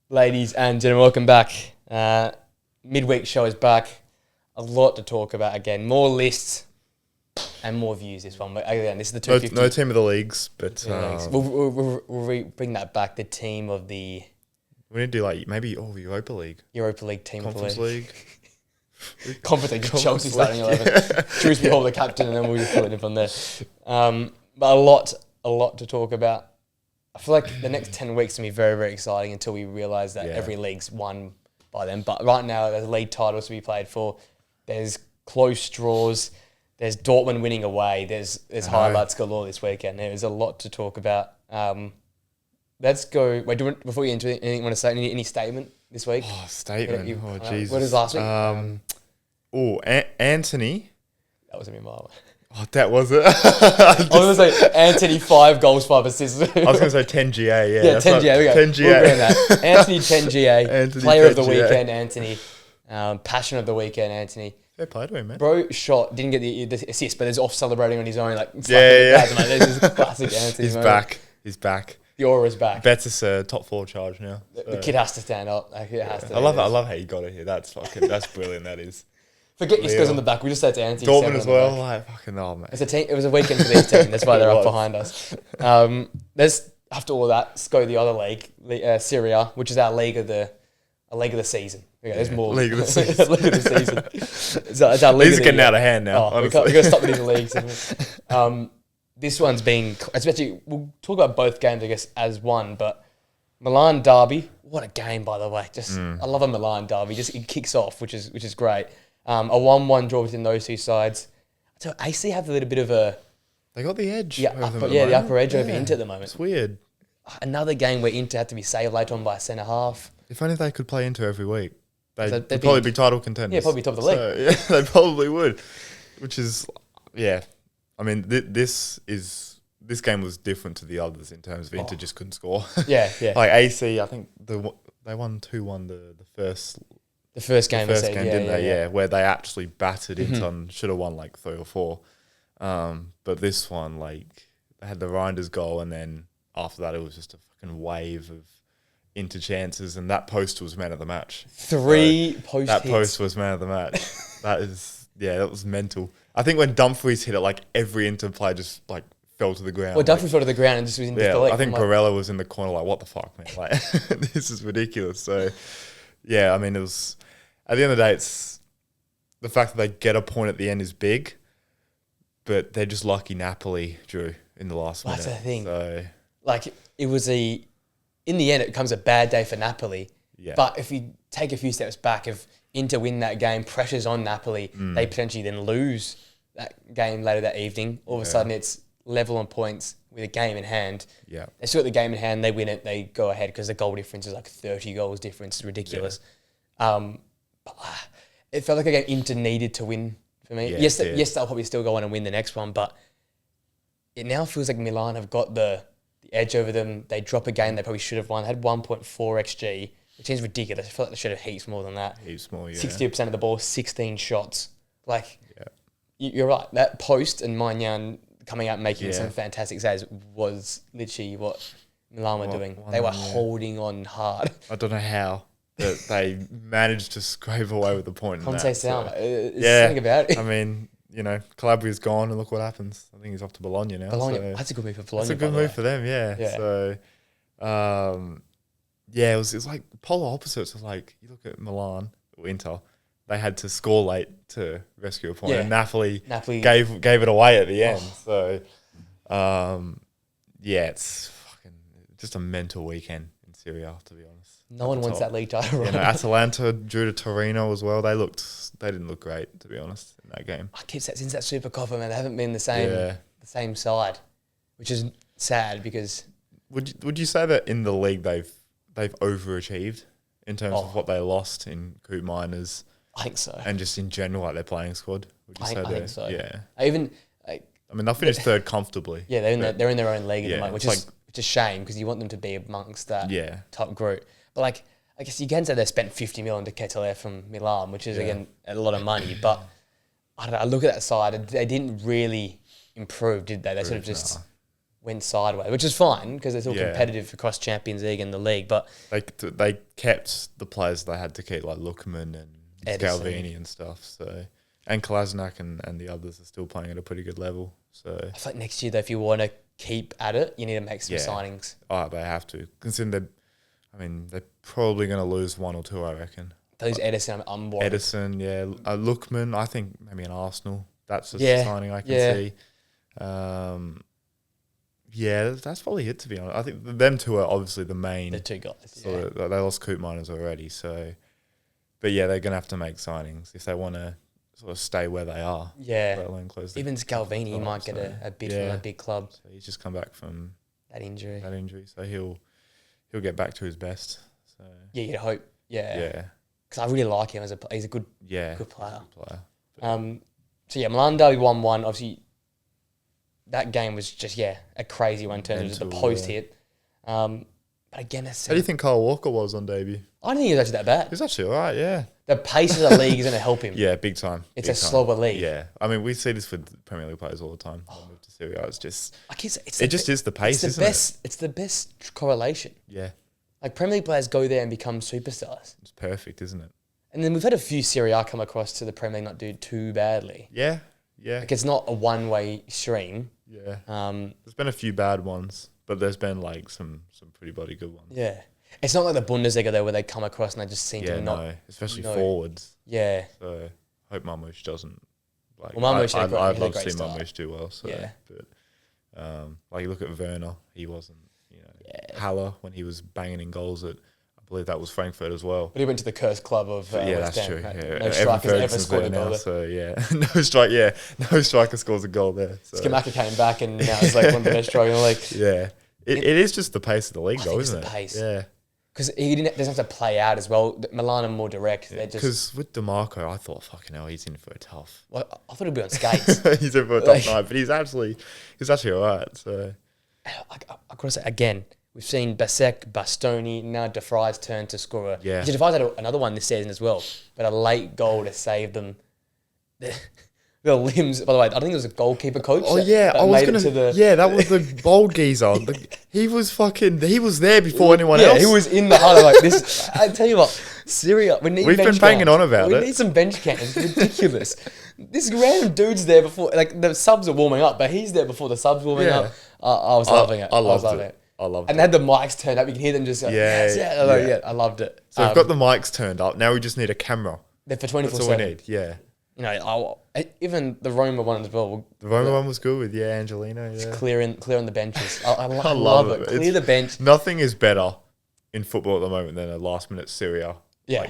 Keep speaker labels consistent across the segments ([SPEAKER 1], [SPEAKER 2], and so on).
[SPEAKER 1] Ladies and gentlemen, welcome back. Midweek show is back. A lot to talk about again. More lists and more views this one. But again, this is the 250.
[SPEAKER 2] No team of the leagues, but...
[SPEAKER 1] We'll bring that back. The team of the...
[SPEAKER 2] We need to do like maybe Europa League.
[SPEAKER 1] Europa League team
[SPEAKER 2] Conference
[SPEAKER 1] of the
[SPEAKER 2] League.
[SPEAKER 1] Conference League. Chelsea starting 11. Shrewsbury hold the captain and then we'll just put it from there. But a lot to talk about. I feel like the next 10 weeks will be very, very exciting until we realise that every league's won by them. But right now, there's league titles to be played for. There's close draws. There's Dortmund winning away. There's highlights galore this weekend. There's a lot to talk about. Let's go. Wait, before we get into anything, you want to say any statement this week?
[SPEAKER 2] Oh, statement. Jesus.
[SPEAKER 1] What is last week?
[SPEAKER 2] Antony.
[SPEAKER 1] That was a mile.
[SPEAKER 2] Oh, that was it.
[SPEAKER 1] I was going to say Antony 5 goals, 5 assists.
[SPEAKER 2] I was going to say 10 GA, yeah.
[SPEAKER 1] Yeah, 10 GA.
[SPEAKER 2] 10 GA.
[SPEAKER 1] We'll that. Anthony 10 GA.
[SPEAKER 2] Anthony
[SPEAKER 1] Player of the
[SPEAKER 2] 10 GA.
[SPEAKER 1] weekend, Anthony. Passion of the weekend, Anthony.
[SPEAKER 2] Fair play to him, man.
[SPEAKER 1] Bro shot, didn't get the assist, but there's off celebrating on his own. Like,
[SPEAKER 2] Yeah.
[SPEAKER 1] This is classic Anthony.
[SPEAKER 2] He's back.
[SPEAKER 1] The aura's back.
[SPEAKER 2] Betis top 4 charge now.
[SPEAKER 1] The kid has to stand up. Like, it has to.
[SPEAKER 2] I love how you got it here. That's brilliant, that is.
[SPEAKER 1] Forget your scores on the back. We just said to Anthony.
[SPEAKER 2] Dortmund as well. Like, fucking mate.
[SPEAKER 1] It's a team. It was a weekend for these teams. That's why they're up behind us. There's after all that, let's go to the other league, Serie A, which is our league of the season. Okay, there's more
[SPEAKER 2] League of the season.
[SPEAKER 1] league of the season. It's our league.
[SPEAKER 2] These are getting out of hand now.
[SPEAKER 1] We've got to stop with these leagues. This one's been, especially, we'll talk about both games, I guess, as one, but Milan derby, what a game, by the way. I love a Milan derby. It kicks off, which is great. A 1-1 draw between those two sides. So AC have a little bit of a...
[SPEAKER 2] They got the edge.
[SPEAKER 1] The upper edge over Inter at the moment.
[SPEAKER 2] It's weird.
[SPEAKER 1] Another game where Inter had to be saved later on by a centre-half.
[SPEAKER 2] If only they could play Inter every week. They'd
[SPEAKER 1] be-
[SPEAKER 2] probably be title contenders.
[SPEAKER 1] Yeah, probably top of the league.
[SPEAKER 2] So, yeah, they probably would. Which is, yeah. I mean, this game was different to the others in terms of Inter just couldn't score.
[SPEAKER 1] Yeah.
[SPEAKER 2] Like AC, I think they won 2-1 the first...
[SPEAKER 1] The first game,
[SPEAKER 2] didn't they? Yeah, where they actually battered Inter and should have won like 3 or 4. But this one, like, they had the Reinders goal, and then after that, it was just a fucking wave of Inter chances, and that post was man of the match.
[SPEAKER 1] 3 post
[SPEAKER 2] That
[SPEAKER 1] hits.
[SPEAKER 2] post was man of the match. That was mental. I think when Dumfries hit it, like every Inter player just like fell to the ground.
[SPEAKER 1] Well, Dumfries fell to the ground and just was in disbelief.
[SPEAKER 2] I think Barella was in the corner like, what the fuck, man? Like, this is ridiculous. So, yeah, I mean, it was... At the end of the day, it's the fact that they get a point at the end is big, but they're just lucky Napoli drew in the last minute.
[SPEAKER 1] That's the thing.
[SPEAKER 2] So,
[SPEAKER 1] like, it was in the end, it becomes a bad day for Napoli.
[SPEAKER 2] yeah.
[SPEAKER 1] But if you take a few steps back, if Inter win that game, pressure's on Napoli, they potentially then lose that game later that evening. All of a sudden, it's level on points with a game in hand.
[SPEAKER 2] Yeah.
[SPEAKER 1] They still got the game in hand, they win it, they go ahead because the goal difference is like 30 goals difference. It's ridiculous. But it felt like a game Inter needed to win for me.
[SPEAKER 2] Yeah,
[SPEAKER 1] Yes, they'll probably still go on and win the next one, but it now feels like Milan have got the edge over them. They drop a game they probably should have won. They had 1.4 XG, which seems ridiculous. I feel like they should have heaps more than that.
[SPEAKER 2] Heaps more, yeah.
[SPEAKER 1] 60% of the ball, 16 shots. Like, you're right. That post and Maignan coming out and making some fantastic saves was literally what Milan were doing. They were holding on hard.
[SPEAKER 2] I don't know how. That they managed to scrape away with the point.
[SPEAKER 1] Conte sound. Something about it.
[SPEAKER 2] I mean, Calabria's gone, and look what happens. I think he's off to Bologna now.
[SPEAKER 1] That's a good move for Bologna.
[SPEAKER 2] That's a good move for them, yeah. So, it was like polar opposites. It was like, you look at Milan or Inter, they had to score late to rescue a point, and Napoli gave it away at the end. So, it's fucking just a mental weekend in Serie A, to be honest.
[SPEAKER 1] No one wants that league title. Right?
[SPEAKER 2] Atalanta drew to Torino as well. They didn't look great, to be honest, in that game.
[SPEAKER 1] I keep saying since that Supercoppa, man, they haven't been the same side, which is sad because.
[SPEAKER 2] Would you say that in the league they've overachieved in terms of what they lost in Coop Miners?
[SPEAKER 1] I think so.
[SPEAKER 2] And just in general, like their playing squad. Would you say
[SPEAKER 1] I think so.
[SPEAKER 2] Yeah.
[SPEAKER 1] I mean,
[SPEAKER 2] they'll finish third comfortably.
[SPEAKER 1] Yeah, they're in their own league at the moment, which is a shame because you want them to be amongst that top group. But I guess you can say they spent 50 million to Ketelaere from Milan, which is again a lot of money. But I don't know. I look at that side, and they didn't really improve, did they? They sort of just went sideways, which is fine because they're still
[SPEAKER 2] Yeah.
[SPEAKER 1] competitive across Champions League and the league. But
[SPEAKER 2] They kept the players they had to keep, like Lookman and
[SPEAKER 1] Edison.
[SPEAKER 2] Scalvini and stuff. So, and Kolasinac and the others are still playing at a pretty good level. So
[SPEAKER 1] I feel like next year, though, if you want to keep at it, you need to make some signings.
[SPEAKER 2] oh, they have to. Considering they're probably going to lose one or two, I reckon.
[SPEAKER 1] Those Edison, I'm worried.
[SPEAKER 2] Edison, yeah. Lookman, I think maybe an Arsenal. That's a signing I can see. Yeah, that's probably it, to be honest. I think them two are obviously the main.
[SPEAKER 1] The two guys.
[SPEAKER 2] So they lost Coop Miners already. So, but yeah, they're going to have to make signings if they want to sort of stay where they are.
[SPEAKER 1] Yeah.
[SPEAKER 2] Let alone close
[SPEAKER 1] Even Scalvini might get a bid from a big club.
[SPEAKER 2] So he's just come back from
[SPEAKER 1] that injury.
[SPEAKER 2] So he'll get back to his best. So
[SPEAKER 1] yeah, you'd hope. Yeah.
[SPEAKER 2] Yeah.
[SPEAKER 1] Because I really like him as he's a good player.
[SPEAKER 2] Good player.
[SPEAKER 1] So yeah, Milan derby 1-1. Obviously, that game was just a crazy one in terms of the post hit. But again,
[SPEAKER 2] how do you think Kyle Walker was on debut?
[SPEAKER 1] I don't think he was actually that bad.
[SPEAKER 2] He was actually all right, yeah.
[SPEAKER 1] The pace of the league is going to help him.
[SPEAKER 2] Yeah, big time.
[SPEAKER 1] It's a slower league.
[SPEAKER 2] Yeah, I mean, we see this with Premier League players all the time. They move to Serie A. It's just
[SPEAKER 1] it
[SPEAKER 2] just is the pace, isn't it?
[SPEAKER 1] It's the best correlation.
[SPEAKER 2] Yeah,
[SPEAKER 1] like Premier League players go there and become superstars.
[SPEAKER 2] It's perfect, isn't it?
[SPEAKER 1] And then we've had a few Serie A come across to the Premier League not do too badly.
[SPEAKER 2] Yeah.
[SPEAKER 1] Like it's not a one-way stream.
[SPEAKER 2] Yeah. There's been a few bad ones, but there's been like some pretty bloody good ones.
[SPEAKER 1] Yeah. It's not like the Bundesliga though, where they come across and they just seem to not.
[SPEAKER 2] Especially forwards.
[SPEAKER 1] Yeah.
[SPEAKER 2] So hope Marmoush doesn't. Like,
[SPEAKER 1] well, Marmoush
[SPEAKER 2] I'd love to see Marmoush do well. So,
[SPEAKER 1] yeah.
[SPEAKER 2] But like you look at Werner, he wasn't. Haller when he was banging in goals at, I believe that was Frankfurt as well.
[SPEAKER 1] But he went to the cursed club of
[SPEAKER 2] that's
[SPEAKER 1] West
[SPEAKER 2] true.
[SPEAKER 1] Ham,
[SPEAKER 2] Yeah.
[SPEAKER 1] No strikers ever scored a goal there.
[SPEAKER 2] So no striker scores a goal there. So.
[SPEAKER 1] Skamaka came back and now he's like one of the best striking in the league.
[SPEAKER 2] Yeah, it is just the pace of the league, though, isn't it?
[SPEAKER 1] The pace.
[SPEAKER 2] Yeah.
[SPEAKER 1] Because he doesn't have to play out as well. Milan are more direct.
[SPEAKER 2] Because with DeMarco, I thought, fucking hell, he's in for a tough.
[SPEAKER 1] Well, I thought he'd be on skates.
[SPEAKER 2] He's in for a tough night, but he's actually all right. So
[SPEAKER 1] I gotta say again, we've seen Basek, Bastoni, now De Vrij's turn to score a.
[SPEAKER 2] Yeah.
[SPEAKER 1] De Vrij had another one this season as well, but a late goal to save them. The limbs. By the way, I think it was a goalkeeper coach.
[SPEAKER 2] Oh yeah, I was gonna. That was the bold geezer. He was there before anyone else.
[SPEAKER 1] Yeah, he was in the heart of like this. I tell you what, Syria. We've
[SPEAKER 2] been banging on about it.
[SPEAKER 1] We need some bench cams. It's ridiculous. This random dude's there before, like the subs are warming up, but he's there before the subs warming up. I was loving it.
[SPEAKER 2] I loved it.
[SPEAKER 1] And they had the mics turned up. You can hear them just go, I loved it.
[SPEAKER 2] So we've got the mics turned up. Now we just need a camera.
[SPEAKER 1] They're for 24/7.
[SPEAKER 2] That's all we need. Yeah.
[SPEAKER 1] Even the Roma one as well.
[SPEAKER 2] The Roma one was good with Angelino. Yeah.
[SPEAKER 1] Clearing the benches. I love it. Clear the bench.
[SPEAKER 2] Nothing is better in football at the moment than a last minute Syria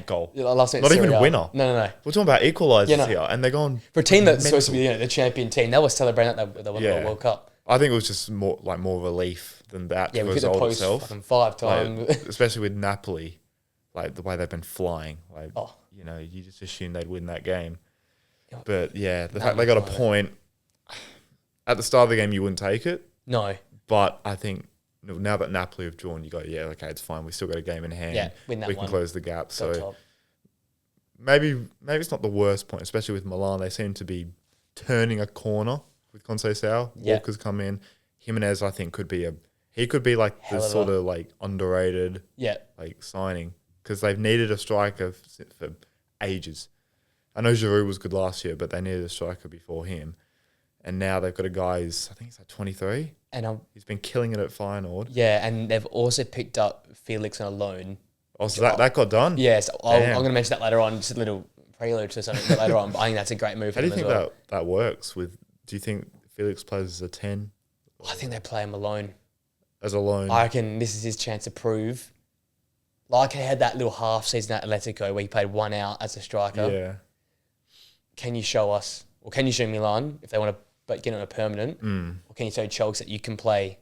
[SPEAKER 2] goal.
[SPEAKER 1] Last minute
[SPEAKER 2] Not
[SPEAKER 1] Serie
[SPEAKER 2] even
[SPEAKER 1] A.
[SPEAKER 2] a winner.
[SPEAKER 1] No.
[SPEAKER 2] We're talking about equalisers here, and they're going
[SPEAKER 1] for a team that's supposed to be the champion team. They were celebrating that they won the World Cup.
[SPEAKER 2] I think it was just more relief than that.
[SPEAKER 1] Yeah, we hit the post fucking 5 times,
[SPEAKER 2] especially with Napoli, like the way they've been flying. Like you just assume they'd win that game. But the fact they got a point at the start of the game, you wouldn't take it.
[SPEAKER 1] No.
[SPEAKER 2] But I think now that Napoli have drawn, you go, okay, it's fine. We still got a game in hand.
[SPEAKER 1] Yeah, win that
[SPEAKER 2] we
[SPEAKER 1] one.
[SPEAKER 2] can close the gap. So maybe it's not the worst point, especially with Milan. They seem to be turning a corner with Conceição.
[SPEAKER 1] Yeah.
[SPEAKER 2] Walker's come in. Jimenez, I think, could be like the sort of like underrated like signing because they've needed a striker for ages. I know Giroud was good last year, but they needed a striker before him. And now they've got a guy who's, I think he's like 23.
[SPEAKER 1] And
[SPEAKER 2] he's been killing it at Feyenoord.
[SPEAKER 1] Yeah, and they've also picked up Felix on a loan.
[SPEAKER 2] Oh, so that got done?
[SPEAKER 1] Yes. I'm going to mention that later on, just a little prelude to something later on. But I think that's a great move for them as well. How do you think
[SPEAKER 2] that works? Do you think Felix plays as a 10?
[SPEAKER 1] I think they play him alone.
[SPEAKER 2] As a loan?
[SPEAKER 1] I reckon this is his chance to prove. Like he had that little half season at Atletico where he played one out as a striker.
[SPEAKER 2] Yeah.
[SPEAKER 1] Can you show us, or can you show Milan if they want to get on a permanent, or can you show Chelsea that you can play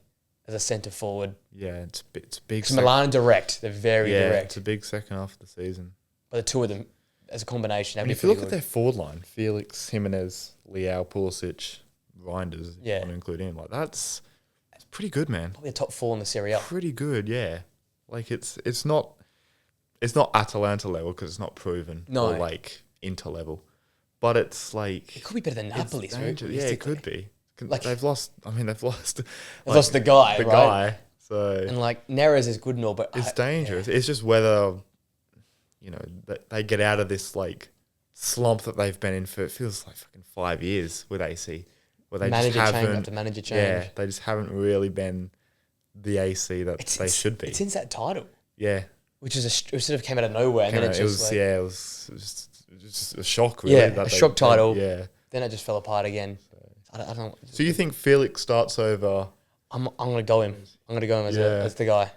[SPEAKER 1] as a centre forward?
[SPEAKER 2] Yeah, it's big. Because
[SPEAKER 1] Milan are direct, they're very direct.
[SPEAKER 2] It's a big second half of the season.
[SPEAKER 1] But the two of them, as a combination,
[SPEAKER 2] if you look at their forward line, Felix, Jimenez, Leao, Pulisic, Reinders, if you want to include him, like that's pretty good, man.
[SPEAKER 1] Probably the top 4 in the Serie A.
[SPEAKER 2] Pretty good, yeah. Like it's not Atalanta level because it's not proven.
[SPEAKER 1] No.
[SPEAKER 2] Or like Inter level. But it's like...
[SPEAKER 1] It could be better than Napoli's.
[SPEAKER 2] Yeah, it could be.
[SPEAKER 1] Like
[SPEAKER 2] they've lost. I mean, they've lost.
[SPEAKER 1] They've lost the guy,
[SPEAKER 2] The
[SPEAKER 1] right?
[SPEAKER 2] guy. So
[SPEAKER 1] And like Neres is good and all, but
[SPEAKER 2] it's dangerous. It's just whether they get out of this like slump that they've been in for. It feels like fucking 5 years with AC, where they
[SPEAKER 1] manager
[SPEAKER 2] just
[SPEAKER 1] change
[SPEAKER 2] haven't.
[SPEAKER 1] after manager change.
[SPEAKER 2] Yeah, they just haven't really been the AC that they should be.
[SPEAKER 1] It's since that title,
[SPEAKER 2] Yeah,
[SPEAKER 1] which is it sort of came out of nowhere, and then it
[SPEAKER 2] was just a shock. Really,
[SPEAKER 1] Yeah, a shock title.
[SPEAKER 2] Yeah.
[SPEAKER 1] Then it just fell apart again. I don't.
[SPEAKER 2] So you think Felix starts over?
[SPEAKER 1] I'm gonna go him. I'm gonna go him as the guy.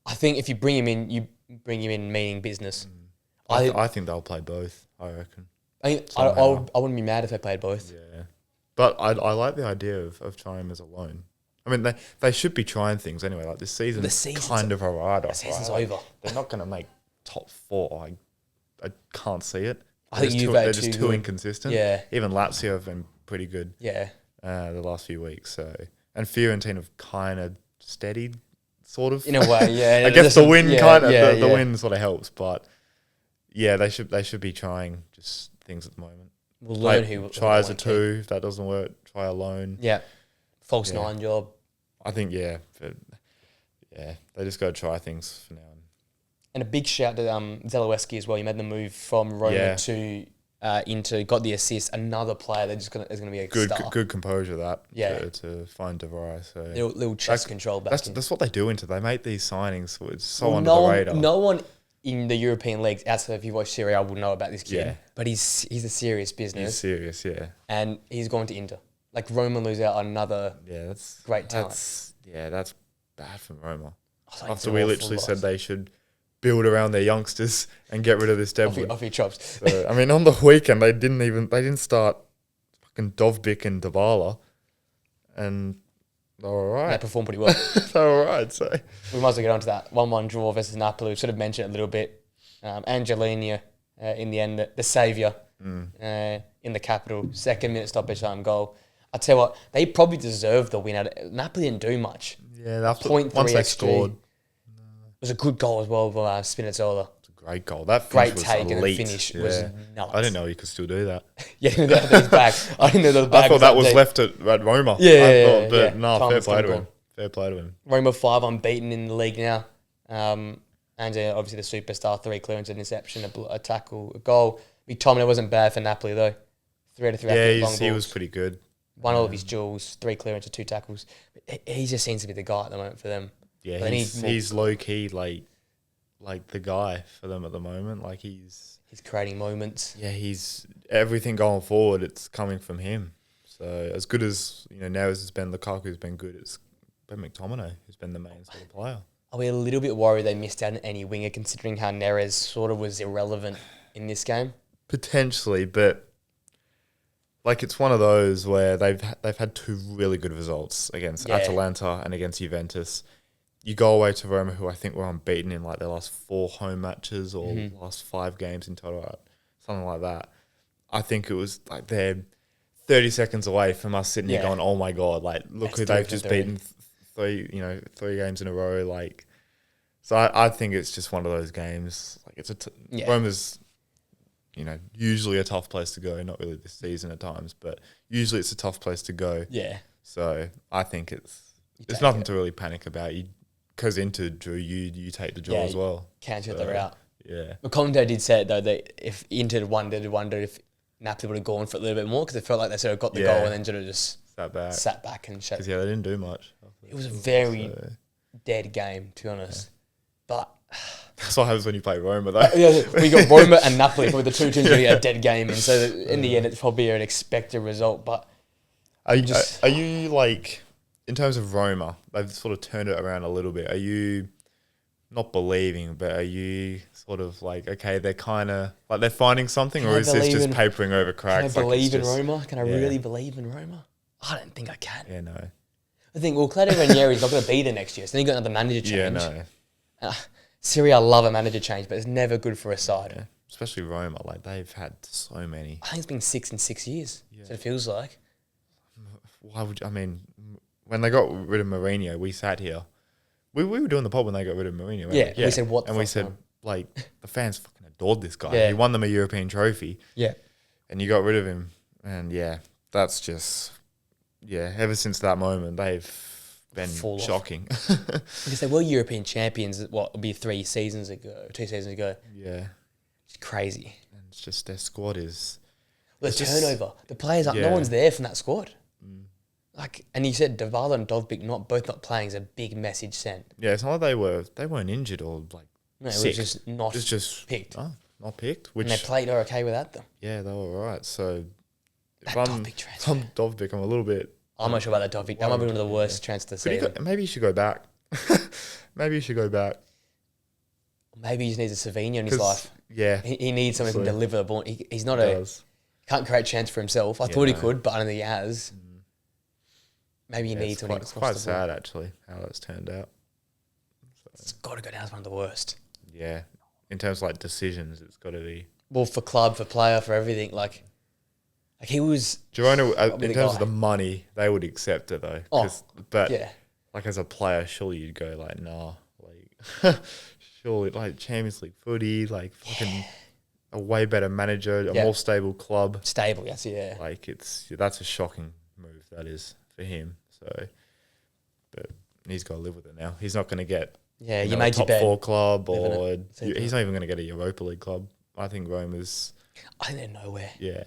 [SPEAKER 1] I think if you bring him in, you bring him in meaning business.
[SPEAKER 2] I think they'll play both. I reckon.
[SPEAKER 1] I wouldn't be mad if they played both.
[SPEAKER 2] Yeah, but I like the idea of trying him as a loan. I mean, they should be trying things anyway. Like this season's kind of a write-off.
[SPEAKER 1] The season's
[SPEAKER 2] right?
[SPEAKER 1] over.
[SPEAKER 2] They're not going to make top 4. I can't see it.
[SPEAKER 1] I think
[SPEAKER 2] they're just too inconsistent.
[SPEAKER 1] Yeah.
[SPEAKER 2] Even Lazio have been pretty good.
[SPEAKER 1] Yeah.
[SPEAKER 2] The last few weeks. So and Fiorentina have kind of steadied, sort of
[SPEAKER 1] In a way, yeah.
[SPEAKER 2] I guess the win
[SPEAKER 1] the
[SPEAKER 2] win sort of helps, but yeah, they should be trying just things at the moment.
[SPEAKER 1] We'll learn who
[SPEAKER 2] try as a 2. If that doesn't work, try a loan.
[SPEAKER 1] Yeah. False 9 job.
[SPEAKER 2] I think they just got to try things for now.
[SPEAKER 1] And a big shout to Zalewski as well. He made the move from Roma to Inter, got the assist. Another player that is going to be a star.
[SPEAKER 2] Good composure that.
[SPEAKER 1] Yeah.
[SPEAKER 2] To find De Vrij. So
[SPEAKER 1] little chest control back.
[SPEAKER 2] That's what they do Inter. They make these signings, so it's so under the radar.
[SPEAKER 1] No one in the European leagues, outside if you watch Serie A, will know about this kid.
[SPEAKER 2] Yeah.
[SPEAKER 1] But he's a serious business.
[SPEAKER 2] He's serious, yeah.
[SPEAKER 1] And he's gone to Inter. Like Roma lose out on another great talent.
[SPEAKER 2] That's bad from Roma.
[SPEAKER 1] After
[SPEAKER 2] we literally said they should build around their youngsters and get rid of this Deadwood.
[SPEAKER 1] Off your chops.
[SPEAKER 2] So, I mean, on the weekend they didn't start fucking Dovbyk and Dybala, and they were all right.
[SPEAKER 1] They performed pretty well.
[SPEAKER 2] They were all right. So
[SPEAKER 1] we might as well get on to that 1-1 draw versus Napoli. We sort of mentioned it a little bit. Angelina in the end, the saviour in the capital, 2nd minute stoppage time goal. I tell you what, they probably deserved the win. Napoli didn't do much.
[SPEAKER 2] Yeah, once they scored,
[SPEAKER 1] it was a good goal as well by Spinazzola.
[SPEAKER 2] It's a great goal. That
[SPEAKER 1] great
[SPEAKER 2] was
[SPEAKER 1] take
[SPEAKER 2] elite.
[SPEAKER 1] And finish was nuts.
[SPEAKER 2] I didn't know you could still do that.
[SPEAKER 1] Yeah, that was back. I didn't know that was back.
[SPEAKER 2] I thought that was left at Roma.
[SPEAKER 1] Yeah,
[SPEAKER 2] fair play to him. Fair play to him.
[SPEAKER 1] Roma 5 unbeaten in the league now. And obviously the superstar, 3 clearance, an interception, a tackle, a goal. McTominay wasn't bad for Napoli though. 3 out of 3
[SPEAKER 2] Yeah, he was pretty good.
[SPEAKER 1] Won all of his duels, 3 clearances, 2 tackles. He just seems to be the guy at the moment for them.
[SPEAKER 2] Yeah, he's low key like the guy for them at the moment. Like he's
[SPEAKER 1] creating moments.
[SPEAKER 2] Yeah, he's everything going forward. It's coming from him. So as good as Neres has been, Lukaku's been good. It's been McTominay who's been the main sort of player.
[SPEAKER 1] Are we a little bit worried they missed out on any winger, considering how Neres sort of was irrelevant in this game?
[SPEAKER 2] Potentially, but. Like it's one of those where they've had 2 really good results against Atalanta and against Juventus. You go away to Roma, who I think were unbeaten in like their last 4 home matches or last 5 games in total, something like that. I think it was like they're 30 seconds away from us sitting here going, "Oh my god!" Like look who they've just beaten 3 games in a row. Like, so I think it's just one of those games. Like it's Roma's. Usually a tough place to go. Not really this season at times, but usually it's a tough place to go.
[SPEAKER 1] Yeah.
[SPEAKER 2] So I think there's nothing to really panic about. Because Inter drew, you take the draw as well.
[SPEAKER 1] Cancel the route.
[SPEAKER 2] Yeah.
[SPEAKER 1] But Conte did say it though that if Inter had won, they'd wondered if Napoli would have gone for it a little bit more because they felt like they sort of got the goal and then sort of just sat back and shut.
[SPEAKER 2] Because they didn't do much.
[SPEAKER 1] It was a very dead game, to be honest. But
[SPEAKER 2] that's what happens when you play Roma, though.
[SPEAKER 1] We got Roma and Napoli, probably the 2 teams getting a dead game, and so in the end, it's probably an expected result. But
[SPEAKER 2] are you like, in terms of Roma, they've sort of turned it around a little bit. Are you not believing, but are you sort of like, okay, they're kind of like they're finding something, or is this just papering over cracks?
[SPEAKER 1] Can I believe in Roma? Can I really believe in Roma? I don't think I can.
[SPEAKER 2] Yeah, no.
[SPEAKER 1] I think Claudio Ranieri's not going to be there next year, so then you got another manager change.
[SPEAKER 2] Yeah, no.
[SPEAKER 1] Serie A love a manager change, but it's never good for a side.
[SPEAKER 2] Yeah. Especially Roma, like they've had so many.
[SPEAKER 1] I think it's been 6 in 6 years. So it feels like.
[SPEAKER 2] Why would when they got rid of Mourinho, we sat here. We were doing the pod when they got rid of Mourinho.
[SPEAKER 1] Yeah, we said what,
[SPEAKER 2] and we said like the fans fucking adored this guy.
[SPEAKER 1] Yeah.
[SPEAKER 2] He won them a European trophy.
[SPEAKER 1] Yeah,
[SPEAKER 2] and you got rid of him, and that's just ever since that moment, they've been
[SPEAKER 1] Fall off.
[SPEAKER 2] shocking.
[SPEAKER 1] Because they were European champions, what would be 2 seasons ago.
[SPEAKER 2] Yeah.
[SPEAKER 1] It's crazy.
[SPEAKER 2] And it's just their squad is...
[SPEAKER 1] The turnover. The players, no
[SPEAKER 2] Yeah.
[SPEAKER 1] one's there from that squad. Like, and you said Dybala and Dovbyk both not playing is a big message sent.
[SPEAKER 2] Yeah, it's not like they weren't injured or like
[SPEAKER 1] No, it
[SPEAKER 2] sick.
[SPEAKER 1] was just not
[SPEAKER 2] just
[SPEAKER 1] picked.
[SPEAKER 2] Oh, not picked.
[SPEAKER 1] And they played okay without them.
[SPEAKER 2] Yeah, they were all right. So if
[SPEAKER 1] That
[SPEAKER 2] I'm
[SPEAKER 1] Dovbyk transfer.
[SPEAKER 2] Dovbyk, I'm a little bit...
[SPEAKER 1] I'm not sure about that Dovbyk. That might be one of the worst transfers of the season.
[SPEAKER 2] Maybe you should go back. Maybe you should go back.
[SPEAKER 1] Maybe he just needs a Savinho in his life.
[SPEAKER 2] Yeah.
[SPEAKER 1] He needs someone who can deliver the ball. He's not
[SPEAKER 2] does.
[SPEAKER 1] can't create chance for himself. I thought he could, but I don't think he has. Maybe he needs someone.
[SPEAKER 2] It's quite sad, actually, how that's turned out.
[SPEAKER 1] It's got to go down as one of the worst.
[SPEAKER 2] Yeah. In terms of like decisions, it's got to be...
[SPEAKER 1] Well, for club, for player, for everything. Like he was...
[SPEAKER 2] Girona, in terms of the money, they would accept it, though. But
[SPEAKER 1] yeah.
[SPEAKER 2] like as a player, surely you'd go like, nah. Like, surely, like Champions League footy, like fucking a way better manager, a more stable club.
[SPEAKER 1] Stable, yes, yeah.
[SPEAKER 2] Like that's a shocking move, that is, for him. So, but he's got to live with it now. He's not going to get
[SPEAKER 1] you made
[SPEAKER 2] a top
[SPEAKER 1] your bet.
[SPEAKER 2] 4 club, or
[SPEAKER 1] Simple.
[SPEAKER 2] he's not even going to get a Europa League club. I think Roma's...
[SPEAKER 1] I think they're nowhere.
[SPEAKER 2] Yeah.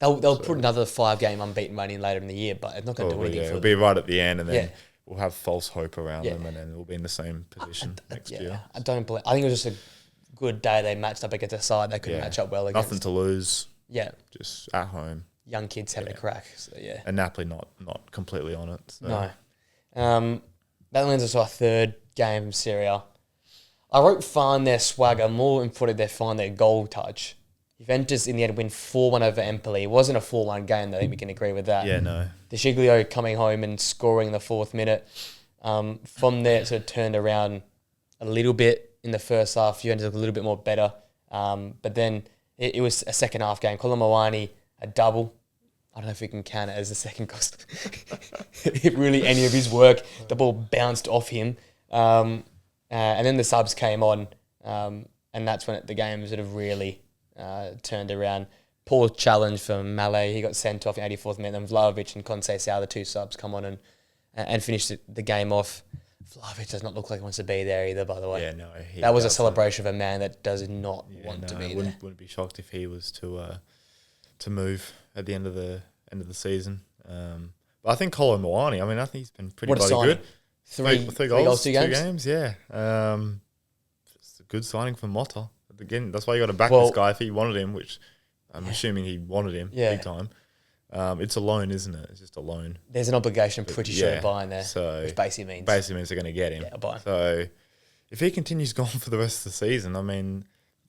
[SPEAKER 1] They'll put another 5-game unbeaten run in later in the year, but it's not going to do anything for
[SPEAKER 2] It'll
[SPEAKER 1] them.
[SPEAKER 2] be right at the end, and then we'll have false hope around them, and then we'll be in the same position next year.
[SPEAKER 1] I don't believe... I think it was just a good day they matched up against a side they couldn't match up well against.
[SPEAKER 2] Nothing to lose.
[SPEAKER 1] Yeah.
[SPEAKER 2] Just at home.
[SPEAKER 1] Young kids having a crack. So, yeah.
[SPEAKER 2] And Napoli not completely on it. So.
[SPEAKER 1] No. That lands us to our third game from Serie A. I wrote find their swagger. More important, they find their goal touch. Juventus in the end win 4-1 over Empoli. It wasn't a 4-1 game, though. I think we can agree with that.
[SPEAKER 2] Yeah, no.
[SPEAKER 1] De Sciglio coming home and scoring in the 4th minute. From there, it sort of turned around a little bit in the first half. Juventus looked a little bit more better. But then it was a second half game. Colomboani, a double. I don't know if we can count it as the second cost. It really, any of his work, the ball bounced off him. And then the subs came on. And that's when the game sort of really turned around. Poor challenge from Malé. He got sent off in 84th minute. Then Vlahovic and Conceição, the 2 subs, come on and finished the game off. Vlahovic does not look like he wants to be there either, by the way.
[SPEAKER 2] Yeah, no.
[SPEAKER 1] That was a celebration of a man that does not want to be there.
[SPEAKER 2] Wouldn't be shocked if he was to move at the end of the season. But I think Kolo Muani, I think he's been pretty good. Three goals, 2 games. Yeah. It's a good signing for Motta. Again, that's why you got to back this guy if he wanted him, which I'm assuming he wanted him big time. It's a loan, isn't it? It's just a loan.
[SPEAKER 1] There's an obligation, I'm pretty sure, buying there, which basically means
[SPEAKER 2] they're going to get him.
[SPEAKER 1] Yeah, buy.
[SPEAKER 2] So if he continues going for the rest of the season,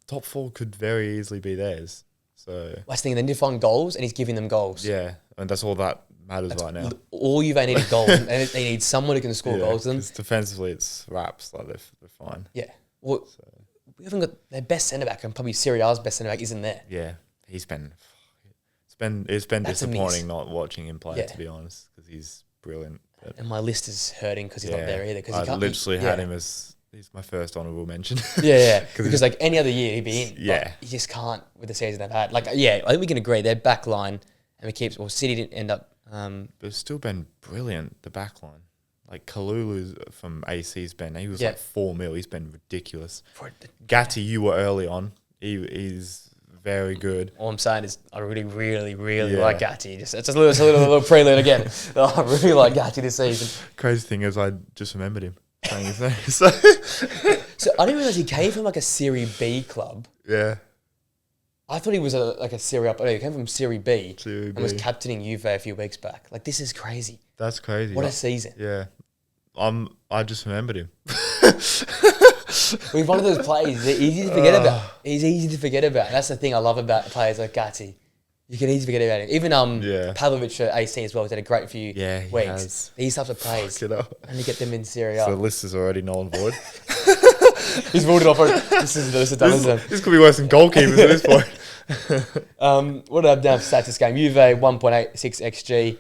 [SPEAKER 2] top 4 could very easily be theirs. So
[SPEAKER 1] I was thinking they need to find goals, and he's giving them goals.
[SPEAKER 2] Yeah, and that's all that matters right now.
[SPEAKER 1] All you've needed goals, and they need someone who can score goals to them.
[SPEAKER 2] Defensively, it's wraps. Like they're fine.
[SPEAKER 1] Yeah. Well, we haven't got their best centre back, and probably Serie A's best centre back isn't there.
[SPEAKER 2] Yeah, it's been disappointing not watching him play, to be honest, because he's brilliant. But
[SPEAKER 1] and my list is hurting because he's not there either. Because
[SPEAKER 2] I literally had him as he's my first honourable mention.
[SPEAKER 1] Because like any other year he'd be in.
[SPEAKER 2] Yeah,
[SPEAKER 1] but he just can't with the season they've had. I think we can agree their back line, and City didn't end up.
[SPEAKER 2] But it's still been brilliant, the back line. Like Kalulu's from AC's been, he was like 4 mil. He's been ridiculous. Gatti, you were early on. He's very good.
[SPEAKER 1] All I'm saying is I really, really, really like Gatti. It's a little prelude again. I really like Gatti this season.
[SPEAKER 2] Crazy thing is I just remembered him saying his name. So
[SPEAKER 1] I didn't realise he came from like a Serie B club.
[SPEAKER 2] Yeah.
[SPEAKER 1] I thought he was a Serie A. He came from Serie B and was captaining Juve a few weeks back. Like, this is crazy.
[SPEAKER 2] That's crazy.
[SPEAKER 1] What a season.
[SPEAKER 2] Yeah. I just remembered him.
[SPEAKER 1] We've one of those players that easy to forget about. He's easy to forget about. That's the thing I love about players like Gatti. You can easily forget about him. Even Pavlovic at AC as well. He's had a great few weeks. These types of players. And you get them in Serie A.
[SPEAKER 2] So the list is already null and void.
[SPEAKER 1] He's ruled it off. This
[SPEAKER 2] could be worse than goalkeepers at this point.
[SPEAKER 1] What did I have down for stats this game? Juve 1.86 XG.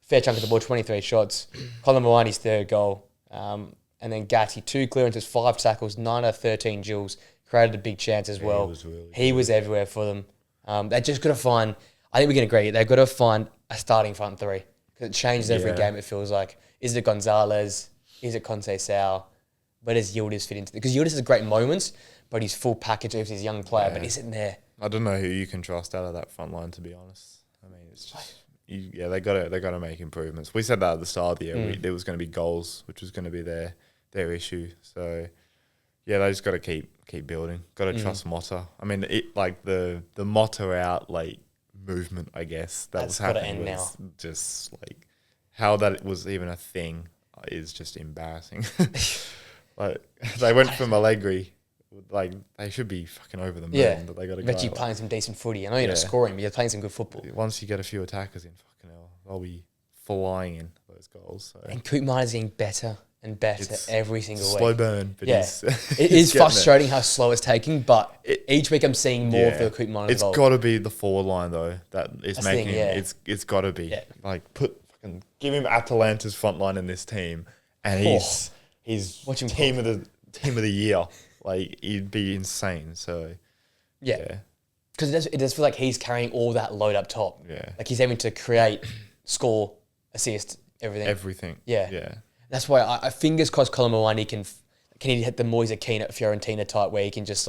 [SPEAKER 1] Fair chunk of the ball, 23 shots. Colin Muani's 3rd goal. And then Gatti, 2 clearances, 5 tackles, 9 out of 13 duels. Created a big chance as well. He was everywhere for them. They just got to find... I think we can agree. They've got to find a starting front 3. 'Cause it changes every game, it feels like. Is it Gonzalez? Is it Conceição? Where does Yildiz fit into? Because Yildiz has great moments, but he's full package if he's a young player, but isn't there.
[SPEAKER 2] I don't know who you can trust out of that front line, to be honest. I mean, it's just they gotta make improvements. We said that at the start of the year. There was going to be goals, which was going to be their issue. So yeah, they just got to keep building. Got to trust Motta. I mean, the Motta out movement, I guess that's was happening. Was now. Just how that was even a thing is just embarrassing. They went from Allegri. They should be fucking over the moon. But they got to go.
[SPEAKER 1] Bet you playing some decent footy. I know you're not scoring, but you're playing some good football.
[SPEAKER 2] Once you get a few attackers in, fucking hell, they'll be flying in those goals. So.
[SPEAKER 1] And Koopmeiners is getting better and better every single week.
[SPEAKER 2] Slow burn, but
[SPEAKER 1] it is frustrating how slow it's taking. But each week I'm seeing more of the Koopmeiners.
[SPEAKER 2] It's got to be the forward line though that is making it. It's got to be give him Atalanta's front line in this team, and he's team of the year. He'd be insane. So,
[SPEAKER 1] because it does feel like he's carrying all that load up top.
[SPEAKER 2] Yeah,
[SPEAKER 1] he's aiming to create, score, assist, everything.
[SPEAKER 2] Everything.
[SPEAKER 1] Yeah. That's why I fingers crossed Colin Mawani can he hit the Moise Keane at Fiorentina type where he can just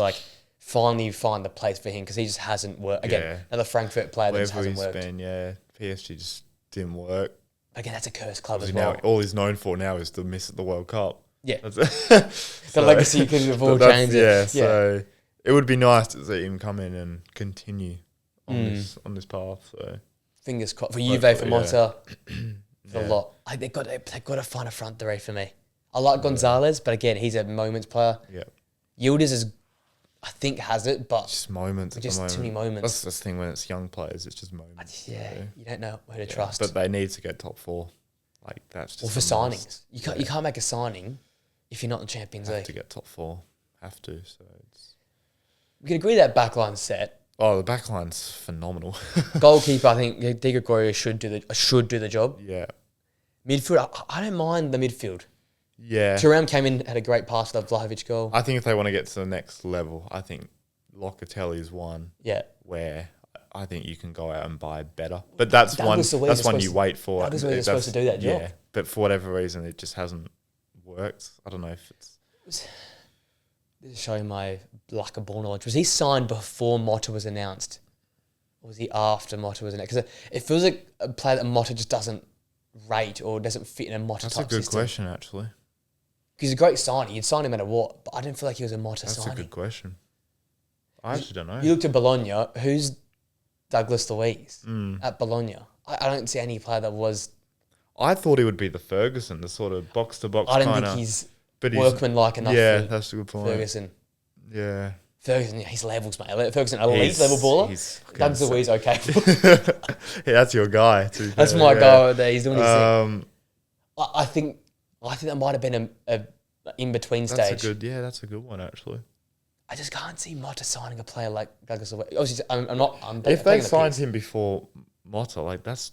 [SPEAKER 1] finally find the place for him because he just hasn't worked. Again, another Frankfurt player that just hasn't worked.
[SPEAKER 2] PSG just didn't work.
[SPEAKER 1] Again, that's a cursed club as well.
[SPEAKER 2] All he's known for now is the miss at the World Cup.
[SPEAKER 1] Yeah. The legacy could have all changed.
[SPEAKER 2] So it would be nice to see him come in and continue on this path. So
[SPEAKER 1] fingers crossed for Juve, for Motta, for a lot. They've got to find a front three for me. I like Gonzalez, but again, he's a moments player.
[SPEAKER 2] Yeah.
[SPEAKER 1] Yildiz I think has it, but
[SPEAKER 2] just moments.
[SPEAKER 1] Just too many moments.
[SPEAKER 2] That's the thing when it's young players. It's just moments.
[SPEAKER 1] You don't know who to trust.
[SPEAKER 2] But they need to get top 4. That's just.
[SPEAKER 1] Or for signings, you can't make a signing if you're not in the Champions League.
[SPEAKER 2] Have to get top 4. Have to. So
[SPEAKER 1] we can agree that backline's set.
[SPEAKER 2] Oh, the backline's phenomenal.
[SPEAKER 1] Goalkeeper, I think Di Gregorio should do the job.
[SPEAKER 2] Yeah.
[SPEAKER 1] Midfield, I don't mind the midfield.
[SPEAKER 2] Yeah.
[SPEAKER 1] Thuram came in, had a great pass for the Vlahovic goal.
[SPEAKER 2] I think if they want to get to the next level, I think Locatelli is one.
[SPEAKER 1] Yeah.
[SPEAKER 2] Where I think you can go out and buy better. But that's one you wait for.
[SPEAKER 1] Douglas Luiz is supposed to do that job.
[SPEAKER 2] Yeah. But for whatever reason, it just hasn't worked. I don't know if it's...
[SPEAKER 1] This is showing my lack of ball knowledge. Was he signed before Motta was announced? Or was he after Motta was announced? Because it feels like a player that Motta just doesn't rate or doesn't fit in a Motta type system.
[SPEAKER 2] That's a good question, actually.
[SPEAKER 1] Because he's a great signing. You'd sign him at a what? But I didn't feel like he was a Motta signing.
[SPEAKER 2] That's a good question. I actually don't know.
[SPEAKER 1] You looked at Bologna. Who's Douglas Luiz at Bologna? I don't see any player that was...
[SPEAKER 2] I thought he would be the Ferguson, the sort of box-to-box kind of...
[SPEAKER 1] I don't think he's workman-like enough for
[SPEAKER 2] that's a good point.
[SPEAKER 1] Ferguson.
[SPEAKER 2] Yeah.
[SPEAKER 1] Ferguson, he's levels, mate. Ferguson, elite level baller. Douglas Luiz, okay.
[SPEAKER 2] That's your guy.
[SPEAKER 1] That's my guy there. He's doing his thing. I think that might have been a in-between stage.
[SPEAKER 2] That's a good one, actually.
[SPEAKER 1] I just can't see Motta signing a player like Douglas Luiz. Obviously,
[SPEAKER 2] if they signed him before Motta, that's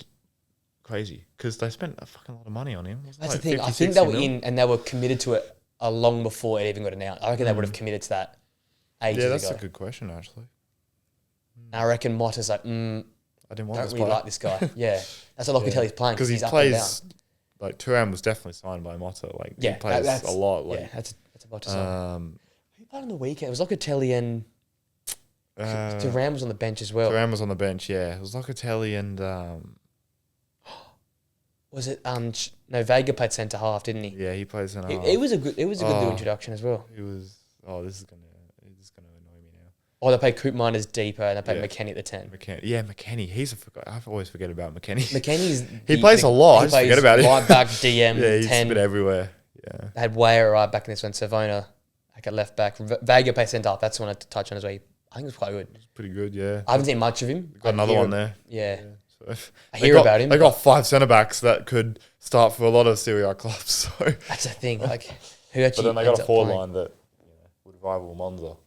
[SPEAKER 2] crazy because they spent a fucking lot of money on him.
[SPEAKER 1] That's the thing. I think they were in and they were committed to it long before it even got announced. I reckon they would have committed to that ages ago.
[SPEAKER 2] Yeah, that's a good question, actually.
[SPEAKER 1] And I reckon Motta's like, I
[SPEAKER 2] didn't want
[SPEAKER 1] don't really like this guy. Yeah, that's what Locatelli's playing
[SPEAKER 2] because he plays. Thuram was definitely signed by Motta. He plays a lot.
[SPEAKER 1] That's a Motta sign. Who played on the weekend? It was Locatelli and Thuram was on the bench as well.
[SPEAKER 2] Thuram was on the bench. Yeah, it was Locatelli and.
[SPEAKER 1] Was it Vega played centre half, didn't he?
[SPEAKER 2] Yeah, he played centre half.
[SPEAKER 1] It was a good new introduction as well.
[SPEAKER 2] He was. This is gonna annoy me now.
[SPEAKER 1] Oh, they played Koopmeiners deeper and they played McKennie at the 10.
[SPEAKER 2] McKennie. I always forget about McKennie.
[SPEAKER 1] McKennie's
[SPEAKER 2] he plays a lot. I just forget about him.
[SPEAKER 1] Right back, DM,
[SPEAKER 2] yeah, he's
[SPEAKER 1] 10.
[SPEAKER 2] a bit everywhere. Yeah.
[SPEAKER 1] They had Weyer right back in this one. Savona, at left back. Vega played centre half. That's the one I had to touch on as well. I think it was quite good.
[SPEAKER 2] It's pretty good, yeah.
[SPEAKER 1] I haven't seen much of him.
[SPEAKER 2] Got another one there.
[SPEAKER 1] Yeah.
[SPEAKER 2] So
[SPEAKER 1] I hear about him.
[SPEAKER 2] They got 5 centre backs that could start for a lot of Serie A clubs. So
[SPEAKER 1] that's the thing. Who actually?
[SPEAKER 2] But then they got a forward line that would rival Monza.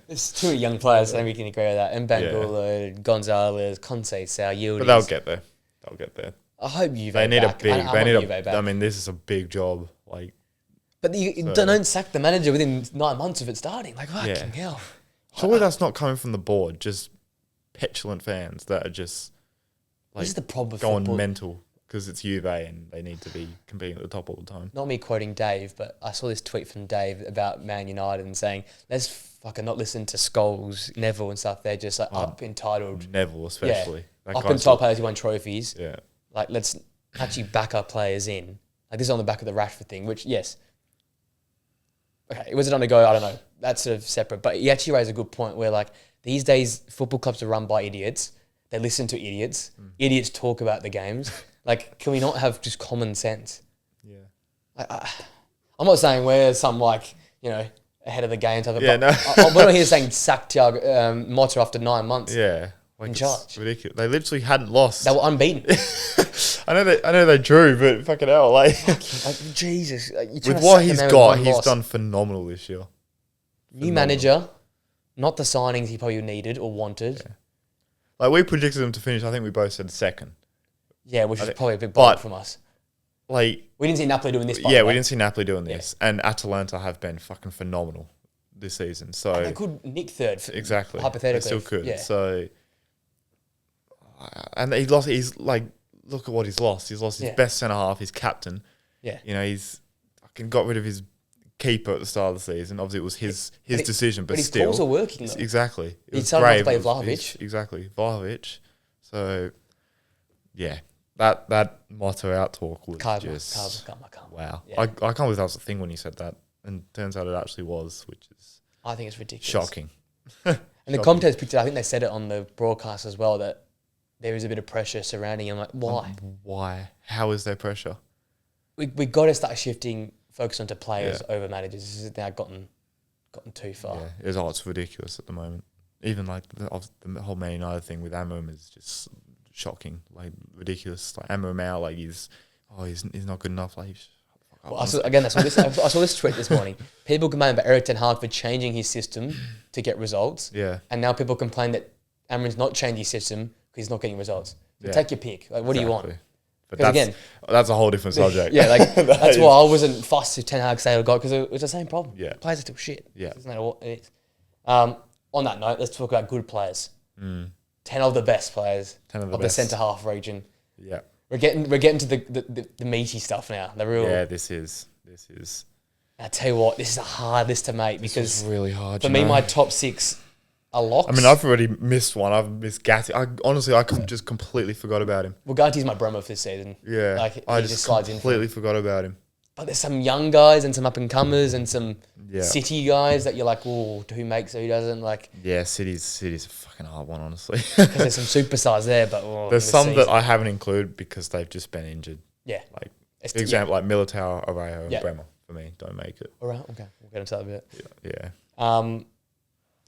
[SPEAKER 1] It's 2 young players, so we can agree with that. And Bangula, Gonzalez, Conceição, Yildiz.
[SPEAKER 2] But they'll get there.
[SPEAKER 1] I hope Juve
[SPEAKER 2] They need
[SPEAKER 1] back.
[SPEAKER 2] back. I mean, this is a big job.
[SPEAKER 1] But don't sack the manager within 9 months of it starting. Fucking hell.
[SPEAKER 2] Surely that's not coming from the board. Just petulant fans that are just
[SPEAKER 1] This is the problem with
[SPEAKER 2] going
[SPEAKER 1] football.
[SPEAKER 2] mental because it's Juve and they need to be competing at the top all the time.
[SPEAKER 1] Not me quoting Dave, but I saw this tweet from Dave about Man United and saying, let's fucking not listen to Scholes, Neville and stuff. They're just like up entitled.
[SPEAKER 2] Neville especially.
[SPEAKER 1] Yeah. Up entitled players who won trophies.
[SPEAKER 2] Yeah.
[SPEAKER 1] Like, let's actually back our players in. Like, this is on the back of the Rashford thing, which, yes. Okay, was it on a go? I don't know. That's sort of separate. But he actually raised a good point where, like, these days, football clubs are run by idiots. They listen to idiots. Idiots talk about the games. Like, can we not have just common sense?
[SPEAKER 2] Yeah.
[SPEAKER 1] I'm not saying we're some, like, ahead of the game type of.
[SPEAKER 2] Yeah, no.
[SPEAKER 1] We're not here saying sack Thiago Motta after 9 months.
[SPEAKER 2] Yeah. Like
[SPEAKER 1] in charge.
[SPEAKER 2] It's ridiculous. They literally hadn't lost.
[SPEAKER 1] They were unbeaten.
[SPEAKER 2] I know they drew, but fucking hell, like
[SPEAKER 1] Jesus.
[SPEAKER 2] with what he's got, he's done phenomenal this year.
[SPEAKER 1] New manager, not the signings he probably needed or wanted.
[SPEAKER 2] Yeah. Like we predicted him to finish. I think we both said second.
[SPEAKER 1] Yeah, which was probably a bit bold from us.
[SPEAKER 2] Like
[SPEAKER 1] we didn't see Napoli doing this.
[SPEAKER 2] Yeah, we didn't see Napoli doing this, and Atalanta have been fucking phenomenal this season. So
[SPEAKER 1] and they could nick third.
[SPEAKER 2] Exactly,
[SPEAKER 1] hypothetically,
[SPEAKER 2] they still could.
[SPEAKER 1] Yeah.
[SPEAKER 2] So, and he lost. He's like, look at what he's lost. He's lost his best centre half, his captain.
[SPEAKER 1] Yeah,
[SPEAKER 2] he's fucking got rid of his keeper at the start of the season. Obviously, it was his decision, but
[SPEAKER 1] his
[SPEAKER 2] still,
[SPEAKER 1] calls are working. Though.
[SPEAKER 2] Exactly,
[SPEAKER 1] he started to play Vlahovic.
[SPEAKER 2] Exactly, Vlahovic. So, yeah, that motto out talk was just wow. Yeah. I can't believe that was a thing when you said that, and turns out it actually was, which is
[SPEAKER 1] I think it's ridiculous,
[SPEAKER 2] shocking.
[SPEAKER 1] And the commentators picked it. I think they said it on the broadcast as well that there is a bit of pressure surrounding him. Like, why?
[SPEAKER 2] Why? How is there pressure?
[SPEAKER 1] We got to start shifting focus onto players over managers. This has now gotten too far.
[SPEAKER 2] Yeah, it's ridiculous at the moment. Even like the whole Man United thing with Amram is just shocking, like ridiculous. Like Amram out, like he's not good enough. Like
[SPEAKER 1] I saw this tweet this morning. People complain about Eric Ten Hag for changing his system to get results.
[SPEAKER 2] Yeah, and
[SPEAKER 1] now people complain that Amram's not changing his system because he's not getting results. So take your pick. Like, what do you want?
[SPEAKER 2] But that's a whole different subject.
[SPEAKER 1] Yeah, like that's why I wasn't fussed if Ten Hag stayed or got, because it was the same problem.
[SPEAKER 2] Yeah,
[SPEAKER 1] players are still shit.
[SPEAKER 2] Yeah,
[SPEAKER 1] it doesn't matter what it is. On that note, let's talk about good players. 10 of the best players of the centre half region.
[SPEAKER 2] Yeah,
[SPEAKER 1] we're getting to the meaty stuff now. The real.
[SPEAKER 2] Yeah, this is.
[SPEAKER 1] I tell you what, this is a hard list to make because
[SPEAKER 2] it's really hard.
[SPEAKER 1] For me, my top 6 are locks.
[SPEAKER 2] I mean, I've already missed one. I've missed Gatti. I just completely forgot about him.
[SPEAKER 1] Well, Gatti's my Bremer for this season.
[SPEAKER 2] Yeah,
[SPEAKER 1] like
[SPEAKER 2] I just completely forgot about him.
[SPEAKER 1] But there's some young guys and some up and comers and some City guys that you're like, oh, who makes it, who doesn't? Like,
[SPEAKER 2] yeah, City's a fucking hard one, honestly.
[SPEAKER 1] Because there's some superstars there, but
[SPEAKER 2] there's some that I haven't included because they've just been injured.
[SPEAKER 1] Yeah,
[SPEAKER 2] like for example, like Militao, Araujo, and Bremer for me don't make it.
[SPEAKER 1] All right, okay, we'll get into that a bit.
[SPEAKER 2] Yeah.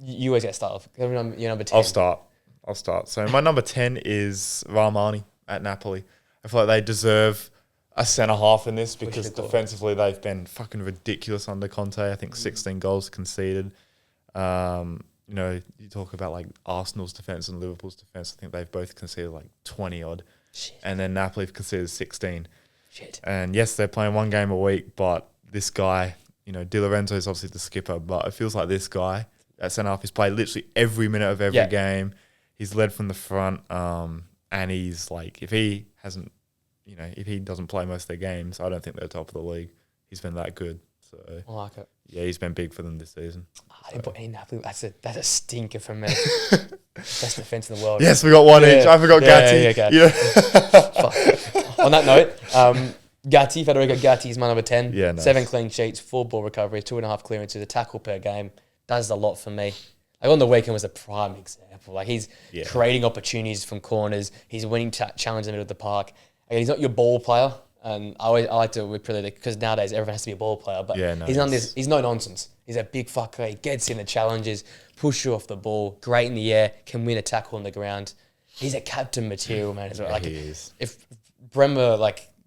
[SPEAKER 1] You always get started. You're number 10.
[SPEAKER 2] I'll start. So my number 10 is Rahmani at Napoli. I feel like they deserve a centre half in this because defensively they've been fucking ridiculous under Conte. I think 16 goals conceded. You talk about like Arsenal's defence and Liverpool's defence. I think they've both conceded like 20 odd.
[SPEAKER 1] Shit.
[SPEAKER 2] And then Napoli have conceded 16.
[SPEAKER 1] Shit.
[SPEAKER 2] And yes, they're playing one game a week, but this guy, Di Lorenzo is obviously the skipper, but it feels like this guy at centre half, he's played literally every minute of every game. He's led from the front, and he's like, if he doesn't play most of their games, I don't think they're top of the league. He's been that good. So
[SPEAKER 1] I like it.
[SPEAKER 2] Yeah, he's been big for them this season.
[SPEAKER 1] I didn't put any Napoli. That's a stinker for me. Best defence in the world.
[SPEAKER 2] Yes, we got one each. I forgot Gatti.
[SPEAKER 1] On that note, Federico Gatti is my number 10.
[SPEAKER 2] Yeah, nice.
[SPEAKER 1] 7 clean sheets, 4 ball recoveries, 2.5 clearances, a tackle per game. Does a lot for me. Like on the weekend was a prime example. Like he's creating opportunities from corners. He's winning challenge in the middle of the park. Like, he's not your ball player. And I like to because nowadays everyone has to be a ball player. But he's no nonsense. He's a big fucker. He gets in the challenges, push you off the ball, great in the air, can win a tackle on the ground. He's a captain material, man, as well. Like,
[SPEAKER 2] he is.
[SPEAKER 1] If Bremer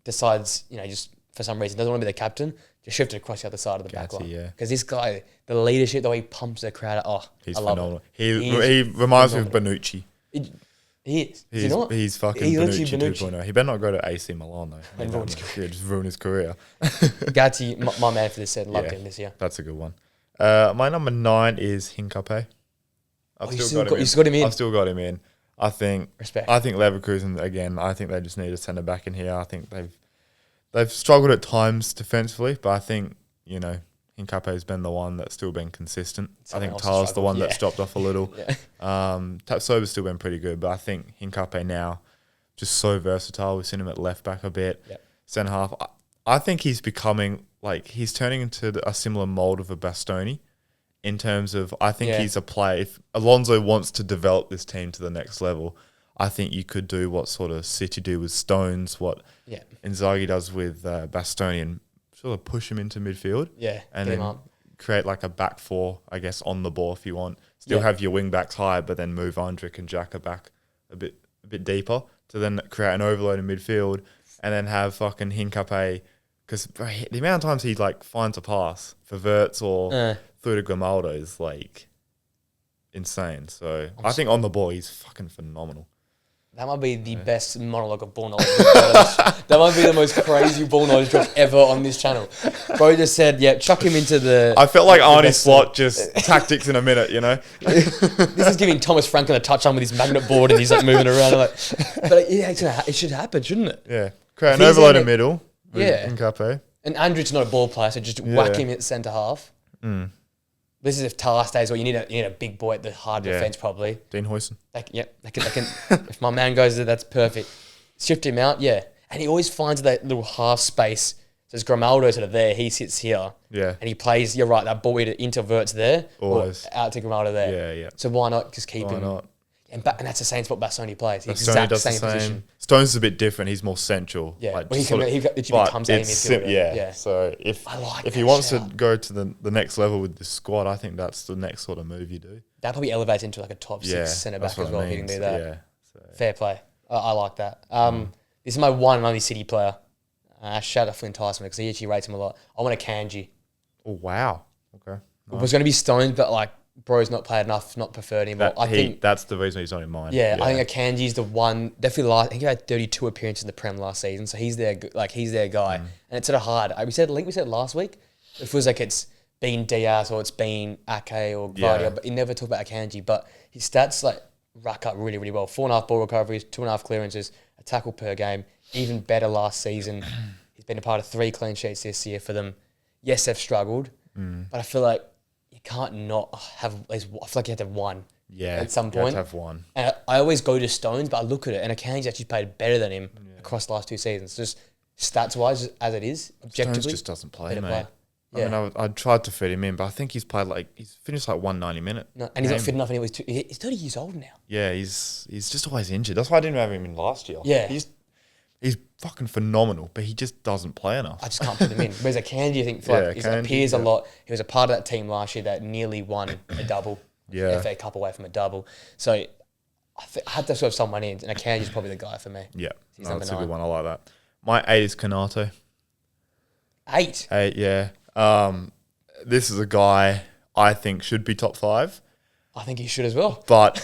[SPEAKER 1] decides, just for some reason doesn't want to be the captain, just shift it across the other side of the back line. Because this guy, the leadership, the way he pumps the crowd,
[SPEAKER 2] he's
[SPEAKER 1] I love
[SPEAKER 2] phenomenal.
[SPEAKER 1] It.
[SPEAKER 2] He reminds me of Bonucci.
[SPEAKER 1] He is. Is he not?
[SPEAKER 2] He's fucking Bonucci 2.0. He better not go to AC Milan though.
[SPEAKER 1] And
[SPEAKER 2] just ruin his career.
[SPEAKER 1] Gatti, my man for this set, loved him this year.
[SPEAKER 2] That's a good one. My number 9 is Hincapié.
[SPEAKER 1] You still got him in.
[SPEAKER 2] I've still got him in. I think
[SPEAKER 1] Respect.
[SPEAKER 2] Leverkusen again. I think they just need a centre back in here. I think they've struggled at times defensively, but I think Hincape's been the one that's still been consistent.
[SPEAKER 1] Someone
[SPEAKER 2] I think
[SPEAKER 1] else has
[SPEAKER 2] Tala's the
[SPEAKER 1] struggled,
[SPEAKER 2] one
[SPEAKER 1] yeah.
[SPEAKER 2] that's dropped off a little.
[SPEAKER 1] Yeah.
[SPEAKER 2] Tapsoba's still been pretty good, but I think Hincape now just so versatile. We've seen him at left back a bit,
[SPEAKER 1] Yep.
[SPEAKER 2] centre half. I think he's becoming he's turning into a similar mould of a Bastoni. In terms of, I think
[SPEAKER 1] Yeah.
[SPEAKER 2] he's a player. If Alonso wants to develop this team to the next level, I think you could do what sort of City do with Stones, what
[SPEAKER 1] Yeah.
[SPEAKER 2] Inzaghi does with Bastoni, and sort of push him into midfield.
[SPEAKER 1] Yeah.
[SPEAKER 2] And
[SPEAKER 1] get him
[SPEAKER 2] then
[SPEAKER 1] up.
[SPEAKER 2] create like a back four, I guess, on the ball if you want. Still
[SPEAKER 1] Yeah.
[SPEAKER 2] have your wing backs high, but then move Andrik and Xhaka back a bit deeper to then create an overload in midfield, and then have fucking Hincape, because the amount of times he finds a pass for Wirtz or through to Grimaldo is insane. So I think on the ball he's fucking phenomenal.
[SPEAKER 1] That might be the best monologue of ball knowledge. That might be the most crazy ball knowledge drop ever on this channel. Bro just said, yeah, chuck him into the...
[SPEAKER 2] I felt like Arnie
[SPEAKER 1] best
[SPEAKER 2] Slot just tactics in a minute,
[SPEAKER 1] This is giving Thomas Franklin a touchdown with his magnet board and he's moving around. But yeah, it should happen, shouldn't it?
[SPEAKER 2] Yeah. Create an
[SPEAKER 1] If he's
[SPEAKER 2] overload
[SPEAKER 1] in
[SPEAKER 2] in middle with
[SPEAKER 1] Yeah.
[SPEAKER 2] Hincape.
[SPEAKER 1] And Andrew's not a ball player, so just whack him at centre half. This is if Tala stays, well, you need a big boy at the hard defence probably.
[SPEAKER 2] Dean Huijsen.
[SPEAKER 1] They can if my man goes there, that's perfect. Shift him out, yeah. And he always finds that little half space. So it's Grimaldo sort of there, he sits here.
[SPEAKER 2] Yeah.
[SPEAKER 1] And he plays, you're right, that ball either into Wirtz there
[SPEAKER 2] Always.
[SPEAKER 1] or out to Grimaldo there.
[SPEAKER 2] Yeah, yeah.
[SPEAKER 1] So why not just keep
[SPEAKER 2] Why
[SPEAKER 1] him?
[SPEAKER 2] not?
[SPEAKER 1] And that's the same spot Bastoni plays. The
[SPEAKER 2] Stoney
[SPEAKER 1] exact
[SPEAKER 2] does
[SPEAKER 1] same
[SPEAKER 2] the same.
[SPEAKER 1] position.
[SPEAKER 2] Stones is a bit different. He's more central.
[SPEAKER 1] Yeah.
[SPEAKER 2] Like,
[SPEAKER 1] Well, he
[SPEAKER 2] just sort of-
[SPEAKER 1] literally
[SPEAKER 2] but
[SPEAKER 1] becomes a
[SPEAKER 2] it's
[SPEAKER 1] midfielder. Yeah.
[SPEAKER 2] So if
[SPEAKER 1] I like
[SPEAKER 2] if
[SPEAKER 1] that
[SPEAKER 2] he wants
[SPEAKER 1] shout.
[SPEAKER 2] to go to the next level with this squad, I think that's the next sort of move you do.
[SPEAKER 1] That probably elevates into like a top
[SPEAKER 2] Yeah,
[SPEAKER 1] six centre back
[SPEAKER 2] that's what
[SPEAKER 1] as well
[SPEAKER 2] I
[SPEAKER 1] if you can
[SPEAKER 2] mean.
[SPEAKER 1] do that.
[SPEAKER 2] Yeah. So,
[SPEAKER 1] Fair play. I like that. This is my one and only City player. Shout out Flynn Tyson because he actually rates him a lot. I want a Kanji.
[SPEAKER 2] oh wow. Okay.
[SPEAKER 1] It was going to be Stones, but bro's not played enough, not preferred anymore. I think
[SPEAKER 2] that's the reason he's not in mine.
[SPEAKER 1] I think Akanji's the one. Definitely I think he had 32 appearances in the Prem last season, so he's their guy. And it's sort of hard. We said last week. It feels like it's been Diaz or it's been Ake or Gvardiol, but he never talked about Akanji. But his stats rack up really, really well. 4.5 ball recoveries, 2.5 clearances, a tackle per game. Even better last season. He's been a part of 3 clean sheets this year for them. Yes, they've struggled, but I feel like you can't not have at least. I feel like you have to have one.
[SPEAKER 2] Yeah.
[SPEAKER 1] At some
[SPEAKER 2] You have
[SPEAKER 1] point.
[SPEAKER 2] to have one.
[SPEAKER 1] And I always go to Stones, but I look at it and Akanji's actually played better than him across the last 2 seasons. Just stats wise, as it is, objectively.
[SPEAKER 2] Stones just doesn't play,
[SPEAKER 1] better
[SPEAKER 2] mate.
[SPEAKER 1] player.
[SPEAKER 2] I
[SPEAKER 1] Yeah.
[SPEAKER 2] mean, I tried to fit him in, but I think he's played he's finished 190 minute.
[SPEAKER 1] No, and he's not
[SPEAKER 2] game.
[SPEAKER 1] fit enough anyway. He's 30 years old now.
[SPEAKER 2] Yeah, he's just always injured. That's why I didn't have him in last year.
[SPEAKER 1] Yeah.
[SPEAKER 2] He's fucking phenomenal, but he just doesn't play enough.
[SPEAKER 1] I just can't put him in. Whereas Akanji, I think, he
[SPEAKER 2] Kanji,
[SPEAKER 1] appears a lot. He was a part of that team last year that nearly won a double.
[SPEAKER 2] Yeah.
[SPEAKER 1] FA Cup away from a double. So I had to sort of someone in, and Akanji's probably the guy for me.
[SPEAKER 2] Yeah,
[SPEAKER 1] He's
[SPEAKER 2] no,
[SPEAKER 1] number
[SPEAKER 2] that's a
[SPEAKER 1] 9.
[SPEAKER 2] good one. I like that. My 8 is Kanato.
[SPEAKER 1] 8.
[SPEAKER 2] 8, yeah. This is a guy I think should be top 5,
[SPEAKER 1] I think he should as well.
[SPEAKER 2] but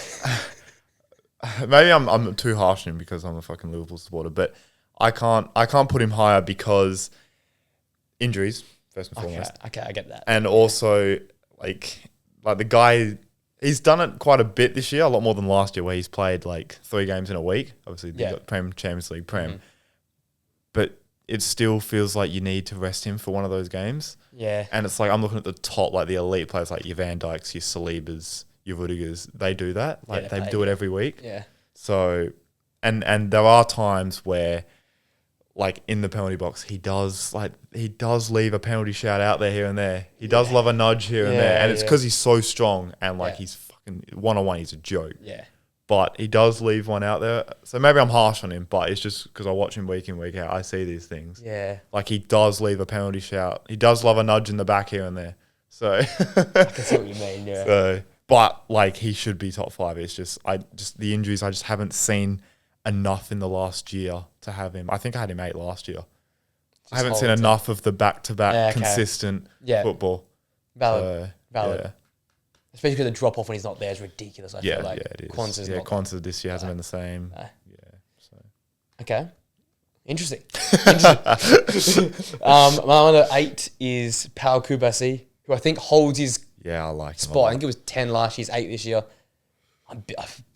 [SPEAKER 2] maybe I'm too harsh on him because I'm a fucking Liverpool supporter. But I can't put him higher because injuries first and foremost,
[SPEAKER 1] Okay, I get that.
[SPEAKER 2] and also like the guy. He's done it quite a bit this year, a lot more than last year, where he's played 3 games in a week. Obviously, they got Prem, Champions League, Prem. But it still feels like you need to rest him for one of those games.
[SPEAKER 1] Yeah.
[SPEAKER 2] And it's I'm looking at the top, the elite players, your Van Dijks, your Salibas, your Rudigers. They do that. They do it every week.
[SPEAKER 1] Yeah.
[SPEAKER 2] So, and there are times where, in the penalty box, he does leave a penalty shout out there here and there. He does love a nudge here and there, and it's because he's so strong and he's fucking 1-on-1. He's a joke.
[SPEAKER 1] Yeah.
[SPEAKER 2] But he does leave one out there. So maybe I'm harsh on him, but it's just because I watch him week in, week out. I see these things.
[SPEAKER 1] Yeah.
[SPEAKER 2] He does leave a penalty shout. He does love a nudge in the back here and there. So,
[SPEAKER 1] I can see what you mean. Yeah.
[SPEAKER 2] but he should be top 5. It's just the injuries. I just haven't seen enough in the last year to have him. I think I had him 8 last year. I haven't seen enough of the back-to-back consistent football.
[SPEAKER 1] Valid.
[SPEAKER 2] Yeah.
[SPEAKER 1] Especially because the drop off when he's not there is ridiculous. I feel like
[SPEAKER 2] it is.
[SPEAKER 1] Kwanzaa's not.
[SPEAKER 2] Kwanzaa this year hasn't been the same.
[SPEAKER 1] No.
[SPEAKER 2] Yeah. So.
[SPEAKER 1] Okay. Interesting. My number 8 is Pau Kubasi, who I think holds his
[SPEAKER 2] Yeah, I like him a
[SPEAKER 1] spot.
[SPEAKER 2] lot.
[SPEAKER 1] I think it was 10 last year, he's 8 this year. I'm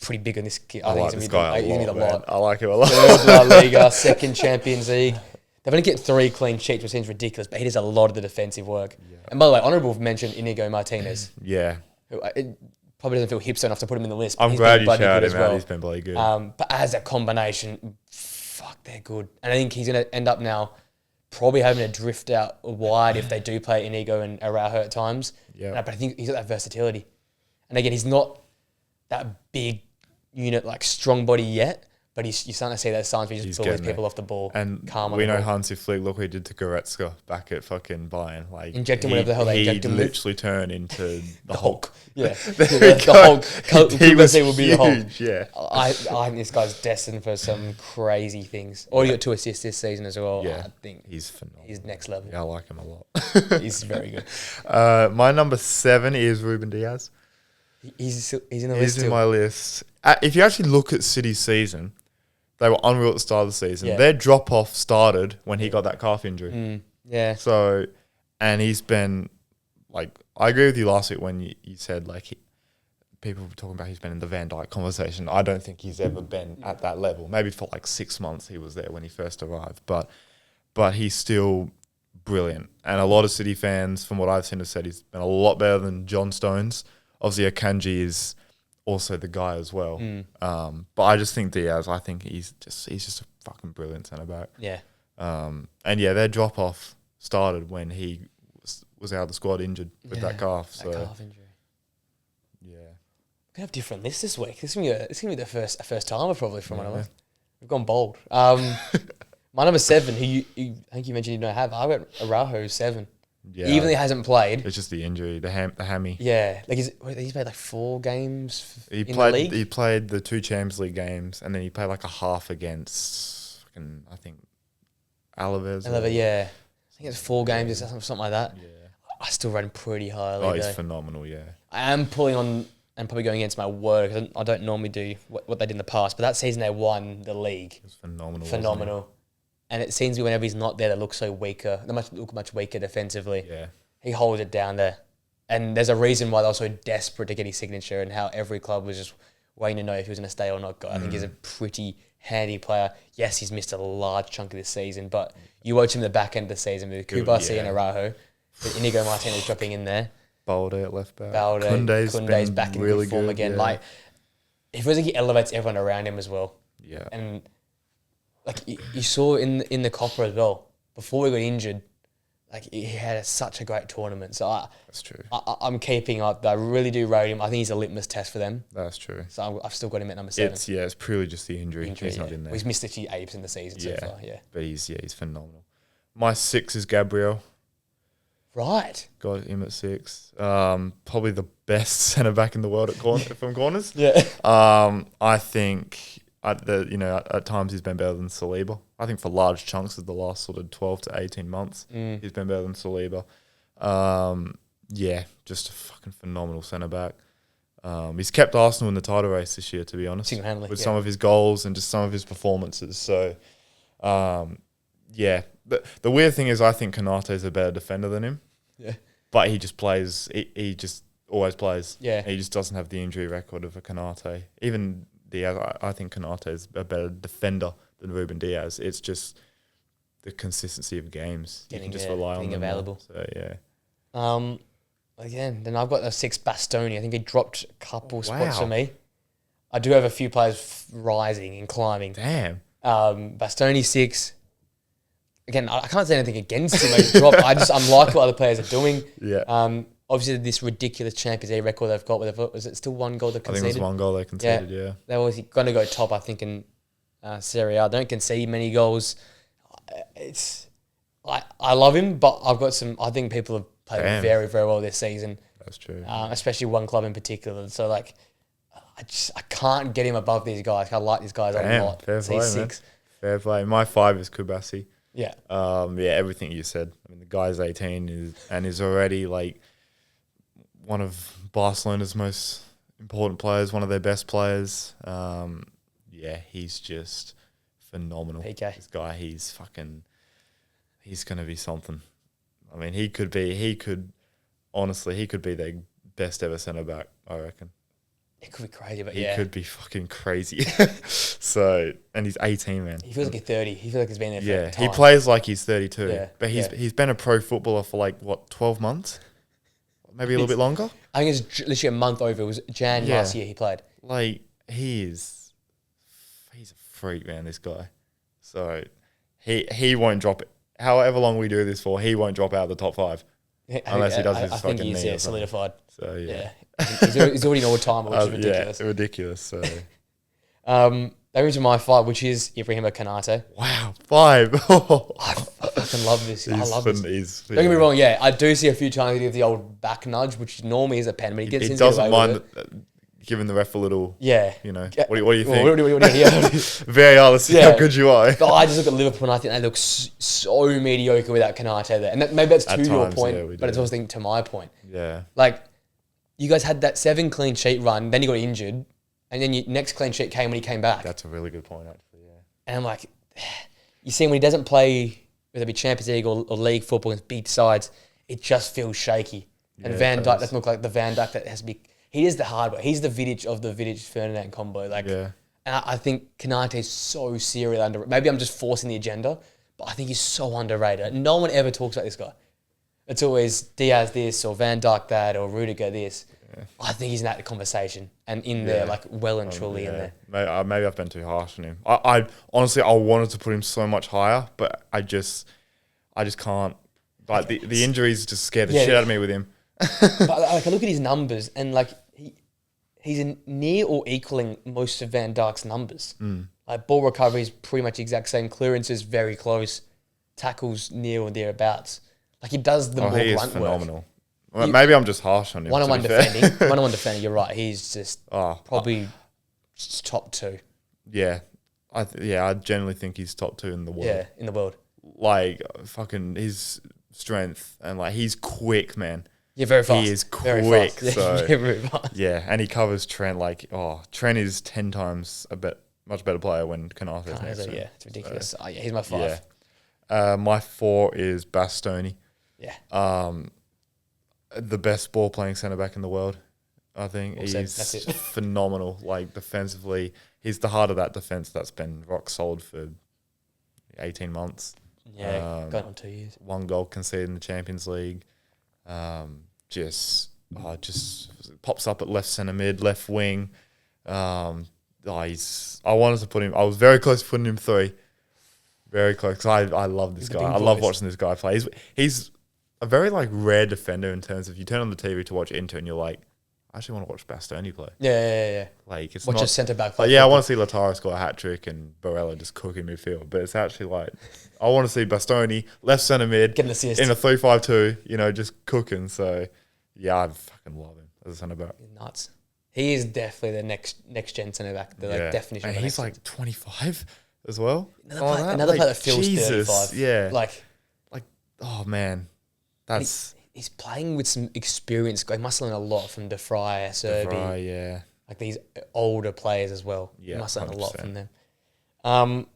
[SPEAKER 1] pretty big on this kid.
[SPEAKER 2] I like this guy
[SPEAKER 1] he's
[SPEAKER 2] a
[SPEAKER 1] gonna
[SPEAKER 2] lot,
[SPEAKER 1] be
[SPEAKER 2] man. I like him a lot.
[SPEAKER 1] Third La Liga, second Champions League. They've only get 3 clean sheets, which seems ridiculous, but he does a lot of the defensive work.
[SPEAKER 2] Yeah.
[SPEAKER 1] And by the way, honourable mention Inigo Martinez.
[SPEAKER 2] Yeah.
[SPEAKER 1] Who it probably doesn't feel hipster enough to put him in the list.
[SPEAKER 2] I'm
[SPEAKER 1] he's
[SPEAKER 2] glad
[SPEAKER 1] been
[SPEAKER 2] you
[SPEAKER 1] bloody
[SPEAKER 2] shouted
[SPEAKER 1] good
[SPEAKER 2] him
[SPEAKER 1] as well.
[SPEAKER 2] out. He's been bloody good.
[SPEAKER 1] But as a combination, fuck, they're good. And I think he's going to end up now probably having to drift out wide if they do play Inigo and Araujo at times.
[SPEAKER 2] Yeah.
[SPEAKER 1] But I think he's got that versatility. And again, he's not that big unit, like strong body yet, but you're starting to see those signs where he just pulls people off the ball.
[SPEAKER 2] And
[SPEAKER 1] calm on
[SPEAKER 2] we
[SPEAKER 1] the
[SPEAKER 2] know
[SPEAKER 1] ball.
[SPEAKER 2] Hansi Flick, look what he did to Goretzka back at fucking Bayern. Like,
[SPEAKER 1] Inject him whatever the hell they inject him with.
[SPEAKER 2] He literally turned into the Hulk.
[SPEAKER 1] Yeah.
[SPEAKER 2] The
[SPEAKER 1] Hulk.
[SPEAKER 2] He was
[SPEAKER 1] will be the Hulk.
[SPEAKER 2] huge, yeah.
[SPEAKER 1] I think this guy's destined for some crazy things. Already got 2 assists this season as well.
[SPEAKER 2] Yeah.
[SPEAKER 1] I think
[SPEAKER 2] He's phenomenal.
[SPEAKER 1] he's next level.
[SPEAKER 2] Yeah, I like him a lot.
[SPEAKER 1] He's very good.
[SPEAKER 2] My number 7 is Ruben Diaz.
[SPEAKER 1] He's in the list
[SPEAKER 2] He's in
[SPEAKER 1] too.
[SPEAKER 2] my list. If you actually look at City's season, they were unreal at the start of the season.
[SPEAKER 1] Yeah.
[SPEAKER 2] Their drop-off started when he got that calf injury.
[SPEAKER 1] Yeah.
[SPEAKER 2] So, and he's been, like, I agree with you last week when you said, like, people were talking about he's been in the Van Dijk conversation. I don't think he's ever been at that level. Maybe for, like, 6 months he was there when he first arrived. But he's still brilliant. And a lot of City fans, from what I've seen, have said he's been a lot better than John Stones. Obviously, Akanji is also the guy as well. But I just think Diaz, I think he's just a fucking brilliant centre-back.
[SPEAKER 1] Yeah.
[SPEAKER 2] And yeah, their drop-off started when he was out of the squad injured with that calf. So
[SPEAKER 1] That calf injury.
[SPEAKER 2] yeah.
[SPEAKER 1] We have different lists this week. This is gonna be the first timer probably from one of us. We've gone bold. My number 7, who I think you mentioned you don't have. I got Araujo 7.
[SPEAKER 2] Yeah.
[SPEAKER 1] Even though he hasn't played.
[SPEAKER 2] It's just the injury, the hammy.
[SPEAKER 1] Yeah, like he's played like 4 games
[SPEAKER 2] He
[SPEAKER 1] in
[SPEAKER 2] played.
[SPEAKER 1] the league.
[SPEAKER 2] He played the 2 Champions League games, and then he played like a half against fucking, I think, Alaves.
[SPEAKER 1] Yeah. I think it's 4 games or something like that.
[SPEAKER 2] Yeah.
[SPEAKER 1] I still rate him pretty highly.
[SPEAKER 2] Oh, he's
[SPEAKER 1] though.
[SPEAKER 2] phenomenal. Yeah.
[SPEAKER 1] I am pulling on and probably going against my word because I don't normally do what they did in the past. But that season they won the league.
[SPEAKER 2] It was phenomenal.
[SPEAKER 1] Phenomenal. And it seems whenever he's not there, they look so weaker. They look much weaker defensively.
[SPEAKER 2] Yeah.
[SPEAKER 1] He holds it down there. And there's a reason why they were so desperate to get his signature and how every club was just waiting to know if he was going to stay or not. I think he's a pretty handy player. Yes, he's missed a large chunk of this season, but you watch him at the back end of the season with Kubasi and Araujo, with Inigo Martinez dropping in there.
[SPEAKER 2] Balde at left back.
[SPEAKER 1] Kunde's back in
[SPEAKER 2] really
[SPEAKER 1] good form
[SPEAKER 2] good
[SPEAKER 1] again.
[SPEAKER 2] Yeah.
[SPEAKER 1] Like, it feels like he elevates everyone around him as well.
[SPEAKER 2] Yeah.
[SPEAKER 1] And like you saw in the Copper as well, before he got injured, like he had such a great tournament. So
[SPEAKER 2] That's true.
[SPEAKER 1] I'm keeping up. I really do rate him. I think he's a litmus test for them.
[SPEAKER 2] That's true.
[SPEAKER 1] So I've still got him at number 7.
[SPEAKER 2] It's purely just the injury. He's not in there.
[SPEAKER 1] He's missed literally 80% of the season so far. Yeah.
[SPEAKER 2] But he's phenomenal. My 6 is Gabriel.
[SPEAKER 1] Right.
[SPEAKER 2] Got him at 6. Probably the best centre back in the world from corners.
[SPEAKER 1] Yeah.
[SPEAKER 2] I think at times he's been better than Saliba. I think for large chunks of the last sort of 12 to 18 months, he's been better than Saliba. Just a fucking phenomenal centre back. He's kept Arsenal in the title race this year, to be honest,
[SPEAKER 1] Single-handedly,
[SPEAKER 2] with some of his goals and just some of his performances. So, the weird thing is I think Konate is a better defender than him.
[SPEAKER 1] Yeah.
[SPEAKER 2] But he just plays. He just always plays.
[SPEAKER 1] Yeah.
[SPEAKER 2] He just doesn't have the injury record of a Konate. Even Diaz, I think Konate is a better defender than Ruben Diaz. It's just the consistency of games. You can just rely on them
[SPEAKER 1] available.
[SPEAKER 2] More. So yeah.
[SPEAKER 1] Again, then I've got a 6 Bastoni. I think he dropped a couple spots
[SPEAKER 2] Wow.
[SPEAKER 1] for me. I do have a few players rising and climbing.
[SPEAKER 2] Damn.
[SPEAKER 1] Bastoni 6. Again, I can't say anything against him. He dropped. I'm like what other players are doing.
[SPEAKER 2] Yeah.
[SPEAKER 1] Obviously, this ridiculous Champions League record they've got. Was it still 1 goal they
[SPEAKER 2] I think
[SPEAKER 1] conceded?
[SPEAKER 2] it was 1 goal they conceded. Yeah.
[SPEAKER 1] They were going to go top, I think, in Serie A. They don't concede many goals. I love him, but I've got some. I think people have played very, very well this season.
[SPEAKER 2] That's true.
[SPEAKER 1] Especially one club in particular. So like, I can't get him above these guys. I like these guys a lot.
[SPEAKER 2] Fair
[SPEAKER 1] So
[SPEAKER 2] play,
[SPEAKER 1] he's
[SPEAKER 2] man.
[SPEAKER 1] 6.
[SPEAKER 2] Fair play. My 5 is Kubasi.
[SPEAKER 1] Yeah.
[SPEAKER 2] Everything you said. I mean, the guy's 18 and is already like one of Barcelona's most important players, one of their best players. He's just phenomenal.
[SPEAKER 1] PK.
[SPEAKER 2] This guy, he's going to be something. I mean, honestly, he could be their best ever centre back, I reckon.
[SPEAKER 1] It could be crazy, but
[SPEAKER 2] He could be fucking crazy. So, and he's 18, man.
[SPEAKER 1] He feels like he's 30. He feels like he's been there for time.
[SPEAKER 2] He plays like he's 32.
[SPEAKER 1] Yeah,
[SPEAKER 2] But he's been a pro footballer for like, what, 12 months? Maybe a little bit longer?
[SPEAKER 1] I think it's literally a month over. It was Jan last year he played.
[SPEAKER 2] Like, he's a freak, man, this guy. So, he won't drop it. However long we do this for, he won't drop out of the top 5. Unless he does his fucking knee. I think he's
[SPEAKER 1] solidified.
[SPEAKER 2] So, yeah.
[SPEAKER 1] He's already an all-timer, which is ridiculous.
[SPEAKER 2] Yeah, ridiculous. So,
[SPEAKER 1] that brings to my 5, which is Ibrahima Konate.
[SPEAKER 2] Wow, 5.
[SPEAKER 1] I fucking love this. I love this. Don't get me wrong, I do see a few times he gives the old back nudge, which normally is a pen, but he
[SPEAKER 2] doesn't mind giving the ref a little, you know, what do you think?
[SPEAKER 1] What do you hear?
[SPEAKER 2] VAR, let's see how good you are.
[SPEAKER 1] But I just look at Liverpool and I think they look so mediocre without Konate there. And maybe that's to your point, but it's also to my point.
[SPEAKER 2] Yeah.
[SPEAKER 1] Like, you guys had that 7 clean sheet run, then you got injured, and then your next clean sheet came when he came back.
[SPEAKER 2] That's a really good point, actually, yeah.
[SPEAKER 1] And I'm like, you see, when he doesn't play, whether it be Champions League or league football against big sides, it just feels shaky. And Van Dijk doesn't look like the Van Dijk that has to be... He is the hardware. He's the Vidic of the Vidic-Ferdinand combo. Like, and I think Konate is so seriously underrated. Maybe I'm just forcing the agenda, but I think he's so underrated. No one ever talks about this guy. It's always Diaz this or Van Dijk that or Rudiger this. Yeah. I think he's in that conversation and in there, like well and truly in there.
[SPEAKER 2] Maybe I've been too harsh on him. I honestly, I wanted to put him so much higher, but I just can't. Like the injuries just scare the shit out of me with him.
[SPEAKER 1] But like, I look at his numbers and like he's near or equaling most of Van Dijk's numbers. Like ball recovery is pretty much the exact same. Clearances very close. Tackles near or thereabouts. Like he does the more
[SPEAKER 2] he
[SPEAKER 1] blunt
[SPEAKER 2] is phenomenal.
[SPEAKER 1] work.
[SPEAKER 2] Well, maybe I'm just harsh on him.
[SPEAKER 1] One-on-one defending. You're right. He's just probably top 2.
[SPEAKER 2] Yeah, I generally think he's top 2 in the world.
[SPEAKER 1] Yeah, in the world.
[SPEAKER 2] Like fucking his strength and like he's quick, man.
[SPEAKER 1] Yeah, very fast.
[SPEAKER 2] He is quick. So
[SPEAKER 1] very fast.
[SPEAKER 2] Yeah, and he covers Trent like Trent is 10 times much better player when Konate is next to him.
[SPEAKER 1] Yeah, it's ridiculous. So, he's my 5.
[SPEAKER 2] Yeah. My 4 is Bastoni.
[SPEAKER 1] Yeah.
[SPEAKER 2] The best ball playing centre back in the world. I think
[SPEAKER 1] That's
[SPEAKER 2] he's phenomenal. Like defensively, he's the heart of that defense that's been rock solid for 18 months.
[SPEAKER 1] Yeah, going on 2 years.
[SPEAKER 2] 1 goal conceded in the Champions League. Just pops up at left centre mid, left wing. I wanted to put him. I was very close to putting him 3. Very close. Cause I love this guy. I love watching this guy play. He's a very like rare defender in terms of you turn on the TV to watch Inter and you're like, I actually want to watch Bastoni play.
[SPEAKER 1] Yeah.
[SPEAKER 2] Like it's
[SPEAKER 1] watch
[SPEAKER 2] not
[SPEAKER 1] a centre back play.
[SPEAKER 2] Like, I want to see Lautaro score a hat trick and Barella just cook in midfield. But it's actually like I want to see Bastoni left centre mid,
[SPEAKER 1] get an assist
[SPEAKER 2] in a 3-5-2. You know, just cooking. So yeah, I fucking love him as a centre back.
[SPEAKER 1] Nuts. He is definitely the next gen centre back. The like definition.
[SPEAKER 2] And he's like 25 as well.
[SPEAKER 1] Another player that feels 35.
[SPEAKER 2] Yeah.
[SPEAKER 1] Like
[SPEAKER 2] oh man.
[SPEAKER 1] He's playing with some experience. He must learn a lot from De Vrij, Serbi.
[SPEAKER 2] Yeah.
[SPEAKER 1] Like these older players as well.
[SPEAKER 2] Yeah,
[SPEAKER 1] he must learn
[SPEAKER 2] 100%.
[SPEAKER 1] a lot from them. I'm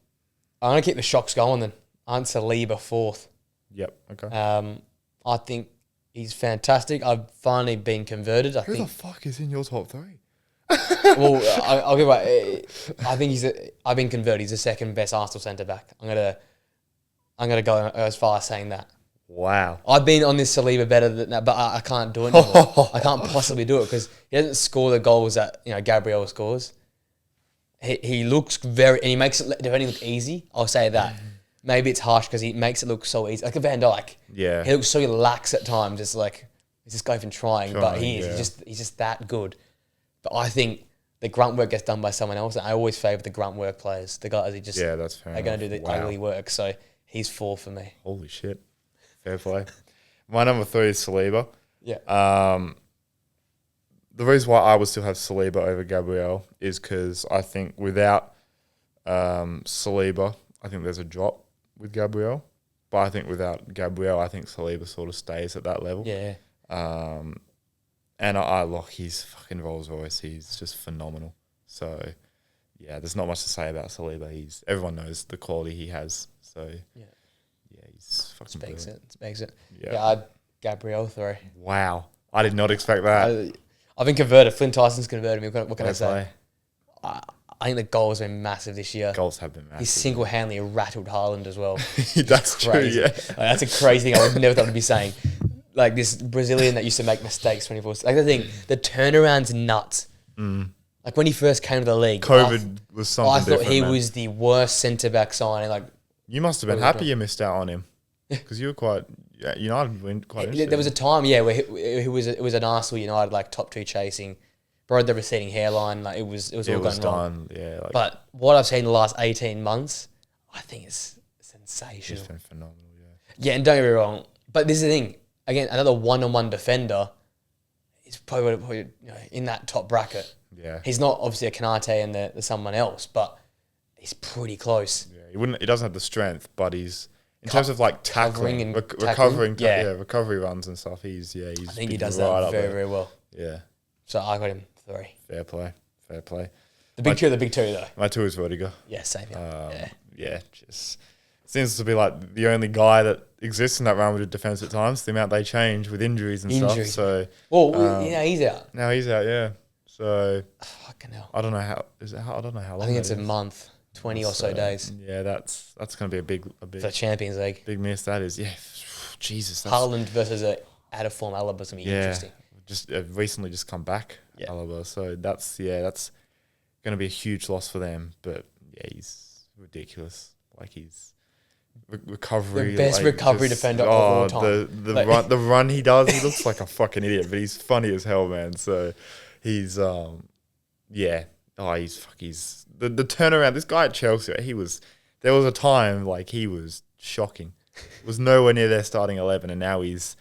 [SPEAKER 1] going to keep the shocks going then. Saliba 4th.
[SPEAKER 2] Yep. Okay.
[SPEAKER 1] I think he's fantastic. I've finally been converted.
[SPEAKER 2] Who the fuck is in your top 3?
[SPEAKER 1] Well, I'll give it. I think I've been converted. He's the second best Arsenal centre back. I'm gonna go as far as saying that.
[SPEAKER 2] Wow.
[SPEAKER 1] I've been on this Saliba better than that, but I can't do it anymore. I can't possibly do it because he doesn't score the goals that Gabriel scores. He looks and he makes it defending look easy. I'll say that. Maybe it's harsh because he makes it look so easy, like a Van Dijk.
[SPEAKER 2] Yeah.
[SPEAKER 1] He looks so lax at times. It's like, is this guy even trying? But he is. Yeah. He's just that good. But I think the grunt work gets done by someone else, and I always favour the grunt work players. The guys who just
[SPEAKER 2] that's fair.
[SPEAKER 1] They're going to do the ugly work. So he's 4 for me.
[SPEAKER 2] Holy shit. Fair play. My number 3 is Saliba.
[SPEAKER 1] Yeah.
[SPEAKER 2] The reason why I would still have Saliba over Gabriel is because I think without Saliba, I think there's a drop with Gabriel. But I think without Gabriel, I think Saliba sort of stays at that level.
[SPEAKER 1] Yeah.
[SPEAKER 2] And I like his fucking Rolls Royce. He's just phenomenal. So, yeah, there's not much to say about Saliba. Everyone knows the quality he has. So, yeah, he's fucking brilliant.
[SPEAKER 1] Speaks it. Yeah, Gabriel 3.
[SPEAKER 2] Wow. I did not expect that.
[SPEAKER 1] I've been converted. Flynn Tyson's converted me. What can I
[SPEAKER 2] Fair
[SPEAKER 1] say?
[SPEAKER 2] play.
[SPEAKER 1] I think the goals have been massive this year.
[SPEAKER 2] Goals have been massive.
[SPEAKER 1] He single-handedly rattled Haaland as well.
[SPEAKER 2] That's true,
[SPEAKER 1] Crazy.
[SPEAKER 2] yeah.
[SPEAKER 1] Like, that's a crazy thing. I would never thought I'd be saying. Like this Brazilian that used to make mistakes 24. Like the thing, the turnaround's nuts. Like when he first came to the league,
[SPEAKER 2] COVID was something
[SPEAKER 1] I thought
[SPEAKER 2] different,
[SPEAKER 1] he
[SPEAKER 2] man.
[SPEAKER 1] was the worst centre-back signing. Like
[SPEAKER 2] You must have been happy you missed out on him. Because you were quite... Yeah, United were quite interested.
[SPEAKER 1] there was a time, where it was an Arsenal United like top 2 chasing, rode the receding hairline. Like it was all going wrong.
[SPEAKER 2] Yeah, like,
[SPEAKER 1] But what I've seen in the last 18 months, I think it's sensational.
[SPEAKER 2] it's been phenomenal, yeah.
[SPEAKER 1] Yeah, and don't get me wrong, but this is the thing. Again, another one-on-one defender is probably in that top bracket.
[SPEAKER 2] Yeah.
[SPEAKER 1] He's not obviously a Kanate and the someone else, but he's pretty close.
[SPEAKER 2] Yeah, he doesn't have the strength, but he's... In terms of like tackling and
[SPEAKER 1] tackling,
[SPEAKER 2] recovery runs and stuff, I
[SPEAKER 1] think he does that very, very well.
[SPEAKER 2] Yeah.
[SPEAKER 1] So I got him 3.
[SPEAKER 2] Fair play.
[SPEAKER 1] The big two though.
[SPEAKER 2] My 2 is Rudiger.
[SPEAKER 1] Yeah, same here.
[SPEAKER 2] Yeah, just seems to be like the only guy that exists in that Real Madrid defense at times. The amount they change with injuries and stuff. So
[SPEAKER 1] he's out.
[SPEAKER 2] now he's out. Yeah. So
[SPEAKER 1] Fucking hell.
[SPEAKER 2] I don't know how is it. I don't know how long.
[SPEAKER 1] I think it's a month, 20 or so days.
[SPEAKER 2] Yeah, that's going to be a big
[SPEAKER 1] for the Champions League.
[SPEAKER 2] Big miss. That is. Yeah. Jesus.
[SPEAKER 1] Haaland versus a out of form Alaba is going to be interesting.
[SPEAKER 2] Just recently just come back.
[SPEAKER 1] Yeah.
[SPEAKER 2] Alaba. So that's going to be a huge loss for them. But yeah, he's ridiculous. Like he's recovery.
[SPEAKER 1] The best recovery defender of all time.
[SPEAKER 2] The run he does, he looks like a fucking idiot, but he's funny as hell, man. So he's he's the turnaround. This guy at Chelsea, there was a time like he was shocking. Was nowhere near their starting 11, and now he's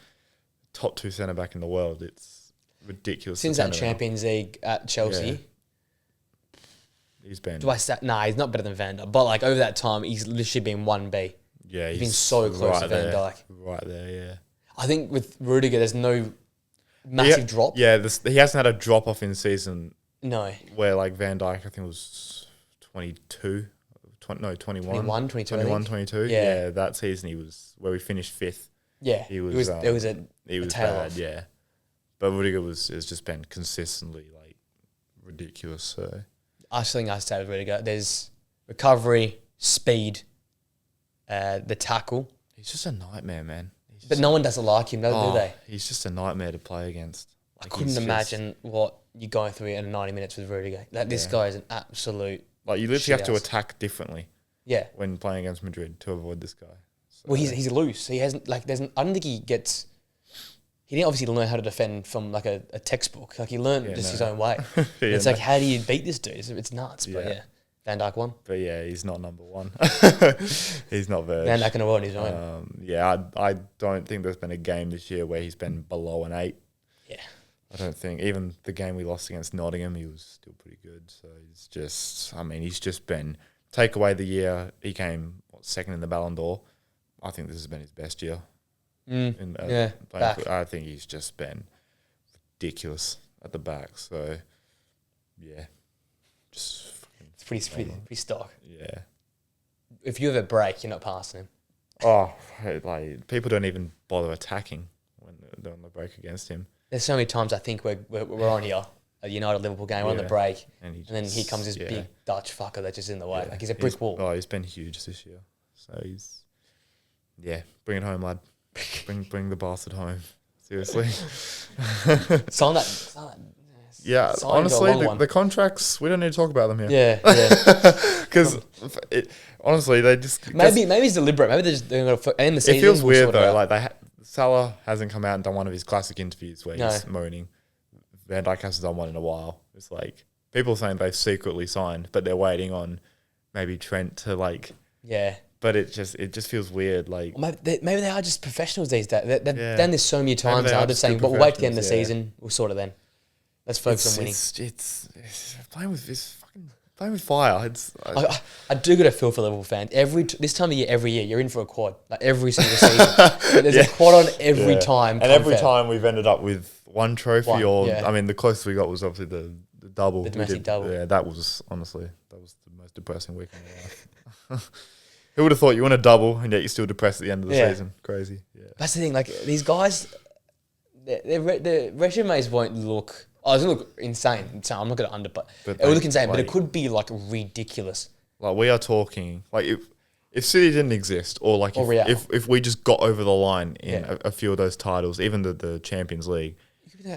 [SPEAKER 2] top 2 centre back in the world. It's ridiculous.
[SPEAKER 1] Since that Champions League at Chelsea.
[SPEAKER 2] He's been...
[SPEAKER 1] Nah, he's not better than Van Dijk. But like over that time, he's literally been 1B.
[SPEAKER 2] Yeah,
[SPEAKER 1] he's been so close to Van Dijk.
[SPEAKER 2] Right there, yeah.
[SPEAKER 1] I think with Rudiger, there's no massive drop.
[SPEAKER 2] Yeah, he hasn't had a drop off in season.
[SPEAKER 1] No.
[SPEAKER 2] Where like Van Dijk, I think was 22. 21, 22. Yeah, that season he was where we finished 5th.
[SPEAKER 1] Yeah, it was
[SPEAKER 2] bad. Yeah, but Rudiger has just been consistently like ridiculous. So
[SPEAKER 1] I think I say with Rudiger, there's recovery, speed, the tackle.
[SPEAKER 2] He's just a nightmare, man.
[SPEAKER 1] But no one doesn't like him, do they?
[SPEAKER 2] He's just a nightmare to play against.
[SPEAKER 1] Like, I couldn't imagine what you're going through in 90 minutes with Rudiger. Like this guy is an absolute.
[SPEAKER 2] Like you literally have to attack differently.
[SPEAKER 1] Yeah.
[SPEAKER 2] When playing against Madrid to avoid this guy. So,
[SPEAKER 1] well, he's loose. He hasn't I don't think he gets. He didn't obviously learn how to defend from like a textbook. Like he learned his own way. It's like how do you beat this dude? It's nuts. But yeah, Van Dijk won.
[SPEAKER 2] But yeah, he's not number 1. He's not very.
[SPEAKER 1] Van Dijk in a world, he's own.
[SPEAKER 2] Yeah, I don't think there's been a game this year where he's been below an 8.
[SPEAKER 1] Yeah.
[SPEAKER 2] I don't think even the game we lost against Nottingham, he was still pretty good. So he's just been. Take away the year he came second in the Ballon d'Or, I think this has been his best year. I think he's just been ridiculous at the back. So, yeah, just
[SPEAKER 1] it's pretty stock.
[SPEAKER 2] Yeah.
[SPEAKER 1] If you have a break, you're not passing him.
[SPEAKER 2] Oh, like people don't even bother attacking when they're on the break against him.
[SPEAKER 1] There's so many times I think we're on here. A United Liverpool game, we're on the break, and then here comes this big Dutch fucker that's just in the way. Like he's a brick wall.
[SPEAKER 2] Oh, he's been huge this year. So bring it home, lad. bring the bastard home. Seriously.
[SPEAKER 1] Sign that.
[SPEAKER 2] Yeah, honestly, the contracts, we don't need to talk about them here.
[SPEAKER 1] Yeah.
[SPEAKER 2] Because honestly, they just
[SPEAKER 1] maybe it's deliberate. Maybe they're going to end the season.
[SPEAKER 2] It feels weird though. Like Salah hasn't come out and done one of his classic interviews where he's moaning. Van Dijk hasn't done one in a while. It's like people saying they've secretly signed, but they're waiting on maybe Trent to like.
[SPEAKER 1] Yeah.
[SPEAKER 2] But it just feels weird. Like
[SPEAKER 1] maybe they are just professionals these days. They've done this so many times. They're just saying, "But we'll wait to the end of the season. We'll sort it then. Let's focus on winning."
[SPEAKER 2] It's playing with fire.
[SPEAKER 1] I do get a feel for Liverpool fans. This time of year, every year, you're in for a quad. Like every single season, there's a quad on every time.
[SPEAKER 2] And every time we've ended up with one trophy, I mean, the closest we got was obviously the double.
[SPEAKER 1] The domestic double.
[SPEAKER 2] Yeah, that was the most depressing week of my life. Who would have thought you won a double and yet you're still depressed at the end of the season? Crazy. Yeah.
[SPEAKER 1] That's the thing. Like these guys, their resumes won't look Oh, it's going to look insane. So I'm not going to but it will look insane, but it could be like ridiculous.
[SPEAKER 2] Like we are talking, like if City didn't exist, or like
[SPEAKER 1] Or
[SPEAKER 2] if we just got over the line in a few of those titles, even the Champions League,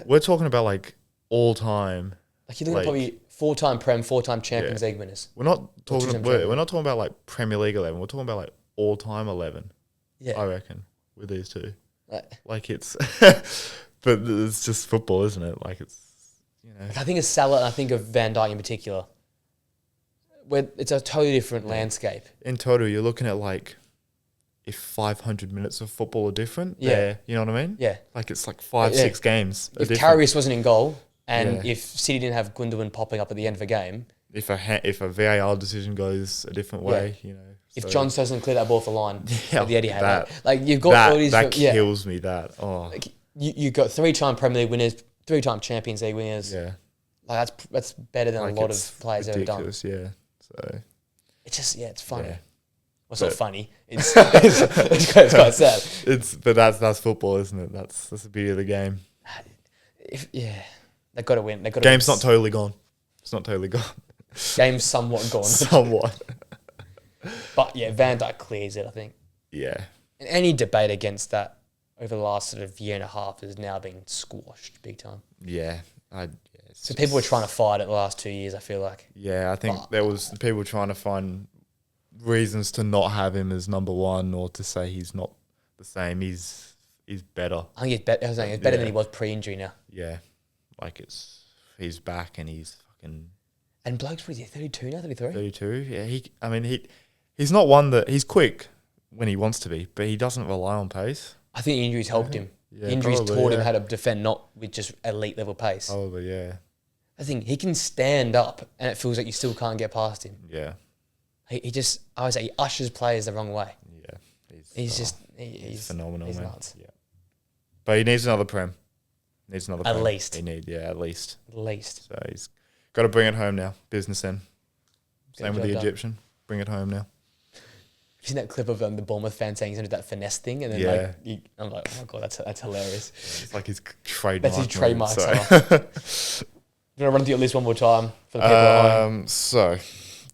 [SPEAKER 2] we're talking about like all time.
[SPEAKER 1] Like you're looking at probably 4-time Prem, 4-time Champions League winners.
[SPEAKER 2] We're not talking about like Premier League 11. We're talking about like all time 11.
[SPEAKER 1] Yeah,
[SPEAKER 2] I reckon with these two. Like it's, but it's just football, isn't it? Like it's,
[SPEAKER 1] Like I think of Salah and I think of Van Dijk in particular. Where it's a totally different landscape.
[SPEAKER 2] In total, you're looking at like if 500 minutes of football are different.
[SPEAKER 1] Yeah,
[SPEAKER 2] you know what I mean.
[SPEAKER 1] Yeah,
[SPEAKER 2] like it's like 5-6 games.
[SPEAKER 1] If Karius wasn't in goal, and if City didn't have Gundogan popping up at the end of a game,
[SPEAKER 2] if a VAR decision goes a different way,
[SPEAKER 1] if John Stones doesn't clear that ball for line, at the Etihad, like you've got all these.
[SPEAKER 2] That kills me.
[SPEAKER 1] Like you got 3-time Premier League winners, 3-time Champions League winners.
[SPEAKER 2] Yeah,
[SPEAKER 1] like that's better than like a lot of players ever done.
[SPEAKER 2] Yeah, so
[SPEAKER 1] it's just it's funny.
[SPEAKER 2] Yeah.
[SPEAKER 1] Well, it's not funny. It's quite sad.
[SPEAKER 2] But that's football, isn't it? That's the beauty of the game.
[SPEAKER 1] They've got to win.
[SPEAKER 2] Game's not totally gone. It's not totally gone.
[SPEAKER 1] Game's somewhat gone.
[SPEAKER 2] Somewhat.
[SPEAKER 1] But Van Dijk clears it, I think.
[SPEAKER 2] Yeah.
[SPEAKER 1] And any debate against that over the last sort of year and a half has now been squashed big time.
[SPEAKER 2] Yeah.
[SPEAKER 1] So people were trying to fight it the last 2 years, I feel like.
[SPEAKER 2] Yeah, I think there was people trying to find reasons to not have him as number one or to say he's not the same. He's better.
[SPEAKER 1] I think he's better than he was pre-injury now.
[SPEAKER 2] Yeah. Like he's back and he's fucking...
[SPEAKER 1] And bloke's pretty 32 now, 33?
[SPEAKER 2] 32, yeah. He's not one that... He's quick when he wants to be, but he doesn't rely on pace.
[SPEAKER 1] I think injuries helped him.
[SPEAKER 2] Yeah,
[SPEAKER 1] injuries taught him how to defend, not with just elite level pace.
[SPEAKER 2] Probably, yeah.
[SPEAKER 1] I think he can stand up and it feels like you still can't get past him.
[SPEAKER 2] Yeah.
[SPEAKER 1] He just... I would say he ushers players the wrong way.
[SPEAKER 2] Yeah.
[SPEAKER 1] He's
[SPEAKER 2] phenomenal,
[SPEAKER 1] he's
[SPEAKER 2] man.
[SPEAKER 1] Nuts.
[SPEAKER 2] Yeah. But he needs another Prem.
[SPEAKER 1] At least.
[SPEAKER 2] At least.
[SPEAKER 1] At least.
[SPEAKER 2] So he's got to bring it home now. Business end. Same with the
[SPEAKER 1] done.
[SPEAKER 2] Egyptian. Bring it home now.
[SPEAKER 1] You've seen that clip of the Bournemouth fan saying he's going to do that finesse thing? And then I'm like, oh my God, that's hilarious.
[SPEAKER 2] It's like his trademark.
[SPEAKER 1] That's his trademark. So. You want to run through your list one more time for the people at home?
[SPEAKER 2] So,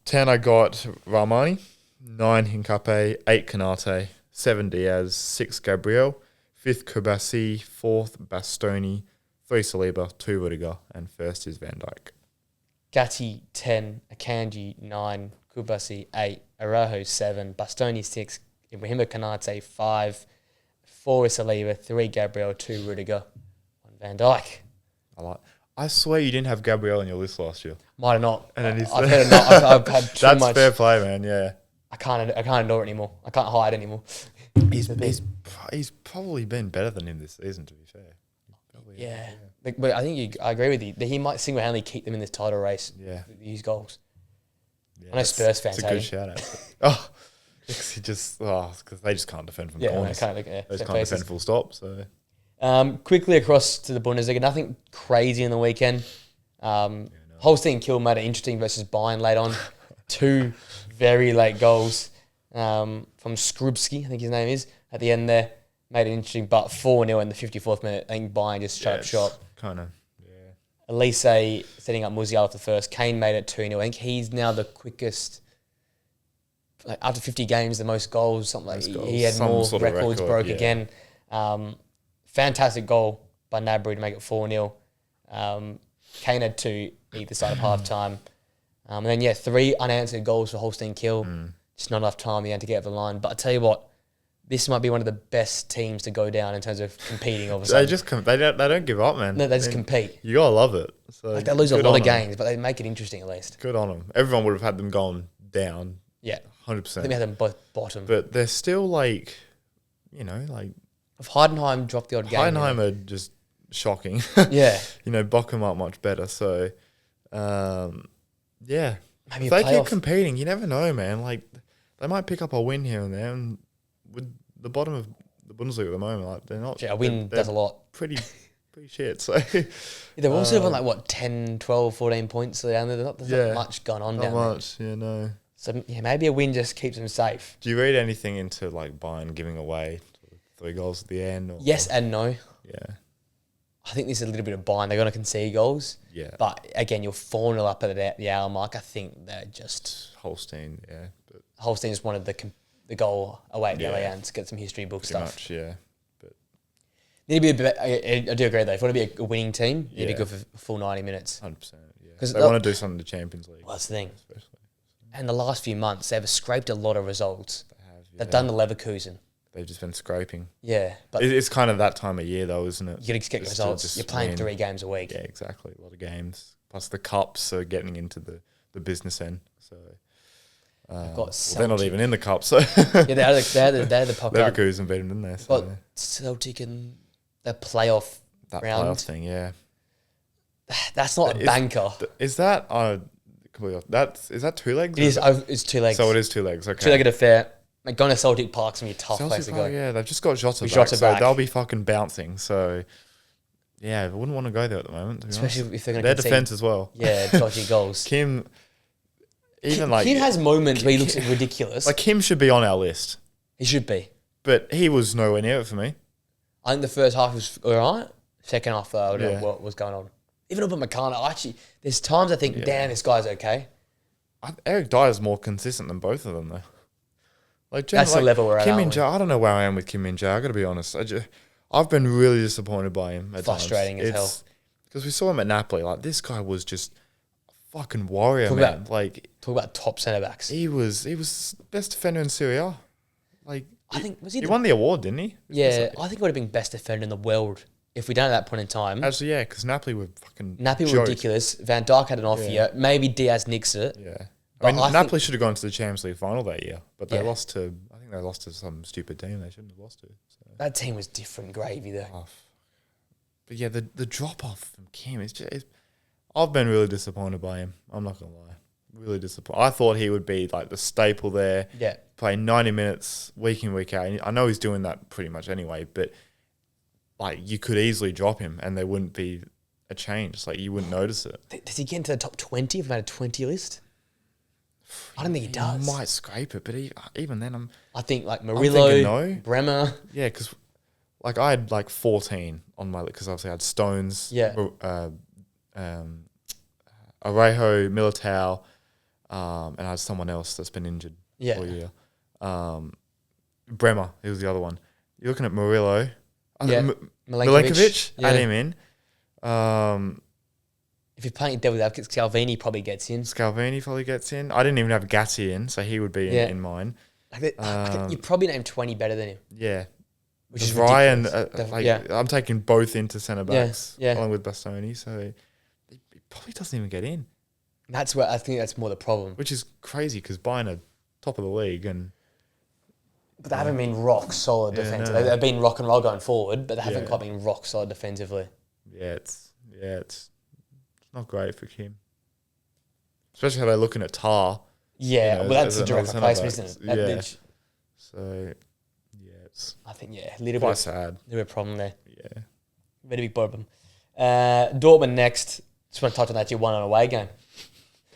[SPEAKER 2] 10 I got Rahmani, 9 Hincape, 8 Canate, 7 Diaz, 6 Gabriel, 5th Kubasi, 4th Bastoni, 3 Saliba, 2 Rudiger, and 1st is Van Dijk.
[SPEAKER 1] Gatti 10, Akanji 9, Kubasi 8, Araujo 7, Bastoni 6, Ibrahima Kanate 5, 4 is Saliba, 3 Gabriel, 2 Rudiger, 1 Van Dijk.
[SPEAKER 2] I swear you didn't have Gabriel on your list last year.
[SPEAKER 1] Might have not.
[SPEAKER 2] And then
[SPEAKER 1] I've had enough. I've had too
[SPEAKER 2] That's
[SPEAKER 1] much.
[SPEAKER 2] fair play, man. Yeah.
[SPEAKER 1] I can't ignore it anymore. I can't hide anymore.
[SPEAKER 2] He's probably been better than him this season, to be fair.
[SPEAKER 1] Yeah. But I think I agree with you. That he might single-handedly keep them in this title race.
[SPEAKER 2] Yeah.
[SPEAKER 1] With his goals.
[SPEAKER 2] Yeah,
[SPEAKER 1] I know Spurs fans.
[SPEAKER 2] It's a good shout out. Because they just can't defend from corners.
[SPEAKER 1] They
[SPEAKER 2] just can't defend full stop. So.
[SPEAKER 1] Quickly across to the Bundesliga. Nothing crazy in the weekend. Holstein Kiel made it interesting versus Bayern late on. 2 very late goals from Skrubski, I think his name is, at the end there. Made it interesting, but 4-0 in the 54th minute. I think Bayern just shut up shop.
[SPEAKER 2] Kind of, yeah.
[SPEAKER 1] Elise setting up Musiala for the first. Kane made it 2-0. I think he's now the quickest, like after 50 games, the most goals. Something like he had more records broke again. Fantastic goal by Nabry to make it 4-0. Kane had 2 either side of half-time. And then, 3 unanswered goals for Holstein Kiel. Just not enough time to get over the line. But I tell you what, this might be one of the best teams to go down in terms of competing.
[SPEAKER 2] They don't give up, man.
[SPEAKER 1] No, they just compete.
[SPEAKER 2] You gotta love it. So
[SPEAKER 1] they lose a lot of games, but they make it interesting at least.
[SPEAKER 2] Good on them. Everyone would have had them going down.
[SPEAKER 1] Yeah,
[SPEAKER 2] 100%.
[SPEAKER 1] I think they had them both bottom.
[SPEAKER 2] But they're still like.
[SPEAKER 1] If Heidenheim dropped the odd game.
[SPEAKER 2] Heidenheim are just shocking.
[SPEAKER 1] Yeah.
[SPEAKER 2] Bochum up much better. So, yeah.
[SPEAKER 1] Maybe
[SPEAKER 2] if they keep competing, you never know, man. Like, they might pick up a win here and there. And with the bottom of the Bundesliga at the moment, like, they're not.
[SPEAKER 1] Yeah, a win does a lot.
[SPEAKER 2] Pretty shit. So
[SPEAKER 1] they're also on 10, 12, 14 points down there. There's not much going on down there.
[SPEAKER 2] Not much, no.
[SPEAKER 1] So, maybe a win just keeps them safe.
[SPEAKER 2] Do you read anything into, like, Bayern giving away 3 goals at the end?
[SPEAKER 1] Yes and no.
[SPEAKER 2] Yeah.
[SPEAKER 1] I think this is a little bit of Bayern. They're going to concede goals.
[SPEAKER 2] Yeah.
[SPEAKER 1] But again, you're 4-0 up at the hour mark. I think they're just...
[SPEAKER 2] Holstein, yeah. But
[SPEAKER 1] Holstein just wanted the goal away at the
[SPEAKER 2] Yeah.
[SPEAKER 1] LAN to get some history book
[SPEAKER 2] pretty
[SPEAKER 1] stuff.
[SPEAKER 2] much, yeah. But
[SPEAKER 1] Need to be I do agree though. If you want to be a winning team, you need to
[SPEAKER 2] Yeah.
[SPEAKER 1] go for full 90 minutes.
[SPEAKER 2] 100%, yeah.
[SPEAKER 1] 'Cause
[SPEAKER 2] They want to do something in the Champions League.
[SPEAKER 1] Well, that's the thing.
[SPEAKER 2] Especially.
[SPEAKER 1] And the last few months, they've scraped a lot of results.
[SPEAKER 2] They have, yeah.
[SPEAKER 1] They've done the Leverkusen.
[SPEAKER 2] They've just been scraping.
[SPEAKER 1] Yeah, but
[SPEAKER 2] It's kind of that time of year, though, isn't it?
[SPEAKER 1] you got to get
[SPEAKER 2] Just to
[SPEAKER 1] results.
[SPEAKER 2] just
[SPEAKER 1] You're playing
[SPEAKER 2] win.
[SPEAKER 1] 3 games a week.
[SPEAKER 2] Yeah, exactly. A lot of games. Plus the cups are getting into the business end. So
[SPEAKER 1] They've got
[SPEAKER 2] well, they're not
[SPEAKER 1] Celtic.
[SPEAKER 2] even in the cup. So
[SPEAKER 1] Yeah, they're the puck up.
[SPEAKER 2] Leverkusen beat them, didn't they? So
[SPEAKER 1] But Celtic and the playoff
[SPEAKER 2] that
[SPEAKER 1] round.
[SPEAKER 2] playoff thing, yeah.
[SPEAKER 1] That's not a
[SPEAKER 2] Is-
[SPEAKER 1] banker.
[SPEAKER 2] Is that is that 2 legs?
[SPEAKER 1] It is. It's 2 legs.
[SPEAKER 2] So it is 2 legs. Okay.
[SPEAKER 1] 2-legged affair. Like going to Celtic Park's gonna be a tough place
[SPEAKER 2] Celtic
[SPEAKER 1] to go.
[SPEAKER 2] Park, yeah, they've just got Jota
[SPEAKER 1] With
[SPEAKER 2] back,
[SPEAKER 1] Jota
[SPEAKER 2] so
[SPEAKER 1] back.
[SPEAKER 2] they'll be fucking bouncing. So yeah, I wouldn't want to go there at the moment. To be
[SPEAKER 1] Especially
[SPEAKER 2] honest.
[SPEAKER 1] if they're going
[SPEAKER 2] Their
[SPEAKER 1] to concede.
[SPEAKER 2] defense as well.
[SPEAKER 1] Yeah, dodgy goals.
[SPEAKER 2] Kim, even
[SPEAKER 1] Kim,
[SPEAKER 2] like
[SPEAKER 1] Kim has moments where he looks ridiculous.
[SPEAKER 2] like Kim should be on our list,
[SPEAKER 1] He should be.
[SPEAKER 2] but he was nowhere near it for me.
[SPEAKER 1] I think the first half was all right. Second half, I don't
[SPEAKER 2] Yeah.
[SPEAKER 1] know what was going on. Even up at McCann, actually, there's times I think,
[SPEAKER 2] Yeah.
[SPEAKER 1] damn, this guy's okay.
[SPEAKER 2] Eric Dyer's more consistent than both of them though. Like
[SPEAKER 1] That's the level we're at,
[SPEAKER 2] Kim
[SPEAKER 1] aren't
[SPEAKER 2] Min
[SPEAKER 1] we?
[SPEAKER 2] Jae, I don't know where I am with Kim Min Jae. I got to be honest. I've been really disappointed by him. At
[SPEAKER 1] Frustrating
[SPEAKER 2] times.
[SPEAKER 1] as hell.
[SPEAKER 2] Because we saw him at Napoli. Like this guy was just a fucking warrior,
[SPEAKER 1] Talk
[SPEAKER 2] man.
[SPEAKER 1] about-
[SPEAKER 2] Like
[SPEAKER 1] Talk about top centre backs.
[SPEAKER 2] he was best defender in Serie A. Like
[SPEAKER 1] I think was he?
[SPEAKER 2] he
[SPEAKER 1] The,
[SPEAKER 2] won the award, didn't he?
[SPEAKER 1] yeah, I think he would have been best defender in the world if we done it at that point in time.
[SPEAKER 2] Actually, yeah, because Napoli were fucking
[SPEAKER 1] Napoli were
[SPEAKER 2] joke.
[SPEAKER 1] ridiculous. Van Dijk had an off
[SPEAKER 2] Yeah.
[SPEAKER 1] year. Maybe Diaz nixed it.
[SPEAKER 2] Yeah.
[SPEAKER 1] But
[SPEAKER 2] I mean,
[SPEAKER 1] I think-
[SPEAKER 2] Napoli should have gone to the Champions League final that year, but they
[SPEAKER 1] Yeah.
[SPEAKER 2] lost to. I think they lost to some stupid team they shouldn't have lost to. So.
[SPEAKER 1] That team was different gravy though.
[SPEAKER 2] Oh, but yeah, the drop off from Kim is just. I've been really disappointed by him. I'm not gonna lie, really disappointed. I thought he would be like the staple there,
[SPEAKER 1] Yeah,
[SPEAKER 2] playing 90 minutes week in week out. I know he's doing that pretty much anyway, but like you could easily drop him and there wouldn't be a change. Like you wouldn't notice it.
[SPEAKER 1] does he get into the top 20 if we made a 20 list? I don't think he does.
[SPEAKER 2] He might scrape it, but even then,
[SPEAKER 1] I think like
[SPEAKER 2] thinking
[SPEAKER 1] Murillo,
[SPEAKER 2] no.
[SPEAKER 1] Bremer.
[SPEAKER 2] Yeah, because like I had like 14 on my list because obviously I had Stones,
[SPEAKER 1] Yeah.
[SPEAKER 2] Arejo, Militao, and I had someone else that's been injured
[SPEAKER 1] Yeah.
[SPEAKER 2] all year. Bremer, he was the other one. You're looking at Murillo,
[SPEAKER 1] Yeah.
[SPEAKER 2] Milenkovic,
[SPEAKER 1] Yeah.
[SPEAKER 2] add him in.
[SPEAKER 1] If you're playing devil's advocate, Scalvini probably gets in.
[SPEAKER 2] Scalvini probably gets in. I didn't even have Gatti in, so he would be
[SPEAKER 1] Yeah.
[SPEAKER 2] in mine.
[SPEAKER 1] You probably name 20 better than him,
[SPEAKER 2] Yeah.
[SPEAKER 1] which is
[SPEAKER 2] Ryan,
[SPEAKER 1] ridiculous. Yeah.
[SPEAKER 2] I'm taking both into centre backs
[SPEAKER 1] yeah.
[SPEAKER 2] along with Bastoni, so he probably doesn't even get in,
[SPEAKER 1] That's where I think that's more the problem.
[SPEAKER 2] which is crazy because Bayern are top of the league and
[SPEAKER 1] But they haven't been rock solid
[SPEAKER 2] Yeah,
[SPEAKER 1] defensively.
[SPEAKER 2] no.
[SPEAKER 1] They've been rock and roll going forward, but they haven't
[SPEAKER 2] Yeah.
[SPEAKER 1] quite been rock solid defensively.
[SPEAKER 2] it's not great for Kim, especially how they're looking at Tar.
[SPEAKER 1] Yeah,
[SPEAKER 2] You know,
[SPEAKER 1] well, that's
[SPEAKER 2] as
[SPEAKER 1] a direct
[SPEAKER 2] another centre
[SPEAKER 1] replacement,
[SPEAKER 2] back.
[SPEAKER 1] isn't it? That
[SPEAKER 2] Yeah.
[SPEAKER 1] bitch-
[SPEAKER 2] So it's
[SPEAKER 1] I think, yeah, a little
[SPEAKER 2] quite
[SPEAKER 1] bit,
[SPEAKER 2] sad.
[SPEAKER 1] little bit of problem there.
[SPEAKER 2] Yeah,
[SPEAKER 1] Very big problem. Dortmund next. Just want to touch on that. You won an away game.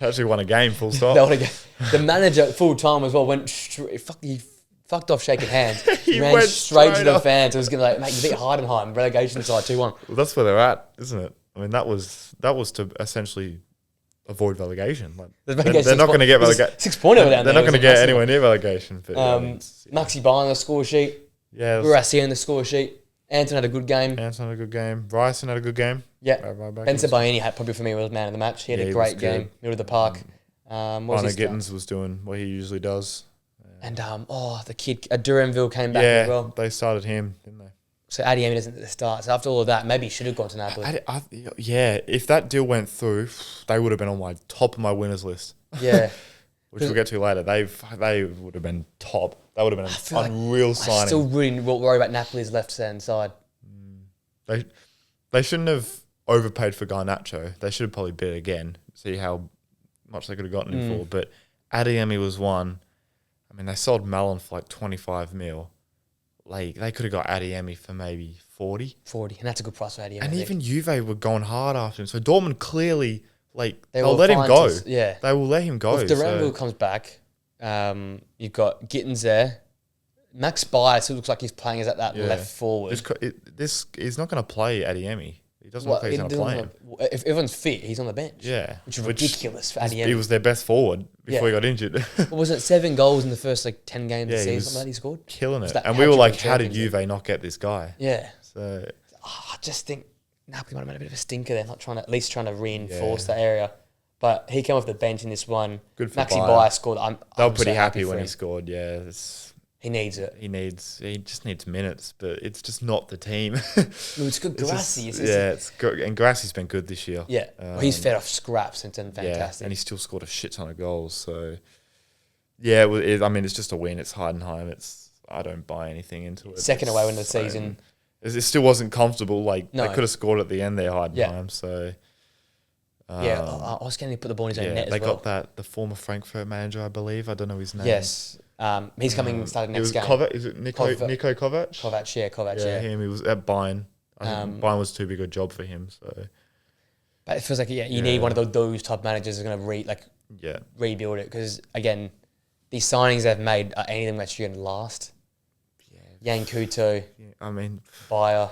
[SPEAKER 2] actually won a game. Full stop.
[SPEAKER 1] They won a game. The manager full time as well went he fucked off shaking hands.
[SPEAKER 2] He
[SPEAKER 1] ran
[SPEAKER 2] went
[SPEAKER 1] straight to
[SPEAKER 2] straight
[SPEAKER 1] the
[SPEAKER 2] up.
[SPEAKER 1] fans. It was gonna like, mate, you beat Heidenheim, relegation side 2-1.
[SPEAKER 2] Well, that's where they're at, isn't it? I mean, that was to essentially avoid relegation. Like, they're not going to get relegation.
[SPEAKER 1] 6 point over down
[SPEAKER 2] They're
[SPEAKER 1] there.
[SPEAKER 2] not going to get anywhere near relegation. But
[SPEAKER 1] Maxi Bar on the score sheet.
[SPEAKER 2] yeah,
[SPEAKER 1] Urassi on the score sheet. Anton had a good game.
[SPEAKER 2] Anton had a good game. Ryerson had a good game.
[SPEAKER 1] Yeah.
[SPEAKER 2] Right back.
[SPEAKER 1] Ben Sabayini had probably for me was man of the match. He had
[SPEAKER 2] Yeah,
[SPEAKER 1] a
[SPEAKER 2] he
[SPEAKER 1] great
[SPEAKER 2] was
[SPEAKER 1] game,
[SPEAKER 2] good.
[SPEAKER 1] middle of the park. What was
[SPEAKER 2] Barnett
[SPEAKER 1] his name?
[SPEAKER 2] Gittins was doing what he usually does.
[SPEAKER 1] And the kid Duranville came back
[SPEAKER 2] Yeah,
[SPEAKER 1] as well.
[SPEAKER 2] they started him, didn't they?
[SPEAKER 1] So Adiemi doesn't at the start. So after all of that, maybe he should have gone to Napoli.
[SPEAKER 2] Yeah, if that deal went through, they would have been on my top of my winners list,
[SPEAKER 1] Yeah.
[SPEAKER 2] which we'll get to later. They would have been top. That would have been
[SPEAKER 1] feel like
[SPEAKER 2] an unreal
[SPEAKER 1] I
[SPEAKER 2] signing.
[SPEAKER 1] still really worry about Napoli's left-hand side.
[SPEAKER 2] They shouldn't have overpaid for Garnacho. They should have probably bid again, see how much they could have gotten him for. But Adiemi was one. I mean, they sold MILAN for like 25 mil. Like, they could have got Adiemi for maybe 40.
[SPEAKER 1] 40, and that's a good price for Adiemi.
[SPEAKER 2] And
[SPEAKER 1] I think.
[SPEAKER 2] even Juve were going hard after him. So Dortmund clearly, they'll
[SPEAKER 1] will
[SPEAKER 2] let him
[SPEAKER 1] find
[SPEAKER 2] go.
[SPEAKER 1] yeah.
[SPEAKER 2] They will let him go.
[SPEAKER 1] Well, if Duranville comes back, you've got Gittins there. Max Bayer still looks like he's playing as at that left forward.
[SPEAKER 2] This he's not going to play Adiemi. He doesn't look like he's going to play him.
[SPEAKER 1] If everyone's fit, he's on the bench.
[SPEAKER 2] Yeah.
[SPEAKER 1] Which is ridiculous for Addy.
[SPEAKER 2] He was their best forward before he got injured.
[SPEAKER 1] What was it, 7 goals in the first 10 games of the season? Something like that he scored?
[SPEAKER 2] Killing it. And we were like, how did Juve not get this guy?
[SPEAKER 1] Yeah.
[SPEAKER 2] So
[SPEAKER 1] I just think Napoli might have made a bit of a stinker there, at least trying to reinforce that area. But he came off the bench in this one.
[SPEAKER 2] Good for
[SPEAKER 1] Maxi Bayer scored.
[SPEAKER 2] They were pretty happy when he scored, yeah.
[SPEAKER 1] He needs it.
[SPEAKER 2] He just needs minutes, but it's just not the team.
[SPEAKER 1] It's good. Grassi.
[SPEAKER 2] It's good. And Grassi's been good this year.
[SPEAKER 1] Yeah. He's fed off scraps and done fantastic.
[SPEAKER 2] Yeah, and he still scored a shit ton of goals. So, yeah, it's just a win. It's Heidenheim. I don't buy anything into it.
[SPEAKER 1] Second away win of the season.
[SPEAKER 2] It still wasn't comfortable. They could have scored at the end there, Heidenheim.
[SPEAKER 1] Yeah.
[SPEAKER 2] So,
[SPEAKER 1] I was going to put the ball in his own net as well.
[SPEAKER 2] They got the former Frankfurt manager, I believe. I don't know his name.
[SPEAKER 1] Yes. He's coming starting next game.
[SPEAKER 2] Is it Niko Kovac?
[SPEAKER 1] Kovac, yeah.
[SPEAKER 2] Him. He was at Bayern. I think Bayern was too big a job for him. So,
[SPEAKER 1] but it feels like you need one of those top managers who's going to rebuild it, because again, these signings they've made, are any of them actually going to last? Yeah, Jan Couto. Yeah, Bayer.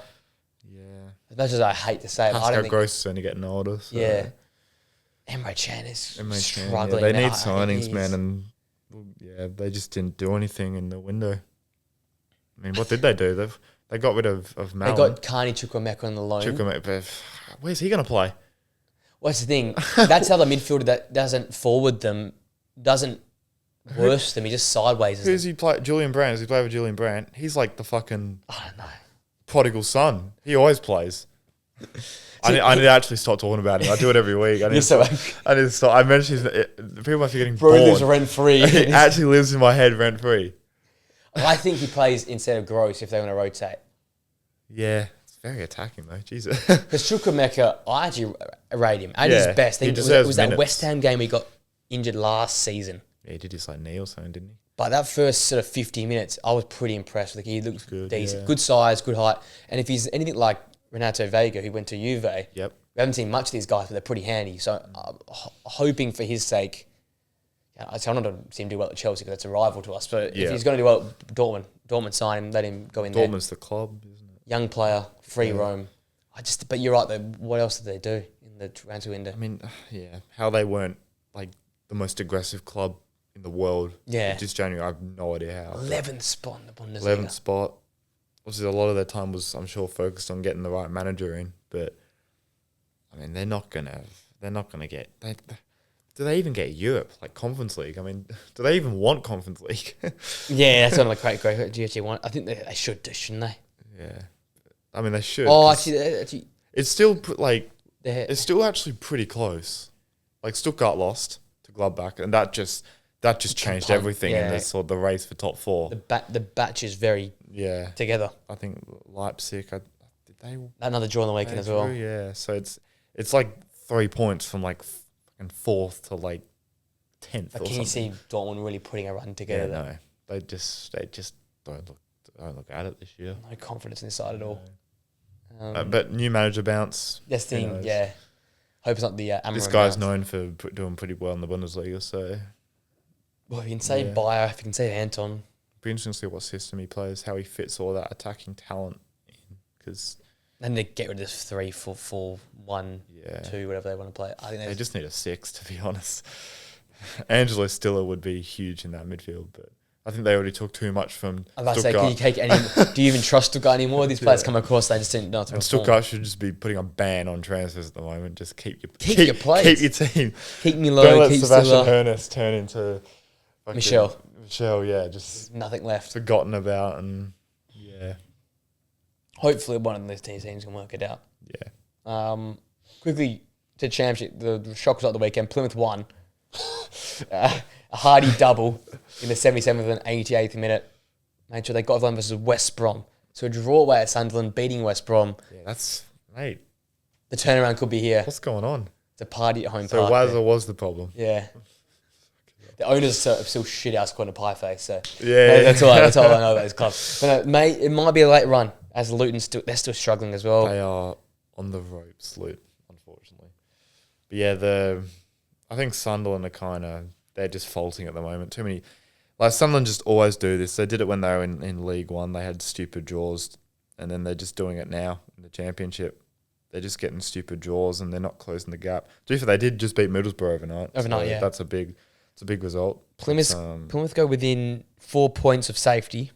[SPEAKER 2] Yeah.
[SPEAKER 1] As much as I hate to say it,
[SPEAKER 2] Pascal Gross is only getting older. So.
[SPEAKER 1] Yeah. Emre Can is struggling.
[SPEAKER 2] They need signings, man, and they just didn't do anything in the window. What did they do? They got rid of Malin.
[SPEAKER 1] They got Carney Chukwuemeka on the loan.
[SPEAKER 2] Where's he going to play?
[SPEAKER 1] What's the thing? That's how the midfielder that doesn't forward them, doesn't worse them. He just sideways.
[SPEAKER 2] Who's he play? Julian Brandt. Does he play with Julian Brandt? He's like the fucking
[SPEAKER 1] I don't know.
[SPEAKER 2] Prodigal son. He always plays. I need to actually stop talking about him. I do it every week. I need to stop. I mentioned people must be getting bored.
[SPEAKER 1] Bro lives rent free.
[SPEAKER 2] He actually lives in my head rent free.
[SPEAKER 1] I think he plays instead of Gross if they want to rotate.
[SPEAKER 2] Yeah, it's very attacking though. Jesus.
[SPEAKER 1] Because Chukwuemeka, I actually rate him at his best. He was that West Ham game he got injured last season.
[SPEAKER 2] Yeah, he did his knee or something, didn't he?
[SPEAKER 1] But that first sort of 50 minutes, I was pretty impressed with him. He looked
[SPEAKER 2] good,
[SPEAKER 1] decent, good size, good height. And if he's anything like Renato Vega, who went to Juve, we haven't seen much of these guys, but they're pretty handy. So I'm hoping for his sake. I'm not going to see him do well at Chelsea because that's a rival to us. But if he's going to do well at Dortmund sign him, let him go in there.
[SPEAKER 2] Dortmund's the club, isn't it?
[SPEAKER 1] Young player, free roam. But you're right though. What else did they do in the transfer window?
[SPEAKER 2] How they weren't the most aggressive club in the world.
[SPEAKER 1] Yeah.
[SPEAKER 2] This January, I have no idea how.
[SPEAKER 1] 11th spot in the Bundesliga.
[SPEAKER 2] 11th spot. Obviously, a lot of their time was, I'm sure, focused on getting the right manager in. But they're not gonna get. Do they even get Europe, Conference League? Do they even want Conference League?
[SPEAKER 1] Yeah, that's one of the great. Do you actually want? I think they should do, shouldn't they?
[SPEAKER 2] Yeah, they should.
[SPEAKER 1] Oh, actually,
[SPEAKER 2] it's still it's still actually pretty close. Stuttgart lost to Gladbach, and that just changed everything in the race for top 4.
[SPEAKER 1] The batch is very together.
[SPEAKER 2] I think Leipzig did they
[SPEAKER 1] another draw on the weekend as well.
[SPEAKER 2] Yeah, so it's 3 points from 4th to 10th.
[SPEAKER 1] But can you see Dortmund really putting a run together?
[SPEAKER 2] Yeah, no, they just don't look at it this year.
[SPEAKER 1] No confidence in this side at all.
[SPEAKER 2] But new manager bounce.
[SPEAKER 1] That's the thing. Yeah, hope it's not the.
[SPEAKER 2] This guy's known for doing pretty well in the Bundesliga, so.
[SPEAKER 1] Well, if you can say Bayer, if you can say Anton.
[SPEAKER 2] Be interesting to see what system he plays, how he fits all that attacking talent in, because.
[SPEAKER 1] Then they get rid of this 3-4-1, 2, whatever they want to play. I think
[SPEAKER 2] they just need a 6, to be honest. Angelo Stiller would be huge in that midfield, but I think they already took too much from Stuttgart.
[SPEAKER 1] I was about to say, do you even trust Stuttgart anymore? These players come across, they just didn't know to.
[SPEAKER 2] And Stuttgart should just be putting a ban on transfers at the moment. Just keep
[SPEAKER 1] your players.
[SPEAKER 2] Keep your team.
[SPEAKER 1] Keep me low.
[SPEAKER 2] Don't let Sebastian Hoeneß turn into
[SPEAKER 1] Michelle,
[SPEAKER 2] just
[SPEAKER 1] nothing left.
[SPEAKER 2] Forgotten about, and
[SPEAKER 1] hopefully one of these teams can work it out.
[SPEAKER 2] Yeah.
[SPEAKER 1] Quickly to Championship, the shock was at the weekend. Plymouth won. A hardy double in the 77th and 88th minute. Made sure they got them versus West Brom. So a draw away at Sunderland, beating West Brom.
[SPEAKER 2] Yeah, that's mate.
[SPEAKER 1] The turnaround could be here.
[SPEAKER 2] What's going on?
[SPEAKER 1] It's a party at home.
[SPEAKER 2] So Wazza was the problem.
[SPEAKER 1] Yeah. The owners are still shit house calling a pie face. So
[SPEAKER 2] that's
[SPEAKER 1] all I know about this club. But no, mate, it might be a late run as Luton they're still struggling as well.
[SPEAKER 2] They are on the ropes, Luton, unfortunately. But yeah, I think Sunderland are they're just faulting at the moment. Too many. Sunderland just always do this. They did it when they were in League One. They had stupid draws, and then they're just doing it now in the Championship. they're just getting stupid draws and they're not closing the gap. They did just beat Middlesbrough overnight.
[SPEAKER 1] Yeah.
[SPEAKER 2] That's a big result.
[SPEAKER 1] Plymouth go within 4 points of safety.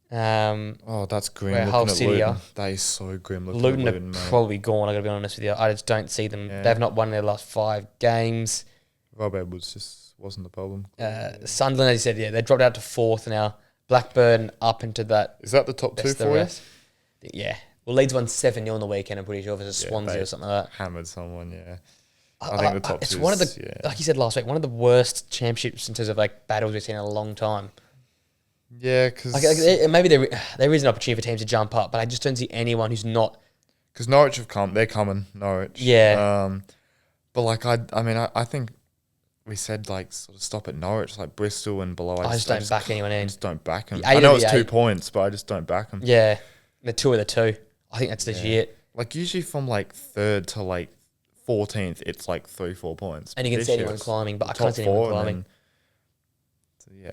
[SPEAKER 2] That's grim.
[SPEAKER 1] Where Hull City are.
[SPEAKER 2] That is so grim.
[SPEAKER 1] Luton are probably gone, I got to be honest with you. I just don't see them. Yeah. They've not won their last 5 games.
[SPEAKER 2] Rob Edwards wasn't the problem.
[SPEAKER 1] Sunderland, as you said, they dropped out to 4th now. Blackburn up into that.
[SPEAKER 2] Is that the top 2 for you?
[SPEAKER 1] Yeah. Well, Leeds won 7-0 on the weekend, I'm pretty sure, versus Swansea or something like that.
[SPEAKER 2] Hammered someone, yeah. I think the top 2
[SPEAKER 1] it's one of the, like you said last week, one of the worst championships in terms of like battles we've seen in a long time.
[SPEAKER 2] Yeah, because...
[SPEAKER 1] maybe there is an opportunity for teams to jump up, but I just don't see anyone who's not...
[SPEAKER 2] Because Norwich have come. They're coming, Norwich.
[SPEAKER 1] Yeah.
[SPEAKER 2] But like, I think we said like sort of stop at Norwich, like Bristol and below.
[SPEAKER 1] I just don't back anyone in.
[SPEAKER 2] I just don't back them. I know it's 2 points, but I just don't back them.
[SPEAKER 1] Yeah. The 2 of the 2. I think that's legit.
[SPEAKER 2] Like usually from like 3rd to like 14th, it's like 3-4 points.
[SPEAKER 1] And you can see anyone climbing, but I can't see anyone climbing.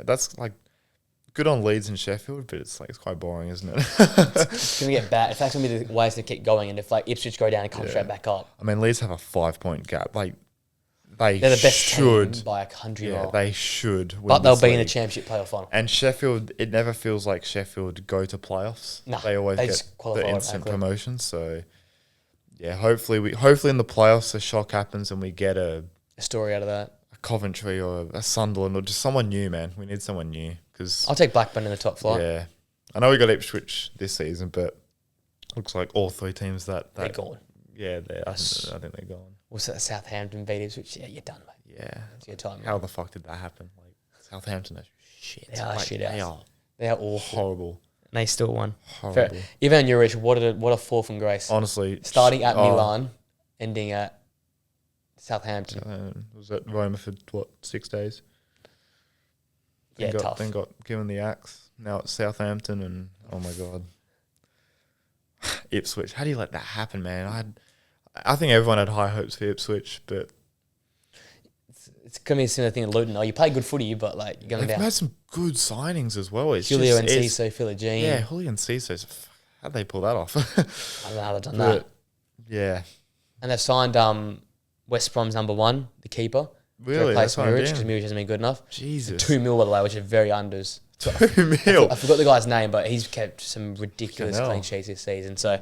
[SPEAKER 2] That's like good on Leeds and Sheffield, but it's quite boring, isn't it?
[SPEAKER 1] It's going to get bad. If that's going to be the ways to keep going, and if like Ipswich go down and come straight back up.
[SPEAKER 2] I mean, Leeds have a 5-point gap. Like they're
[SPEAKER 1] the best team by a country mile.
[SPEAKER 2] They should.
[SPEAKER 1] But they'll be in the championship playoff final.
[SPEAKER 2] And Sheffield, it never feels like Sheffield go to playoffs.
[SPEAKER 1] No,
[SPEAKER 2] they always get the instant promotion. So yeah, hopefully in the playoffs a shock happens and we get a
[SPEAKER 1] story out of that.
[SPEAKER 2] A Coventry or a Sunderland or just someone new, man. We need someone new.
[SPEAKER 1] I'll take Blackburn in the top flight.
[SPEAKER 2] Yeah. I know we got Ipswich this season, but looks like all 3 teams they're
[SPEAKER 1] gone.
[SPEAKER 2] Yeah, I think they're gone.
[SPEAKER 1] Was it Southampton beat Ipswich? Yeah, you're done, mate.
[SPEAKER 2] Yeah.
[SPEAKER 1] It's your time.
[SPEAKER 2] How the fuck did that happen? Like Southampton are shit.
[SPEAKER 1] They are shit. They are awful.
[SPEAKER 2] Horrible.
[SPEAKER 1] And they still won.
[SPEAKER 2] Horrible.
[SPEAKER 1] Ivan Juric, what a fall from grace.
[SPEAKER 2] Honestly.
[SPEAKER 1] Starting at Milan, ending at Southampton.
[SPEAKER 2] Was at Roma for 6 days?
[SPEAKER 1] Tough.
[SPEAKER 2] Then got given the axe. Now it's Southampton and oh my god, Ipswich. How do you let that happen, man? I think everyone had high hopes for Ipswich, but
[SPEAKER 1] it's gonna be a similar thing in Luton. You play good footy, but like you're going down.
[SPEAKER 2] They've had some good signings as well.
[SPEAKER 1] Julio and Ciso, Philogene.
[SPEAKER 2] Yeah, Julio and Ciso. How'd they pull that off?
[SPEAKER 1] I don't know how they've done that.
[SPEAKER 2] Yeah,
[SPEAKER 1] and they've signed West Brom's number 1, the keeper.
[SPEAKER 2] Really?
[SPEAKER 1] Replace Muric because Muric hasn't been good enough.
[SPEAKER 2] Jesus.
[SPEAKER 1] 2 mil, by the way, which is very unders.
[SPEAKER 2] 2 mil?
[SPEAKER 1] I forgot the guy's name, but he's kept some ridiculous clean sheets this season. So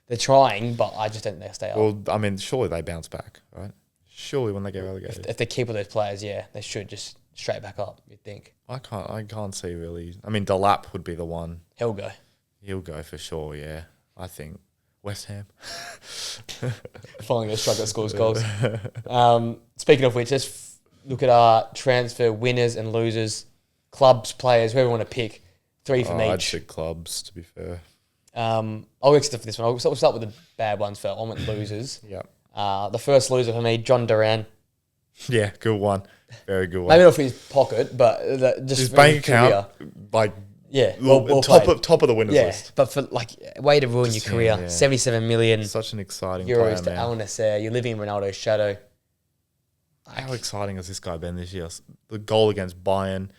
[SPEAKER 1] they're trying, but I just don't think they'll stay up.
[SPEAKER 2] Well, I mean, surely they bounce back, right? Surely when they get relegated.
[SPEAKER 1] If they keep all those players, they should just straight back up, you'd think.
[SPEAKER 2] I can't see really. I mean, Delap would be the one.
[SPEAKER 1] He'll go.
[SPEAKER 2] He'll go for sure, yeah. I think West Ham.
[SPEAKER 1] Finally going to strike that scores goals. Speaking of which, let's look at our transfer winners and losers, clubs, players, whoever we want to pick. 3 from each.
[SPEAKER 2] I'd say clubs, to be fair.
[SPEAKER 1] I'll go for this one. We'll start with the bad ones first. I went losers.
[SPEAKER 2] Yeah.
[SPEAKER 1] The first loser for me, John Duran.
[SPEAKER 2] Yeah, good one. Very good one.
[SPEAKER 1] Maybe not for his pocket, but just
[SPEAKER 2] his bank account, like top of the winners list.
[SPEAKER 1] But for way to ruin your career. Yeah. 77 million.
[SPEAKER 2] Such an exciting
[SPEAKER 1] euros
[SPEAKER 2] player,
[SPEAKER 1] to Al Nassr. You're living in Ronaldo's shadow.
[SPEAKER 2] How exciting has this guy been this year? The goal against Bayern,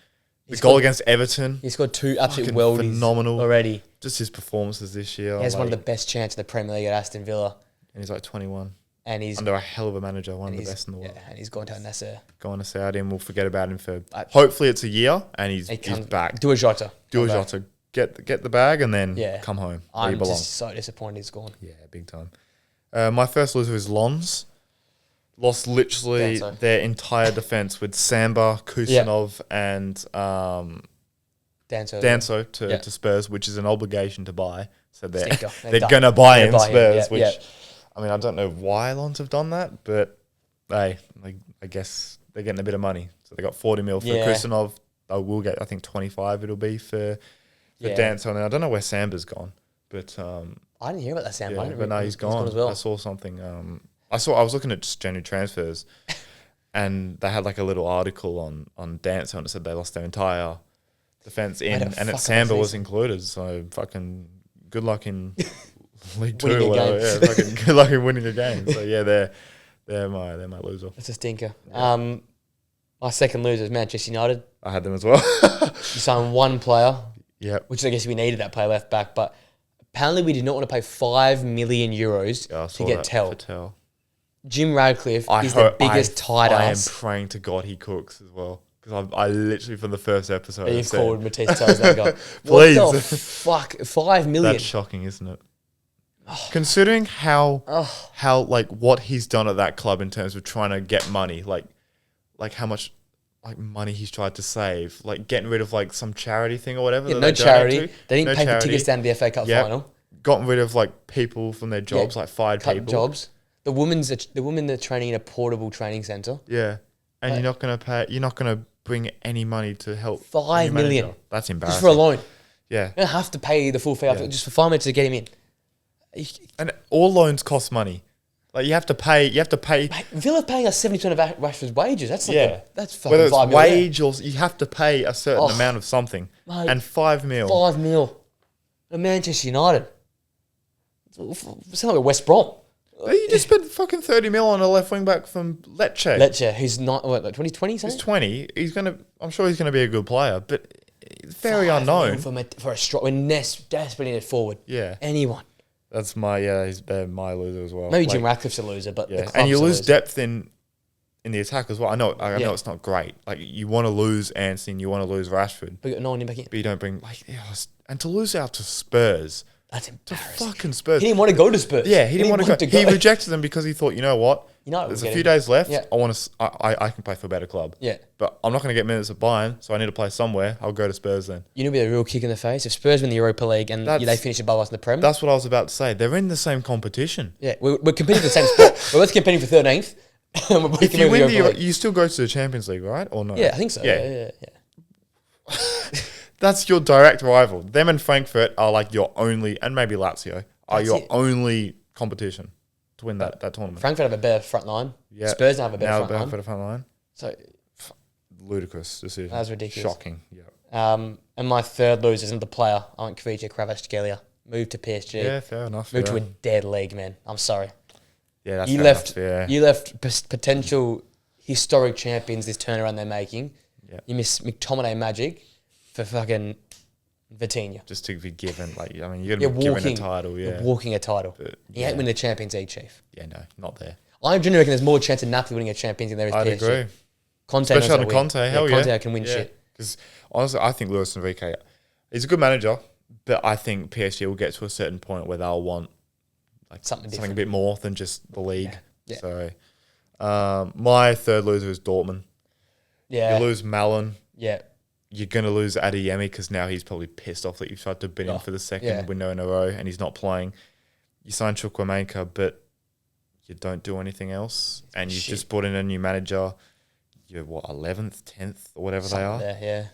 [SPEAKER 2] goal against Everton.
[SPEAKER 1] He's got 2 absolute worldies
[SPEAKER 2] phenomenal
[SPEAKER 1] already.
[SPEAKER 2] Just his performances this year.
[SPEAKER 1] He has one of the best chances in the Premier League at Aston Villa.
[SPEAKER 2] And he's 21.
[SPEAKER 1] And he's
[SPEAKER 2] under a hell of a manager, one of the best in the world.
[SPEAKER 1] Yeah, and he's gone to Al Nassr.
[SPEAKER 2] Going to Saudi, and we'll forget about him for hopefully it's a year, and he's back.
[SPEAKER 1] Do a Jota.
[SPEAKER 2] Get the bag, and then come home.
[SPEAKER 1] I'm just so disappointed he's gone.
[SPEAKER 2] Yeah, big time. My first loser is Lons. Lost literally their entire defence with Samba, Kusanov, and Danso to Spurs, which is an obligation to buy. So they're going to buy him, Spurs, which... Yeah. I mean, I don't know why Lons have done that, but I guess they're getting a bit of money. So they got 40 mil for Kusanov. They will get, I think, 25 it'll be for Danso. And I don't know where Samba's gone, but
[SPEAKER 1] I didn't hear about that Samba.
[SPEAKER 2] Yeah, but no, he's gone. As well. I saw something. I was looking at just January transfers, and they had a little article on Danso, and it said they lost their entire defense and Samba was included. So fucking good luck in. League 2 or whatever. Yeah, good luck in winning a game. So yeah, they're my loser.
[SPEAKER 1] That's a stinker. Yeah. My second loser is Manchester United.
[SPEAKER 2] I had them as well.
[SPEAKER 1] You signed 1 player.
[SPEAKER 2] Yeah.
[SPEAKER 1] Which I guess we needed that player left back, but apparently we did not want to pay €5 million to get Tell. Jim Radcliffe is the biggest tight ass.
[SPEAKER 2] I am praying to God he cooks as well. Because I literally, from the first episode...
[SPEAKER 1] You've called Matisse Tell's that guy.
[SPEAKER 2] Please.
[SPEAKER 1] What the fuck? $5 million.
[SPEAKER 2] That's shocking, isn't it? Considering how like what he's done at that club in terms of trying to get money, like how much like money he's tried to save, like getting rid of like some charity thing or whatever.
[SPEAKER 1] Yeah, no charity. They didn't pay for tickets down to the FA Cup final.
[SPEAKER 2] Gotten rid of like people from their jobs, like fired people.
[SPEAKER 1] Jobs. The women are training in a portable training centre.
[SPEAKER 2] Yeah, and you're not gonna bring any money to help.
[SPEAKER 1] $5 million.
[SPEAKER 2] That's embarrassing.
[SPEAKER 1] Just for a loan.
[SPEAKER 2] Yeah,
[SPEAKER 1] you don't have to pay the full fee just for 5 minutes to get him in.
[SPEAKER 2] And all loans cost money. Like you have to pay.
[SPEAKER 1] Mate, Villa paying us 70% of Rashford's wages. That's like that's fucking
[SPEAKER 2] whether it's
[SPEAKER 1] $5 million.
[SPEAKER 2] wage or you have to pay a certain amount of something.
[SPEAKER 1] Mate,
[SPEAKER 2] and $5 million.
[SPEAKER 1] $5 million. Manchester United. It's like West Brom.
[SPEAKER 2] You just spent fucking $30 million on a left wing back from Lecce.
[SPEAKER 1] Lecce, who's not like 2020.
[SPEAKER 2] He's 20. I'm sure he's gonna be a good player, but it's very unknown
[SPEAKER 1] for a strong. We're desperately needed forward.
[SPEAKER 2] Yeah,
[SPEAKER 1] anyone.
[SPEAKER 2] That's my they're my loser as well.
[SPEAKER 1] Maybe Jim Ratcliffe's a loser, but the
[SPEAKER 2] and you lose depth in the attack as well. I know it's not great. Like you want to lose Antony, and you want to lose Rashford,
[SPEAKER 1] but you got no one in back in.
[SPEAKER 2] But you don't bring and to lose out to Spurs.
[SPEAKER 1] That's embarrassing.
[SPEAKER 2] To fucking Spurs.
[SPEAKER 1] He didn't want to go to Spurs.
[SPEAKER 2] Yeah, he didn't want to go. He rejected them because he thought, you know what? There's a few days left. Yeah. I can play for a better club.
[SPEAKER 1] Yeah.
[SPEAKER 2] But I'm not going to get minutes at Bayern, so I need to play somewhere. I'll go to Spurs then.
[SPEAKER 1] You know, be a real kick in the face if Spurs win the Europa League and they finish above us in the Prem.
[SPEAKER 2] That's what I was about to say. They're in the same competition.
[SPEAKER 1] Yeah, we're competing for the same spot. We're both competing for 13th.
[SPEAKER 2] If you win you still go to the Champions League, right? Or no?
[SPEAKER 1] Yeah, I think so. Yeah.
[SPEAKER 2] That's your direct rival. Them and Frankfurt are like your only, and maybe Lazio are your only competition to win that tournament.
[SPEAKER 1] Frankfurt have a better front line. Yeah. Spurs don't have a better front line. So
[SPEAKER 2] ludicrous decision.
[SPEAKER 1] That's ridiculous.
[SPEAKER 2] Shocking. Yeah.
[SPEAKER 1] And my third loser isn't the player. I want Kvaratskhelia Kvaratskhelia. Moved to PSG.
[SPEAKER 2] Yeah, fair enough.
[SPEAKER 1] Moved to a dead league, man. I'm sorry.
[SPEAKER 2] Yeah, that's
[SPEAKER 1] You left potential historic champions this turnaround they're making.
[SPEAKER 2] Yeah.
[SPEAKER 1] You miss McTominay Magic for fucking Vitinha.
[SPEAKER 2] Just to be given, you're going to be given a title, yeah.
[SPEAKER 1] You're walking a title. You ain't winning the Champions League, Chief.
[SPEAKER 2] Yeah, no, not there.
[SPEAKER 1] I genuinely reckon there's more chance of Napoli winning a Champions League than there is PSG.
[SPEAKER 2] I'd agree.
[SPEAKER 1] Conte
[SPEAKER 2] especially under Conte, hell yeah.
[SPEAKER 1] Conte can win shit.
[SPEAKER 2] Because honestly, I think Luis Enrique, he's a good manager, but I think PSG will get to a certain point where they'll want something a bit more than just the league.
[SPEAKER 1] Yeah.
[SPEAKER 2] So, my third loser is Dortmund.
[SPEAKER 1] Yeah.
[SPEAKER 2] You lose Milan.
[SPEAKER 1] Yeah.
[SPEAKER 2] You're going to lose Adeyemi because now he's probably pissed off that you've tried to bin him for the second window in a row and he's not playing. You sign Chukwuemeka, but you don't do anything else. And you've just brought in a new manager. You're 11th, 10th, or whatever they are.
[SPEAKER 1] There, yeah.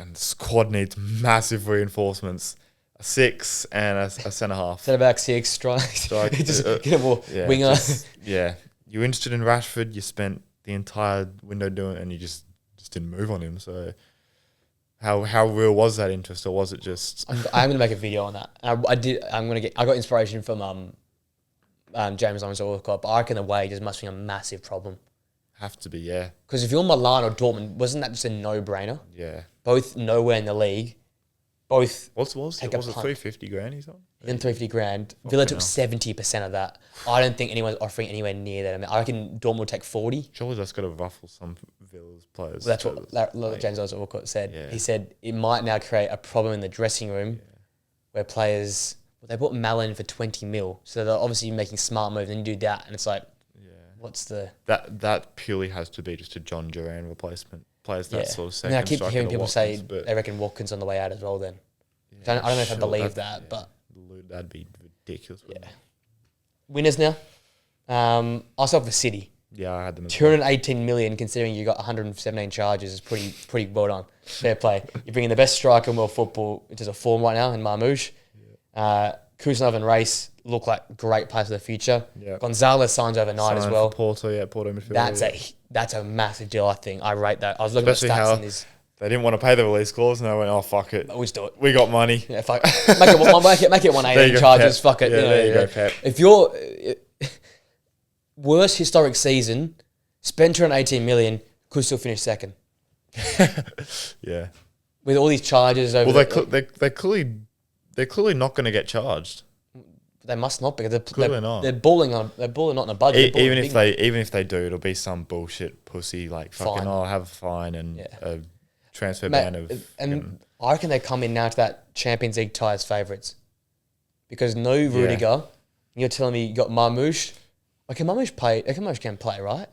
[SPEAKER 2] And the squad needs massive reinforcements. A 6 and a centre half.
[SPEAKER 1] Centre back 6, strike. Just get a more winger.
[SPEAKER 2] You're interested in Rashford. You spent the entire window doing it and you just didn't move on him. So how real was that interest, or was it just?
[SPEAKER 1] I'm going to make a video on that. I got inspiration from James Lawrence Orcott, but I reckon the wages must be a massive problem.
[SPEAKER 2] Have to be, yeah.
[SPEAKER 1] Because if you're Milan or Dortmund, wasn't that just a no-brainer?
[SPEAKER 2] Yeah. Both
[SPEAKER 1] nowhere in the league. Both.
[SPEAKER 2] Was it 350 grand? He's on.
[SPEAKER 1] Then 350 grand. Villa took 70% of that. I don't think anyone's offering anywhere near that. I mean, I reckon Dortmund will take 40.
[SPEAKER 2] Surely that's got to ruffle some Villa's players.
[SPEAKER 1] Well, that's what James Orcott said. Yeah. He said it might now create a problem in the dressing room where players. Well, they bought Malin for 20 mil, so they're obviously making smart moves. And you do that, and it's like. What's the
[SPEAKER 2] that purely has to be just a John Duran replacement. Players that sort of second.
[SPEAKER 1] I keep hearing people say they reckon Watkins on the way out as well. Then I don't know if I believe that, but
[SPEAKER 2] that'd be ridiculous.
[SPEAKER 1] Yeah. Winners now. I'll start with City.
[SPEAKER 2] Yeah, I had them.
[SPEAKER 1] 218 million, considering you got 117 charges, is pretty well done. Fair play. You're bringing the best striker in world football into the form right now in Marmouche. Kuznov and Race look like great players for the future. Yep. Gonzalez signs overnight as well.
[SPEAKER 2] Porto midfielder.
[SPEAKER 1] That's a massive deal, I think. I rate that. I was looking at stats in this.
[SPEAKER 2] They didn't want to pay the release clause, and they went, "Oh fuck it,
[SPEAKER 1] we'll just do it.
[SPEAKER 2] We got money.
[SPEAKER 1] Yeah, fuck. Make it 180 charges.
[SPEAKER 2] Pep.
[SPEAKER 1] Fuck it.
[SPEAKER 2] Yeah, there you go, Pep.
[SPEAKER 1] If you're worst historic season, spend 218 million, could still finish second.
[SPEAKER 2] Yeah.
[SPEAKER 1] With all these charges over.
[SPEAKER 2] Well, they clearly they're clearly not going to get charged.
[SPEAKER 1] They must not because
[SPEAKER 2] Clearly not.
[SPEAKER 1] They're balling not on a budget.
[SPEAKER 2] Even if they do, it'll be some bullshit pussy like fucking have a fine and a transfer ban of.
[SPEAKER 1] And I reckon they come in now to that Champions League tie as favourites because no Rudiger. You're telling me you got Marmoush. Okay, Marmoush can play, right?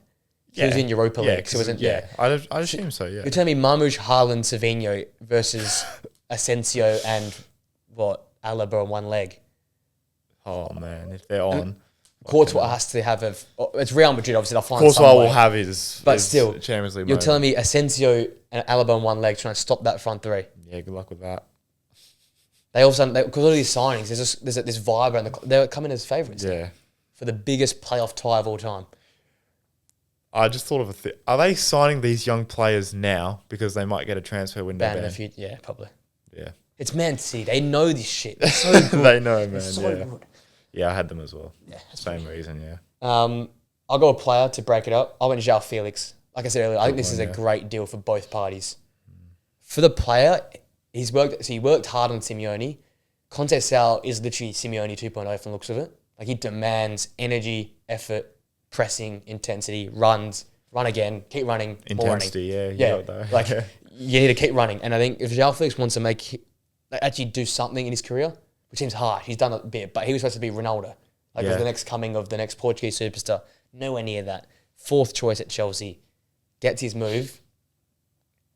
[SPEAKER 1] He was in Europa League. So wasn't.
[SPEAKER 2] I'd assume so. Yeah.
[SPEAKER 1] You're telling me Marmoush, Haaland, Savinho versus Asensio and Alaba on one leg.
[SPEAKER 2] Oh man, if they're on,
[SPEAKER 1] Courtois has to have it's Real Madrid. Obviously, they'll find
[SPEAKER 2] Courtois will have his,
[SPEAKER 1] but still,
[SPEAKER 2] Champions League.
[SPEAKER 1] You're telling me Asensio and Alaba on one leg trying to stop that front three.
[SPEAKER 2] Yeah, good luck with that.
[SPEAKER 1] They all of a sudden, because all of these signings, there's this vibe around they're coming as favourites.
[SPEAKER 2] Yeah,
[SPEAKER 1] for the biggest playoff tie of all time.
[SPEAKER 2] I just thought of are they signing these young players now because they might get a transfer window ban?
[SPEAKER 1] Yeah, probably.
[SPEAKER 2] Yeah,
[SPEAKER 1] it's Man City. They know this shit. They're so good.
[SPEAKER 2] They know, man.
[SPEAKER 1] They're so good.
[SPEAKER 2] Yeah, I had them as well.
[SPEAKER 1] Yeah,
[SPEAKER 2] same reason. Yeah.
[SPEAKER 1] I'll go a player to break it up. I went João Felix. Like I said earlier, I think this is a great deal for both parties. For the player, he worked hard on Simeone. Conceição is literally Simeone 2.0 from the looks of it. Like he demands energy, effort, pressing, intensity, run again, keep running,
[SPEAKER 2] intensity.
[SPEAKER 1] More running. Like you need to keep running. And I think if João Felix wants to actually do something in his career, which seems hard, he's done a bit, but he was supposed to be Ronaldo, the next coming of the next Portuguese superstar. Nowhere near that. 4th choice at Chelsea, gets his move,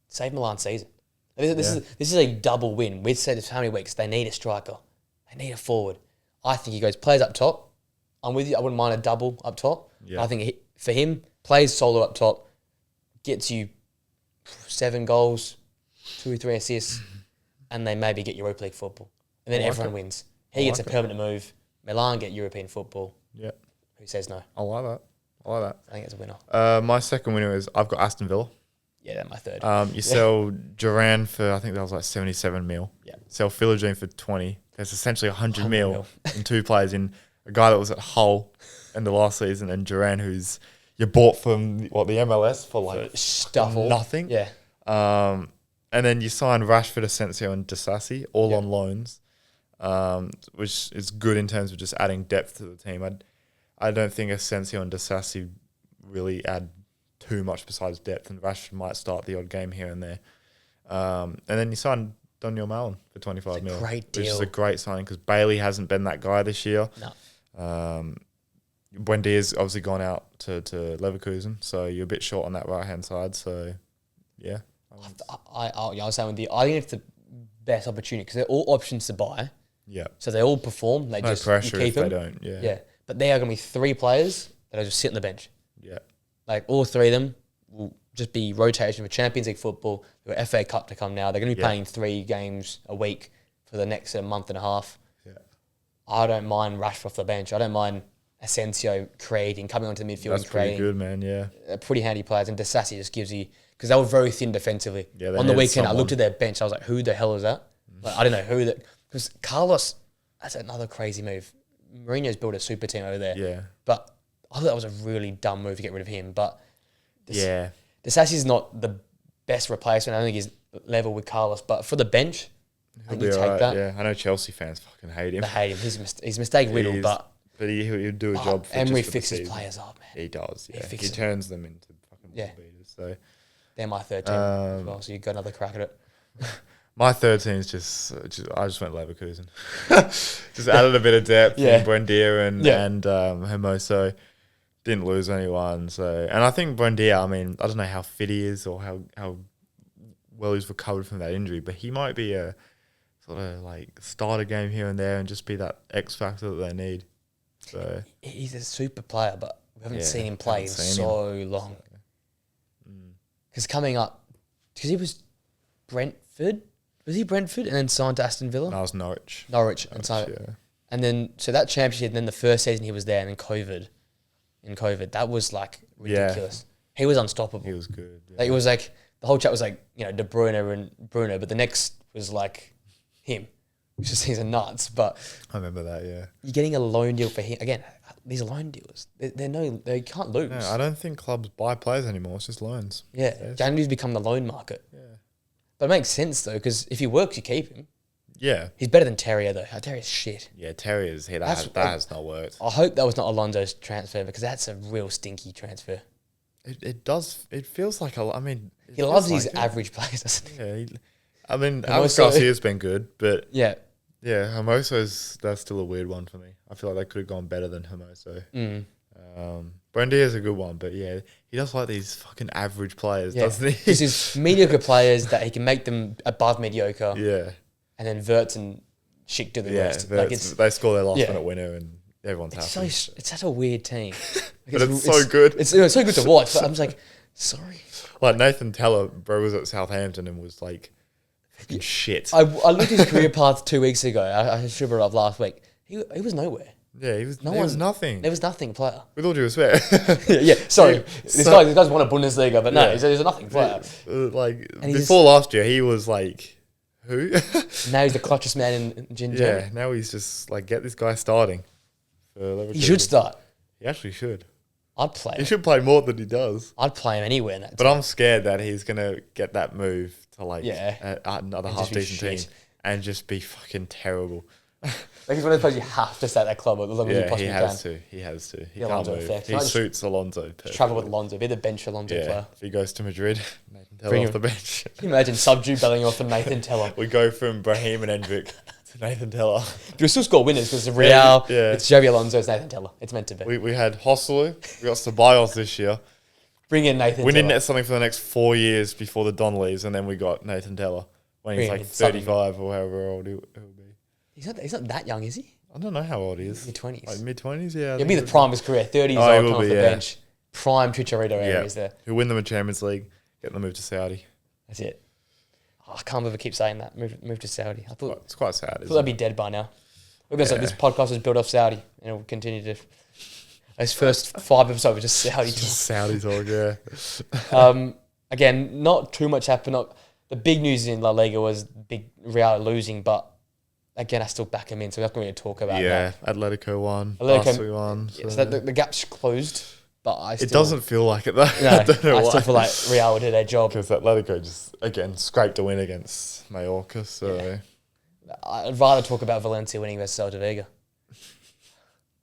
[SPEAKER 1] save Milan season. This is a double win. We've said this for how many weeks? They need a striker. They need a forward. I think he goes, plays up top. I'm with you. I wouldn't mind a double up top. Yeah. I think for him, plays solo up top, gets you 7 goals, 2 or 3 assists, and they maybe get Europa League football. And then everyone wins. He gets a permanent move. Milan get European football.
[SPEAKER 2] Yeah.
[SPEAKER 1] Who says no?
[SPEAKER 2] I like that.
[SPEAKER 1] I think it's a winner.
[SPEAKER 2] My second winner is I've got Aston Villa.
[SPEAKER 1] Yeah, that's my third.
[SPEAKER 2] You sell Duran for, I think that was like 77 mil.
[SPEAKER 1] Yeah.
[SPEAKER 2] Sell Philogene for 20. That's essentially 100 mil in 2 players in a guy that was at Hull in the last season and Duran who's you bought from the MLS for like nothing.
[SPEAKER 1] Yeah.
[SPEAKER 2] And then you signed Rashford, Asensio and Disasi all on loans, which is good in terms of just adding depth to the team. I don't think Asensio and Disasi really add too much besides depth, and Rashford might start the odd game here and there. And then you signed Daniel Malin for 25 mil,
[SPEAKER 1] great deal.
[SPEAKER 2] Which is a great signing because Bailey hasn't been that guy this year.
[SPEAKER 1] No.
[SPEAKER 2] Buendia's obviously gone out to Leverkusen, so you're a bit short on that right-hand side. So, yeah.
[SPEAKER 1] I was saying with you, I think it's the best opportunity because they're all options to buy.
[SPEAKER 2] Yeah.
[SPEAKER 1] So they all perform. They
[SPEAKER 2] no
[SPEAKER 1] just
[SPEAKER 2] pressure
[SPEAKER 1] you keep
[SPEAKER 2] if
[SPEAKER 1] them.
[SPEAKER 2] they don't. Yeah.
[SPEAKER 1] Yeah. But they are going to be 3 players that are just sitting on the bench.
[SPEAKER 2] Yeah.
[SPEAKER 1] Like all 3 of them will just be rotation for Champions League football. They've got FA Cup to come now. They're going to be playing 3 games a week for the next month and a half.
[SPEAKER 2] Yeah.
[SPEAKER 1] I don't mind Rashford off the bench. I don't mind Asensio coming onto the midfield and creating.
[SPEAKER 2] That's pretty good, man. Yeah.
[SPEAKER 1] Pretty handy players. And Disasi just gives you... Because they were very thin defensively.
[SPEAKER 2] Yeah,
[SPEAKER 1] on the weekend, I looked at their bench. I was like, who the hell is that? Like, I don't know who that... Because Carlos, that's another crazy move. Mourinho's built a super team over there.
[SPEAKER 2] Yeah.
[SPEAKER 1] But I thought that was a really dumb move to get rid of him. But Disasi's not the best replacement. I don't think he's level with Carlos. But for the bench, I think you take that.
[SPEAKER 2] Yeah, I know Chelsea fans fucking hate him.
[SPEAKER 1] They hate him. He's mistake riddled, but
[SPEAKER 2] he'll do a job for
[SPEAKER 1] Emery
[SPEAKER 2] just
[SPEAKER 1] fixes players up, man.
[SPEAKER 2] He does, yeah. He
[SPEAKER 1] them.
[SPEAKER 2] turns them into fucking beaters. So
[SPEAKER 1] they're my third team as well, so you got another crack at it.
[SPEAKER 2] My third team is just I just went Leverkusen. Just added a bit of depth in Buendia and Hermoso. Didn't lose anyone. And I think Buendia, I mean, I don't know how fit he is or how well he's recovered from that injury, but he might be a sort of like start a game here and there and just be that X factor that they need. So
[SPEAKER 1] he's a super player, but we haven't seen him play in so long. Because coming up, because he was Brentford. Was he Brentford and then signed to Aston Villa?
[SPEAKER 2] No, it was Norwich.
[SPEAKER 1] And then so that championship, and then the first season he was there, and then COVID, that was like ridiculous. He was unstoppable.
[SPEAKER 2] He was good. Yeah.
[SPEAKER 1] Like, it was like the whole chat was like De Bruyne and Bruno, but the next was like him, which just seems nuts. But
[SPEAKER 2] I remember that. Yeah,
[SPEAKER 1] you're getting a loan deal for him again. These are loan deals. They can't lose.
[SPEAKER 2] No, I don't think clubs buy players anymore. It's just loans.
[SPEAKER 1] Yeah, January's become the loan market.
[SPEAKER 2] Yeah,
[SPEAKER 1] but it makes sense though because if he works, you keep him.
[SPEAKER 2] Yeah.
[SPEAKER 1] He's better than Terrier though. Terrier's shit.
[SPEAKER 2] Yeah, Terriers, that has not worked.
[SPEAKER 1] I hope that was not Alonso's transfer because that's a real stinky transfer.
[SPEAKER 2] It does. It feels like
[SPEAKER 1] He loves these average players, doesn't he?
[SPEAKER 2] Yeah. Alex Garcia's been good, but
[SPEAKER 1] yeah,
[SPEAKER 2] that's still a weird one for me. I feel like they could have gone better than Hermoso. Buendia's a good one, but yeah, he does like these fucking average players, doesn't he?
[SPEAKER 1] This is mediocre players that he can make them above mediocre.
[SPEAKER 2] Yeah.
[SPEAKER 1] And then Wirtz and Schick do the rest.
[SPEAKER 2] They score their last minute winner and everyone's happy.
[SPEAKER 1] It's such a weird team.
[SPEAKER 2] But it's so good.
[SPEAKER 1] It's so good to watch, but I'm just like, sorry.
[SPEAKER 2] Like Nathan Teller, bro, was at Southampton and was like fucking shit.
[SPEAKER 1] I looked at his career path 2 weeks ago. I should have up last week. He was nowhere.
[SPEAKER 2] Yeah, he was nothing.
[SPEAKER 1] There was nothing player.
[SPEAKER 2] With all due respect.
[SPEAKER 1] Sorry. This guy's won a Bundesliga, but no, he's a nothing player.
[SPEAKER 2] Before last year, he was like, who?
[SPEAKER 1] Now he's the clutchest man in Ginger.
[SPEAKER 2] Yeah, now he's just like, get this guy starting.
[SPEAKER 1] He should start.
[SPEAKER 2] He actually should.
[SPEAKER 1] I'd play him.
[SPEAKER 2] He should play more than he does.
[SPEAKER 1] I'd play him anywhere in that
[SPEAKER 2] But I'm scared that he's going to get that move to another half-decent team and just be fucking terrible.
[SPEAKER 1] Like he's one of those players you have to stay at that club as long as you possibly can.
[SPEAKER 2] He has to. He
[SPEAKER 1] can't
[SPEAKER 2] Alonso
[SPEAKER 1] move.
[SPEAKER 2] effect. He suits Alonso perfectly.
[SPEAKER 1] Travel with Alonso. Be the bench Alonso player.
[SPEAKER 2] If he goes to Madrid, Nathan Teller off the bench.
[SPEAKER 1] Can you imagine subdue Bellingham for Nathan Teller?
[SPEAKER 2] We go from Brahim and Hendrick to Nathan Teller.
[SPEAKER 1] Do we still score winners because it's Real, it's Xabi Alonso, it's Nathan Teller. It's meant to be.
[SPEAKER 2] We had Hostler, we got Ceballos this year.
[SPEAKER 1] Bring in Nathan Teller.
[SPEAKER 2] We didn't get something for the next 4 years before the Don leaves, and then we got Nathan Teller when he's like 35 or however old he'll be.
[SPEAKER 1] He's not that young, is he?
[SPEAKER 2] I don't know how old he is.
[SPEAKER 1] Mid-20s.
[SPEAKER 2] Like mid-20s, yeah.
[SPEAKER 1] He'll be the prime of his career. 30s old, off the bench. Prime Chicharito areas there.
[SPEAKER 2] He'll win them a Champions League, get them moved to Saudi.
[SPEAKER 1] That's it. Oh, I can't believe I keep saying that. Move to Saudi. I thought
[SPEAKER 2] it's quite sad.
[SPEAKER 1] I thought they'd be dead by now. This podcast is built off Saudi, and it will continue to. Those first 5 episodes were just Saudi talk.
[SPEAKER 2] Saudi talk, yeah.
[SPEAKER 1] Again, not too much happened. The big news in La Liga was big Real losing, but again, I still back him in, so we're not going to talk about that.
[SPEAKER 2] Yeah, Atletico won. Barca won.
[SPEAKER 1] So the gap's closed, but it
[SPEAKER 2] doesn't feel like it though.
[SPEAKER 1] No,
[SPEAKER 2] I don't know why.
[SPEAKER 1] I still feel like Real did their job.
[SPEAKER 2] Because Atletico just, again, scraped a win against Mallorca, so... Yeah.
[SPEAKER 1] I'd rather talk about Valencia winning versus Celta Vigo.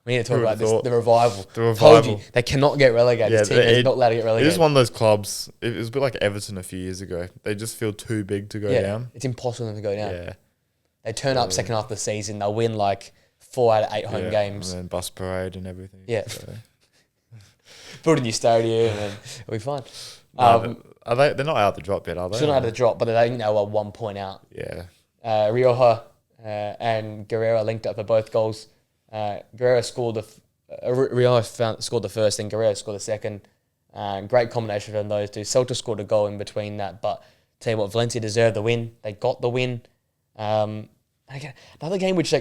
[SPEAKER 1] We need to talk about the revival. Told you, they cannot get relegated. This team is not allowed to get relegated.
[SPEAKER 2] It is one of those clubs, it was a bit like Everton a few years ago. They just feel too big to go down.
[SPEAKER 1] It's impossible for them to go down.
[SPEAKER 2] Yeah.
[SPEAKER 1] They turn up second half of the season, they'll win like 4 out of 8 home games.
[SPEAKER 2] And then bus parade and everything.
[SPEAKER 1] Yeah. So. Build a new stadium and it'll be fine.
[SPEAKER 2] They're not out of the drop yet, are they?
[SPEAKER 1] Still not out of the drop, but they're 1 point out.
[SPEAKER 2] Yeah.
[SPEAKER 1] Rioja and Guerrero linked up for both goals. Guerrero scored Rioja scored the first, and Guerrero scored the second. Great combination from those two. Celta scored a goal in between that, but tell you what, Valencia deserved the win. They got the win. Again, another game which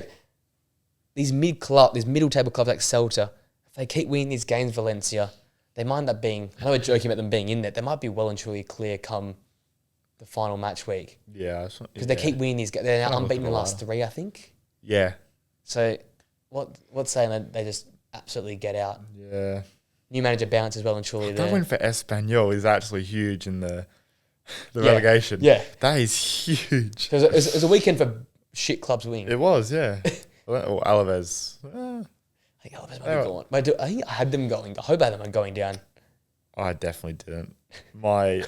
[SPEAKER 1] these middle table clubs like Celta, if they keep winning these games, Valencia, they might end up being. I know we're joking about them being in there. They might be well and truly clear come the final match week.
[SPEAKER 2] Yeah,
[SPEAKER 1] because they keep winning these games. They're now unbeaten in the last 3, I think.
[SPEAKER 2] Yeah.
[SPEAKER 1] So what's saying that they just absolutely get out?
[SPEAKER 2] Yeah.
[SPEAKER 1] New manager bounces well and truly there.
[SPEAKER 2] That win for Espanyol is actually huge in the relegation.
[SPEAKER 1] Yeah.
[SPEAKER 2] That is huge.
[SPEAKER 1] It was a weekend for shit clubs winning.
[SPEAKER 2] It was, yeah. Or Alaves.
[SPEAKER 1] I think Alaves might be going. But I think I had them going. I hope I had them going down.
[SPEAKER 2] I definitely didn't. Mate,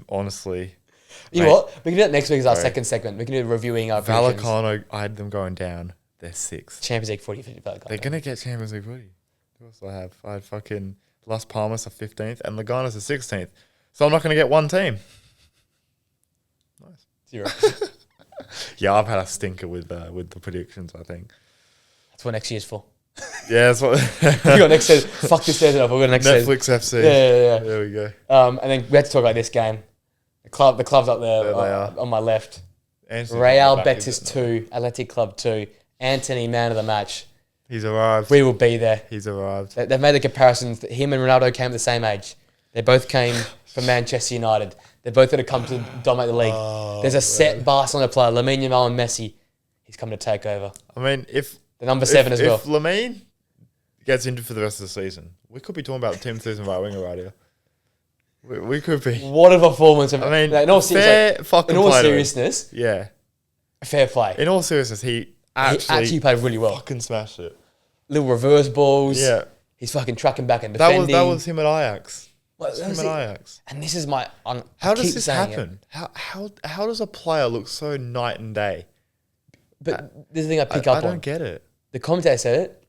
[SPEAKER 2] honestly.
[SPEAKER 1] You know what? We can do that next week as our second segment. We can do reviewing our
[SPEAKER 2] Vallecano, I had them going down. They're 6th.
[SPEAKER 1] Champions League footy for Vallecano.
[SPEAKER 2] They're going to get Champions League footy. Of course I have. I had fucking Las Palmas are 15th and Leganes are 16th. So I'm not going to get one team. Nice.
[SPEAKER 1] 0.
[SPEAKER 2] Yeah, I've had a stinker with the predictions, I think.
[SPEAKER 1] That's what next year's for.
[SPEAKER 2] Yeah, that's what...
[SPEAKER 1] We got next season. Fuck this season up. We're going next
[SPEAKER 2] Netflix
[SPEAKER 1] season.
[SPEAKER 2] FC.
[SPEAKER 1] Yeah.
[SPEAKER 2] There we go.
[SPEAKER 1] And then we had to talk about this game. The club's up there on my left. Real Betis 2, Athletic Club 2. Antony, man of the match.
[SPEAKER 2] He's arrived.
[SPEAKER 1] We will be there.
[SPEAKER 2] He's arrived.
[SPEAKER 1] They've made the comparisons. Him and Ronaldo came at the same age. They both came from Manchester United. They both had to come to dominate the league. There's a set Barcelona player, Lamine Yamal and Messi. He's coming to take over.
[SPEAKER 2] I mean, if...
[SPEAKER 1] The number 7 as well.
[SPEAKER 2] If Lamine gets injured for the rest of the season, we could be talking about Tim Season right winger right here. We could be.
[SPEAKER 1] What a performance. In all seriousness.
[SPEAKER 2] Yeah.
[SPEAKER 1] Fair play.
[SPEAKER 2] In all seriousness, he
[SPEAKER 1] Actually played really well.
[SPEAKER 2] fucking smashed it.
[SPEAKER 1] Little reverse balls.
[SPEAKER 2] Yeah.
[SPEAKER 1] He's fucking tracking back and defending.
[SPEAKER 2] That was him at Ajax.
[SPEAKER 1] Well,
[SPEAKER 2] That was him at Ajax.
[SPEAKER 1] And this is my...
[SPEAKER 2] How does this happen? How does a player look so night and day?
[SPEAKER 1] But this is the thing I pick up on.
[SPEAKER 2] I don't get it.
[SPEAKER 1] The commentator said it.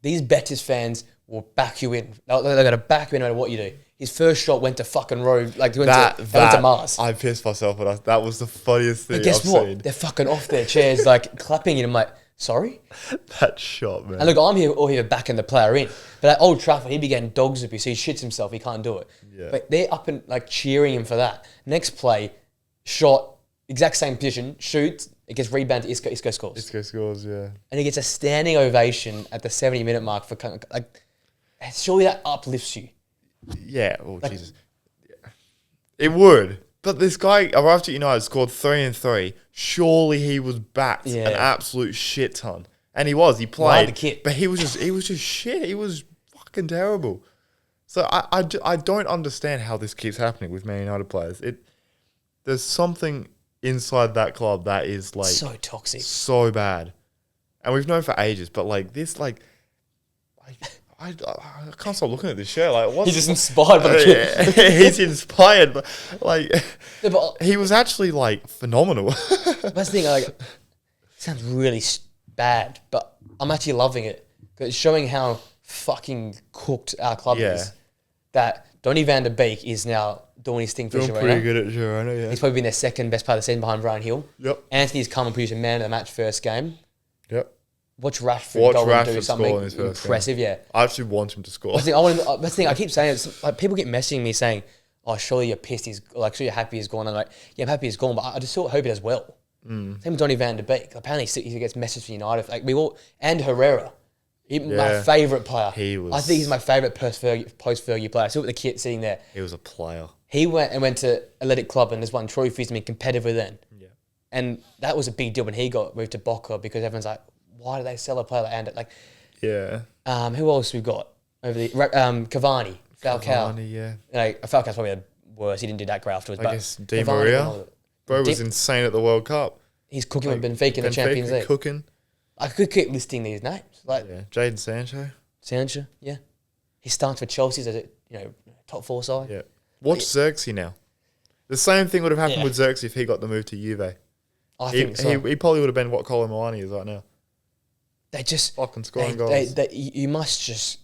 [SPEAKER 1] These Betis fans will back you in. They're going to back you in no matter what you do. His first shot went to fucking Rome. Like, he went to Mars.
[SPEAKER 2] I pissed myself at us. That was the funniest thing
[SPEAKER 1] But guess
[SPEAKER 2] I've
[SPEAKER 1] what?
[SPEAKER 2] seen.
[SPEAKER 1] They're fucking off their chairs, like, clapping. And I'm like, sorry?
[SPEAKER 2] That shot, man.
[SPEAKER 1] And look, I'm here backing the player in. But at Old Trafford, he'd be getting dogs of you, so he shits himself. He can't do it.
[SPEAKER 2] Yeah.
[SPEAKER 1] But they're up and, like, cheering him for that. Next play, shot, exact same position, shoots, it gets rebounded, Isco scores.
[SPEAKER 2] Isco scores, yeah.
[SPEAKER 1] And he gets a standing ovation at the 70-minute mark for kind of, like, surely that uplifts you.
[SPEAKER 2] Yeah, oh Jesus. Yeah. It would. But this guy arrived at United, scored 3 and 3. Surely he was backed an absolute shit ton. And he was. He played.
[SPEAKER 1] The kit.
[SPEAKER 2] But he was just shit. He was fucking terrible. So I don't understand how this keeps happening with Man United players. There's something inside that club that is like
[SPEAKER 1] so toxic,
[SPEAKER 2] so bad, and we've known for ages. But like this, I can't stop looking at this shirt. Like, what's
[SPEAKER 1] he's just inspired by the kid.
[SPEAKER 2] He's inspired, but like
[SPEAKER 1] but
[SPEAKER 2] he was actually like phenomenal.
[SPEAKER 1] That's the thing. Like, it sounds really bad, but I'm actually loving it because it's showing how fucking cooked our club is. That Donny van der Beek is now doing his thing for Girona.
[SPEAKER 2] Doing pretty good at Girona, yeah.
[SPEAKER 1] He's probably been their second best player of the season behind Brian Hill.
[SPEAKER 2] Yep.
[SPEAKER 1] Antony's come and produced a man of the match first game.
[SPEAKER 2] Yep.
[SPEAKER 1] Watch Rashford go and do something
[SPEAKER 2] score in his first
[SPEAKER 1] impressive,
[SPEAKER 2] game. I actually want him to score.
[SPEAKER 1] That's the thing I keep saying. It's like people keep messaging me saying, "Oh, surely you're pissed. Surely you're happy he's gone." I'm like, "Yeah, I'm happy he's gone, but I just still hope he does well." Same with Donny van der Beek. Apparently, he gets messages from United. Like and Herrera. My favourite player. I think he's my favourite post-Fergie player. I saw the kid sitting there.
[SPEAKER 2] He was a player.
[SPEAKER 1] He went to Athletic Club and has won trophies and been competitive with them.
[SPEAKER 2] Yeah.
[SPEAKER 1] And that was a big deal when he got moved to Boca because everyone's like, why do they sell a player like Andrew? Like,
[SPEAKER 2] yeah.
[SPEAKER 1] Who else we got over the Cavani, Falcao.
[SPEAKER 2] Cavani, yeah.
[SPEAKER 1] Like, Falcao's probably the worst. He didn't do that great afterwards.
[SPEAKER 2] I guess Di Maria. Bro was insane at the World Cup.
[SPEAKER 1] He's cooking with Benfica in the Champions League.
[SPEAKER 2] Cooking.
[SPEAKER 1] I could keep listing these names. Like,
[SPEAKER 2] Jadon Sancho.
[SPEAKER 1] Yeah. He starts for Chelsea as a top 4 side.
[SPEAKER 2] Yeah. Watch Xerxes now. The same thing would have happened with Xerxes if he got the move to Juve.
[SPEAKER 1] I think so.
[SPEAKER 2] He probably would have been what Colin Milani is right now.
[SPEAKER 1] They just
[SPEAKER 2] fucking scoring goals.
[SPEAKER 1] You must just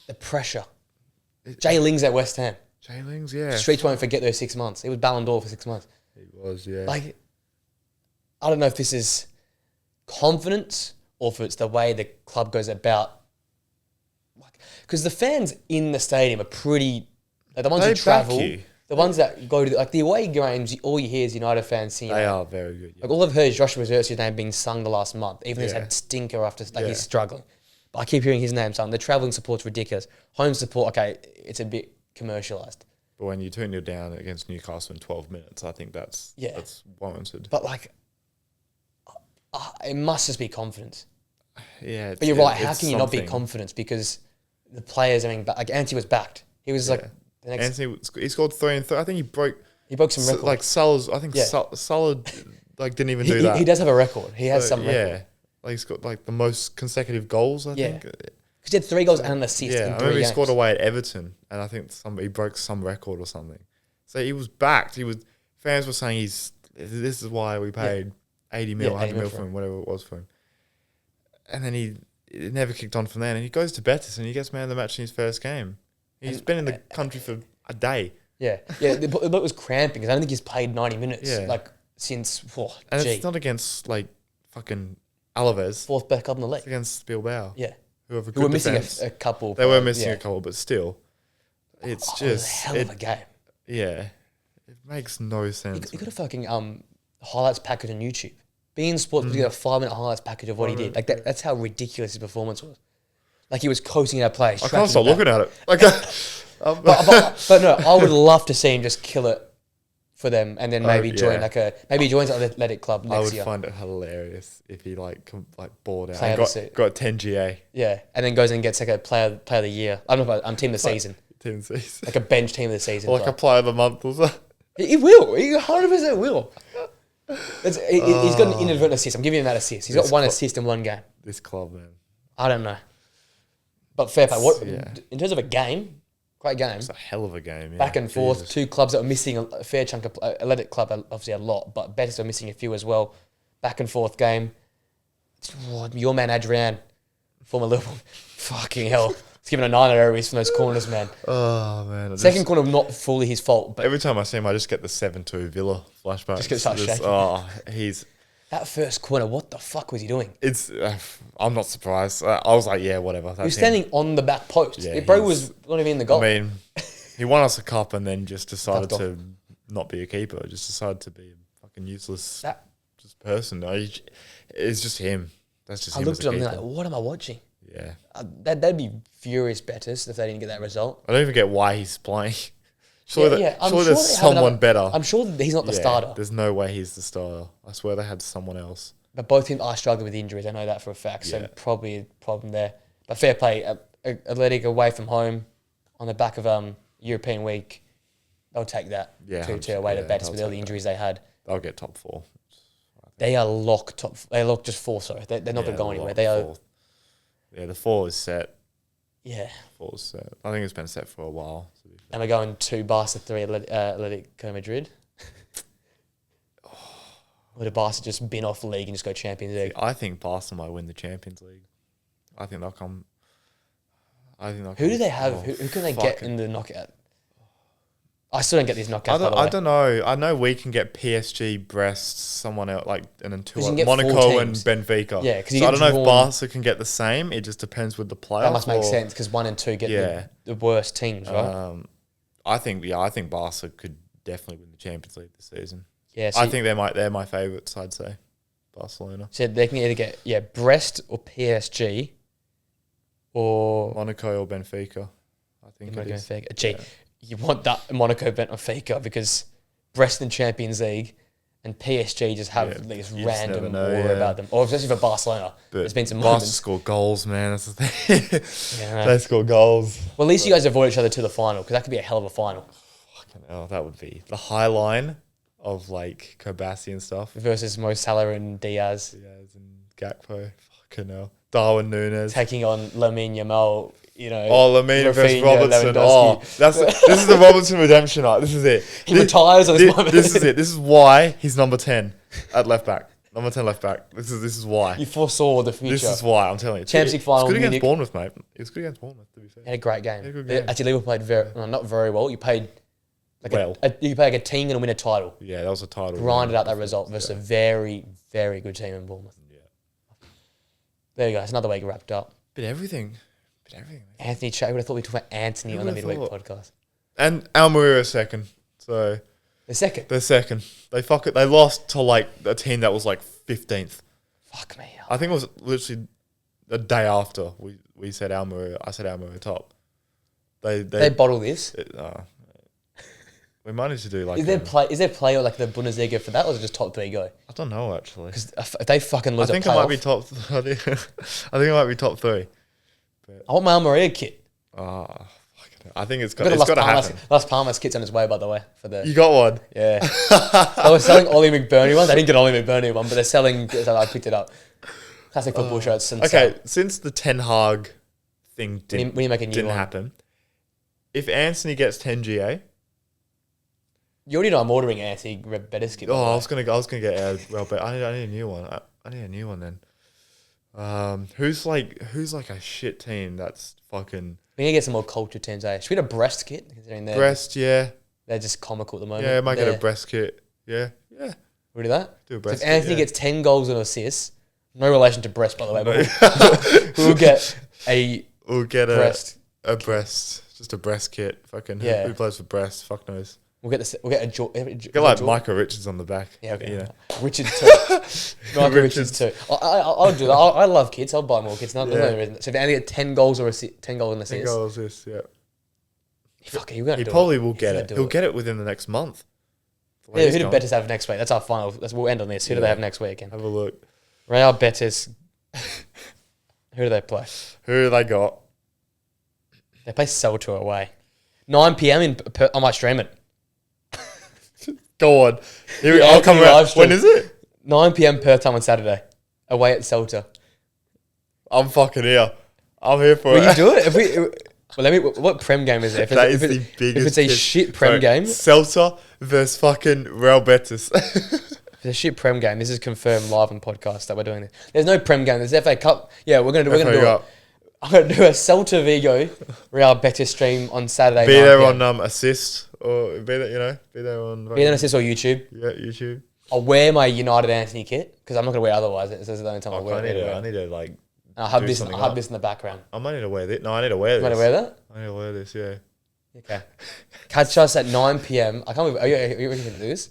[SPEAKER 1] the pressure. Jay Ling's at West Ham.
[SPEAKER 2] Jay Ling's, yeah.
[SPEAKER 1] Streets won't forget those 6 months. He was Ballon d'Or for 6 months.
[SPEAKER 2] He was, yeah.
[SPEAKER 1] Like, I don't know if this is confidence or if it's the way the club goes about. Because the fans in the stadium are pretty. Like the ones who travel, the ones that go to the away games, all you hear is United fans singing.
[SPEAKER 2] They are very good. Yeah.
[SPEAKER 1] Like all I've heard is Joshua Xerxes' name being sung the last month, even though he's had stinker after he's struggling. But I keep hearing his name sung. The travelling support's ridiculous. Home support, okay, it's a bit commercialised.
[SPEAKER 2] But when you 2-0 down against Newcastle in 12 minutes, I think that's warranted.
[SPEAKER 1] But it must just be confidence.
[SPEAKER 2] Yeah.
[SPEAKER 1] But you're right. How can you not be confident? Because the players, like Antony was backed. He was like the next.
[SPEAKER 2] Antony, he scored 3 and 3. I think he broke
[SPEAKER 1] some record.
[SPEAKER 2] Like Salah's. I think Salah didn't even do that.
[SPEAKER 1] He does have a record. He has some record.
[SPEAKER 2] Yeah, like he's got like the most consecutive goals. I think.
[SPEAKER 1] Because he had 3 goals and an assist.
[SPEAKER 2] Yeah,
[SPEAKER 1] in 3
[SPEAKER 2] I remember
[SPEAKER 1] games.
[SPEAKER 2] he scored away at Everton, and I think he broke some record or something. So he was backed. Fans were saying this is why we paid 80 mil, 100 mil for him, whatever it was for him. And then it never kicked on from there. And he goes to Betis and he gets man of the match in his first game. He's been in the country for a day.
[SPEAKER 1] Yeah. The bloke was cramping because I don't think he's played 90 minutes since.
[SPEAKER 2] And it's not against like fucking Alaves.
[SPEAKER 1] 4th best club in the league.
[SPEAKER 2] It's against Bilbao.
[SPEAKER 1] Yeah.
[SPEAKER 2] Who
[SPEAKER 1] were missing a couple.
[SPEAKER 2] They were missing a couple, but still. It's just.
[SPEAKER 1] It was a hell of a game.
[SPEAKER 2] Yeah. It makes no sense.
[SPEAKER 1] You got a fucking highlights package on YouTube. Bein Sports put together a 5-minute highlights package of what he did. Like that's how ridiculous his performance was. Like he was coaching our players.
[SPEAKER 2] I can't stop looking at it. Like,
[SPEAKER 1] but no, I would love to see him just kill it for them, and then maybe join maybe he joins an athletic club next year.
[SPEAKER 2] I would find it hilarious if he balled out and got 10 GA.
[SPEAKER 1] Yeah, and then goes and gets like a player of the year. I don't know about team of the season.
[SPEAKER 2] Team of the season.
[SPEAKER 1] Like a bench team of the season.
[SPEAKER 2] Or like a player of the month or something.
[SPEAKER 1] He will. He 100% will. He's got an inadvertent assist. I'm giving him that assist. He's got one assist in one game.
[SPEAKER 2] This club, man.
[SPEAKER 1] I don't know. But fair play. In terms of a game, great game.
[SPEAKER 2] It's a hell of a game. Yeah.
[SPEAKER 1] Back and forth. Two clubs that were missing a fair chunk of Athletic Club, obviously a lot, but Betis are missing a few as well. Back and forth game. Your man Adrian, former Liverpool. Fucking hell. He's given a 9 areas from those corners, man.
[SPEAKER 2] Oh, man.
[SPEAKER 1] Second corner, not fully his fault. But
[SPEAKER 2] every time I see him, I just get the 7-2 Villa flashback.
[SPEAKER 1] Just get started shaking.
[SPEAKER 2] He's...
[SPEAKER 1] That first corner, what the fuck was he doing?
[SPEAKER 2] I'm not surprised. I was like, yeah, whatever.
[SPEAKER 1] He was standing on the back post. Yeah, bro was not even in the goal.
[SPEAKER 2] I mean, he won us a cup and then just decided to not be a keeper. Just decided to be a fucking useless just person. No, it's just him. That's just him.
[SPEAKER 1] I looked at him like, what am I watching?
[SPEAKER 2] Yeah.
[SPEAKER 1] That'd be furious Betis if they didn't get that result.
[SPEAKER 2] I don't even get why he's playing. Surely there's someone better.
[SPEAKER 1] I'm sure that he's not the starter.
[SPEAKER 2] There's no way he's the starter. I swear they had someone else.
[SPEAKER 1] But both teams are struggling with injuries. I know that for a fact. So probably a problem there. But fair play. Athletic away from home on the back of European week. They'll take that 2-2 away to Betis with all the injuries they had.
[SPEAKER 2] They'll get top 4.
[SPEAKER 1] They are locked top. They locked just 4. Sorry, they're not going to go anywhere. They are.
[SPEAKER 2] Yeah, the 4 is set.
[SPEAKER 1] Yeah,
[SPEAKER 2] 4 is set. I think it's been set for a while.
[SPEAKER 1] And we're going 2 Barca 3 Atletico Madrid. Would a Barca just bin off the league and just go Champions League?
[SPEAKER 2] I think Barca might win the Champions League. I think they'll come.
[SPEAKER 1] Who do they have? Who can they get in the knockout? I still don't get these knockouts.
[SPEAKER 2] I don't know. I know we can get PSG, Brest, someone else, and then 2
[SPEAKER 1] Monaco
[SPEAKER 2] and Benfica.
[SPEAKER 1] Yeah,
[SPEAKER 2] so I don't know if Barca can get the same. It just depends with the playoffs.
[SPEAKER 1] That must make sense because 1 and 2 get the worst teams, right?
[SPEAKER 2] I think Barca could definitely win the Champions League this season.
[SPEAKER 1] Yeah,
[SPEAKER 2] I think they're my favourites. I'd say Barcelona.
[SPEAKER 1] So they can either get Brest or PSG, or
[SPEAKER 2] Monaco or Benfica. I think it is.
[SPEAKER 1] Gee, you want that Monaco Benfica because Brest in Champions League and PSG just have this random war about them. Or especially for Barcelona, there's been some moments.
[SPEAKER 2] Barca score goals, man. That's the thing. They score goals.
[SPEAKER 1] Well, at least you guys avoid each other to the final because that could be a hell of a final.
[SPEAKER 2] Fucking hell, that would be the high line of like Kobasi and stuff
[SPEAKER 1] versus Mo Salah and Diaz.
[SPEAKER 2] Diaz and Gakpo. Fucking hell. Darwin Núñez
[SPEAKER 1] taking on Lamine Yamal.
[SPEAKER 2] Lamine versus Robertson. This is the Robertson redemption arc. This is it.
[SPEAKER 1] He retires on this moment.
[SPEAKER 2] This is it. This is why he's number 10 at left back. Number 10 left back. This is why.
[SPEAKER 1] You foresaw the future.
[SPEAKER 2] This is why, I'm telling you.
[SPEAKER 1] Champions League final.
[SPEAKER 2] It's good against Bournemouth, mate. It was good against Bournemouth, to be fair.
[SPEAKER 1] Had a great game. Actually, Liverpool played not very well. You played you play like a team and win a title.
[SPEAKER 2] Yeah, that was a title.
[SPEAKER 1] Grinded out that result versus a very, very good team in Bournemouth.
[SPEAKER 2] Yeah.
[SPEAKER 1] There you go. It's another week wrapped up.
[SPEAKER 2] Bit everything.
[SPEAKER 1] Anthony Chay. I would have thought we'd talk about Antony on the midweek podcast.
[SPEAKER 2] And Almeria second. So
[SPEAKER 1] they're second.
[SPEAKER 2] They lost to like a team that was like 15th.
[SPEAKER 1] Fuck me.
[SPEAKER 2] I think it was literally the day after we said Almeria. I said Almeria top. They bottle this. We managed to do like.
[SPEAKER 1] Is there play or like the Bundesliga for that, or is it just top 3 go?
[SPEAKER 2] I don't know actually.
[SPEAKER 1] Because if they fucking lose,
[SPEAKER 2] I think it might be top. I think it might be top 3.
[SPEAKER 1] But I want my Almeria kit.
[SPEAKER 2] I think it's got to happen.
[SPEAKER 1] Las Palmas kit's on its way, by the way.
[SPEAKER 2] You got one?
[SPEAKER 1] Yeah. They were selling Ollie McBurney ones. I didn't get Ollie McBurney one, but they're selling. So I picked it up. Classic football shirts.
[SPEAKER 2] Okay, since the Ten Hag thing didn't happen, if Antony gets 10 GA.
[SPEAKER 1] You already know I'm ordering Antony Betis kit.
[SPEAKER 2] I was gonna get I need a new one. I need a new one then. Who's like a shit team that's fucking.
[SPEAKER 1] We need to get some more culture teams. Should we get a Brest kit?
[SPEAKER 2] Brest, yeah.
[SPEAKER 1] They're just comical at the moment.
[SPEAKER 2] Yeah, I might get a Brest kit. Yeah.
[SPEAKER 1] We'll do that.
[SPEAKER 2] Do a Brest
[SPEAKER 1] kit. If Antony gets 10 goals and assists, no relation to Brest, by the way. But we'll get a. Brest.
[SPEAKER 2] A Brest, just a Brest kit. Fucking who plays for Brest? Fuck knows.
[SPEAKER 1] We'll get a
[SPEAKER 2] get like Micah Richards on the back.
[SPEAKER 1] Yeah, okay. Richards too. Micah Richards too. I'll do that. I love kids. I'll buy more kids. No reason. So if Andy get 10 goals or 10 goals and assists.
[SPEAKER 2] 10 goals assists, yeah.
[SPEAKER 1] He
[SPEAKER 2] probably will get it. He'll get it within the next month.
[SPEAKER 1] Yeah, who do Betis have next week? That's our final. We'll end on this. Who do they have next weekend?
[SPEAKER 2] Have a look.
[SPEAKER 1] Real Betis. Who do they play?
[SPEAKER 2] Who do they got?
[SPEAKER 1] They play Celta away. 9 p.m. I might stream it.
[SPEAKER 2] Go on. Here
[SPEAKER 1] Yeah,
[SPEAKER 2] I'll come
[SPEAKER 1] Antony
[SPEAKER 2] around.
[SPEAKER 1] live stream.
[SPEAKER 2] When is it?
[SPEAKER 1] 9 p.m. Perth time on Saturday. Away at Celta.
[SPEAKER 2] I'm fucking here. I'm here for
[SPEAKER 1] Will
[SPEAKER 2] it.
[SPEAKER 1] you do it? What Prem game is it?
[SPEAKER 2] That is the biggest.
[SPEAKER 1] If it's a
[SPEAKER 2] kiss.
[SPEAKER 1] shit Prem game,
[SPEAKER 2] Celta versus fucking Real Betis.
[SPEAKER 1] if it's a shit Prem game, this is confirmed live on podcast that we're doing this. There's no Prem game. There's FA Cup. Yeah, we're gonna do it. I'm gonna do a Celta Vigo Real Betis stream on Saturday.
[SPEAKER 2] Be
[SPEAKER 1] 9
[SPEAKER 2] there
[SPEAKER 1] PM.
[SPEAKER 2] on assist or be there, be there on.
[SPEAKER 1] Be there on assist or YouTube.
[SPEAKER 2] Yeah, YouTube.
[SPEAKER 1] I'll wear my United Antony kit because I'm not gonna wear it otherwise. This is the only time I'll wear it.
[SPEAKER 2] I need to like.
[SPEAKER 1] I'll have
[SPEAKER 2] do
[SPEAKER 1] this.
[SPEAKER 2] something
[SPEAKER 1] I'll have
[SPEAKER 2] up.
[SPEAKER 1] this in the background.
[SPEAKER 2] I might need to wear this. No, I need to wear
[SPEAKER 1] You
[SPEAKER 2] this.
[SPEAKER 1] want to wear that?
[SPEAKER 2] I need to wear this. Yeah.
[SPEAKER 1] Okay. Catch us at 9 p.m. I can't believe. Are you ready to do this?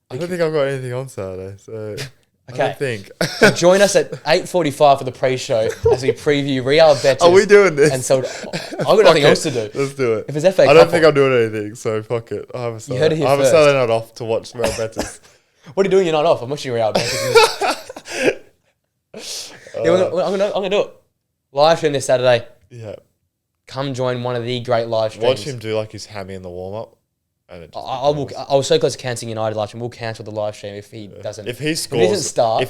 [SPEAKER 2] I don't think I've got anything on Saturday, so I don't think.
[SPEAKER 1] So join us at 8:45 for the pre-show as we preview Real Betis.
[SPEAKER 2] Are we doing this?
[SPEAKER 1] And so I've got nothing else to do.
[SPEAKER 2] Let's do it.
[SPEAKER 1] If it's FA
[SPEAKER 2] I
[SPEAKER 1] Cup,
[SPEAKER 2] don't think I'm doing anything, so fuck it. I have a Saturday,
[SPEAKER 1] heard it here
[SPEAKER 2] I have a
[SPEAKER 1] first.
[SPEAKER 2] Saturday night off to watch Real Betis.
[SPEAKER 1] What are you doing? You're not off. I'm watching Real Betis. I'm gonna do it. Live stream this Saturday.
[SPEAKER 2] Yeah.
[SPEAKER 1] Come join one of the great live streams.
[SPEAKER 2] Watch him do like his hammy in the warm up. And
[SPEAKER 1] I was so close to cancelling United live stream. We'll cancel the live stream if he doesn't.
[SPEAKER 2] If he scores,
[SPEAKER 1] start,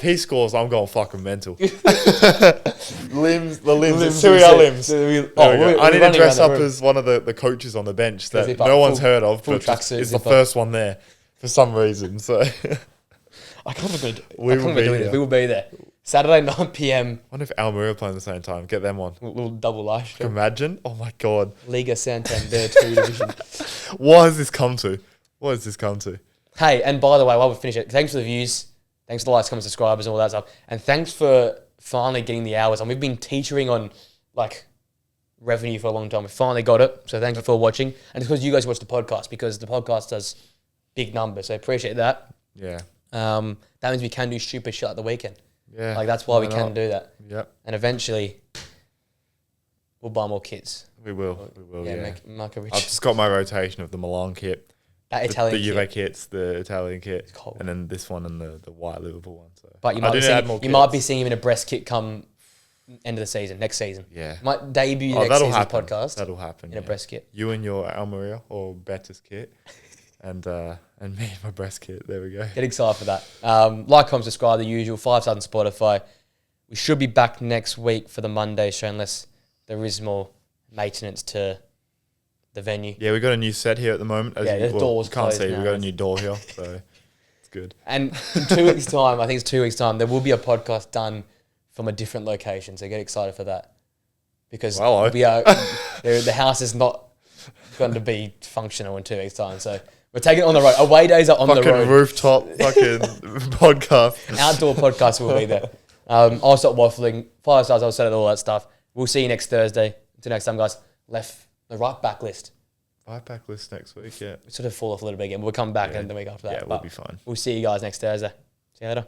[SPEAKER 2] I'm going fucking mental. The limbs,
[SPEAKER 1] Limbs,
[SPEAKER 2] Serie A limbs.
[SPEAKER 1] I
[SPEAKER 2] I need to dress up as one of the coaches on the bench that
[SPEAKER 1] Zip
[SPEAKER 2] no
[SPEAKER 1] up,
[SPEAKER 2] one's
[SPEAKER 1] full-
[SPEAKER 2] heard of,
[SPEAKER 1] full
[SPEAKER 2] but just
[SPEAKER 1] tracksuit,
[SPEAKER 2] is the
[SPEAKER 1] zip up.
[SPEAKER 2] first one there for some reason. So
[SPEAKER 1] I can't believe
[SPEAKER 2] We will be
[SPEAKER 1] doing
[SPEAKER 2] there.
[SPEAKER 1] this. We will be there. Saturday 9 p.m.
[SPEAKER 2] I wonder if Almeria are playing at the same time. Get them on.
[SPEAKER 1] We'll double live stream.
[SPEAKER 2] Imagine. Oh my god.
[SPEAKER 1] Liga Santander 2 division.
[SPEAKER 2] What has this come to? What has this come to?
[SPEAKER 1] Hey, and by the way, while we finish it, thanks for the views, thanks for the likes, comments, subscribers, and all that stuff, and thanks for finally getting the hours. And we've been teetering on like revenue for a long time. We finally got it, so thank you for watching. And it's because you guys watch the podcast, because the podcast does big numbers. So I appreciate that.
[SPEAKER 2] Yeah.
[SPEAKER 1] That means we can do stupid shit at the weekend.
[SPEAKER 2] Yeah.
[SPEAKER 1] Like that's why we
[SPEAKER 2] Why
[SPEAKER 1] can
[SPEAKER 2] not?
[SPEAKER 1] do that.
[SPEAKER 2] Yep.
[SPEAKER 1] And eventually, we'll buy more kits.
[SPEAKER 2] We will. We will. Yeah.
[SPEAKER 1] Make Marco rich.
[SPEAKER 2] I've just got my rotation of the Milan kit,
[SPEAKER 1] That Italian
[SPEAKER 2] the
[SPEAKER 1] kit.
[SPEAKER 2] Juve kits, the Italian kit,
[SPEAKER 1] cold.
[SPEAKER 2] and then this one and the white Liverpool one. So.
[SPEAKER 1] But you
[SPEAKER 2] I
[SPEAKER 1] might,
[SPEAKER 2] do
[SPEAKER 1] be
[SPEAKER 2] need to add
[SPEAKER 1] seeing,
[SPEAKER 2] more
[SPEAKER 1] you might be
[SPEAKER 2] kits.
[SPEAKER 1] seeing him in a breast kit come end of the season, next season.
[SPEAKER 2] Yeah.
[SPEAKER 1] Might debut
[SPEAKER 2] Oh,
[SPEAKER 1] next
[SPEAKER 2] that'll
[SPEAKER 1] season's
[SPEAKER 2] happen.
[SPEAKER 1] podcast
[SPEAKER 2] That'll happen.
[SPEAKER 1] in a breast kit.
[SPEAKER 2] You and your Almeria or Betis kit, and me and my breast kit. There we go.
[SPEAKER 1] Get excited for that. Like, comment, subscribe, the usual. 5 stars on Spotify. We should be back next week for the Monday show unless there is more maintenance to the venue.
[SPEAKER 2] Yeah, we got a new set here at the moment. As
[SPEAKER 1] Yeah, the door's
[SPEAKER 2] you can't
[SPEAKER 1] closed
[SPEAKER 2] see.
[SPEAKER 1] now.
[SPEAKER 2] We got a new door here, so it's good.
[SPEAKER 1] And in 2 weeks' time, I think it's 2 weeks' time, there will be a podcast done from a different location. So get excited for that. Because
[SPEAKER 2] Hello.
[SPEAKER 1] we are, the house is not going to be functional in 2 weeks' time. So we're taking it on the road. Away days are on the
[SPEAKER 2] Fucking
[SPEAKER 1] road.
[SPEAKER 2] rooftop, fucking podcast.
[SPEAKER 1] Outdoor podcast will be there. I'll stop waffling. 5 stars, I'll set it all that stuff. We'll see you next Thursday. Until next time, guys. The right back list.
[SPEAKER 2] Right back list next week. Yeah.
[SPEAKER 1] We sort of fall off a little bit again. We'll come back
[SPEAKER 2] Yeah.
[SPEAKER 1] and the week after that.
[SPEAKER 2] Yeah, we'll
[SPEAKER 1] But
[SPEAKER 2] be fine.
[SPEAKER 1] we'll see you guys next Thursday. See you later.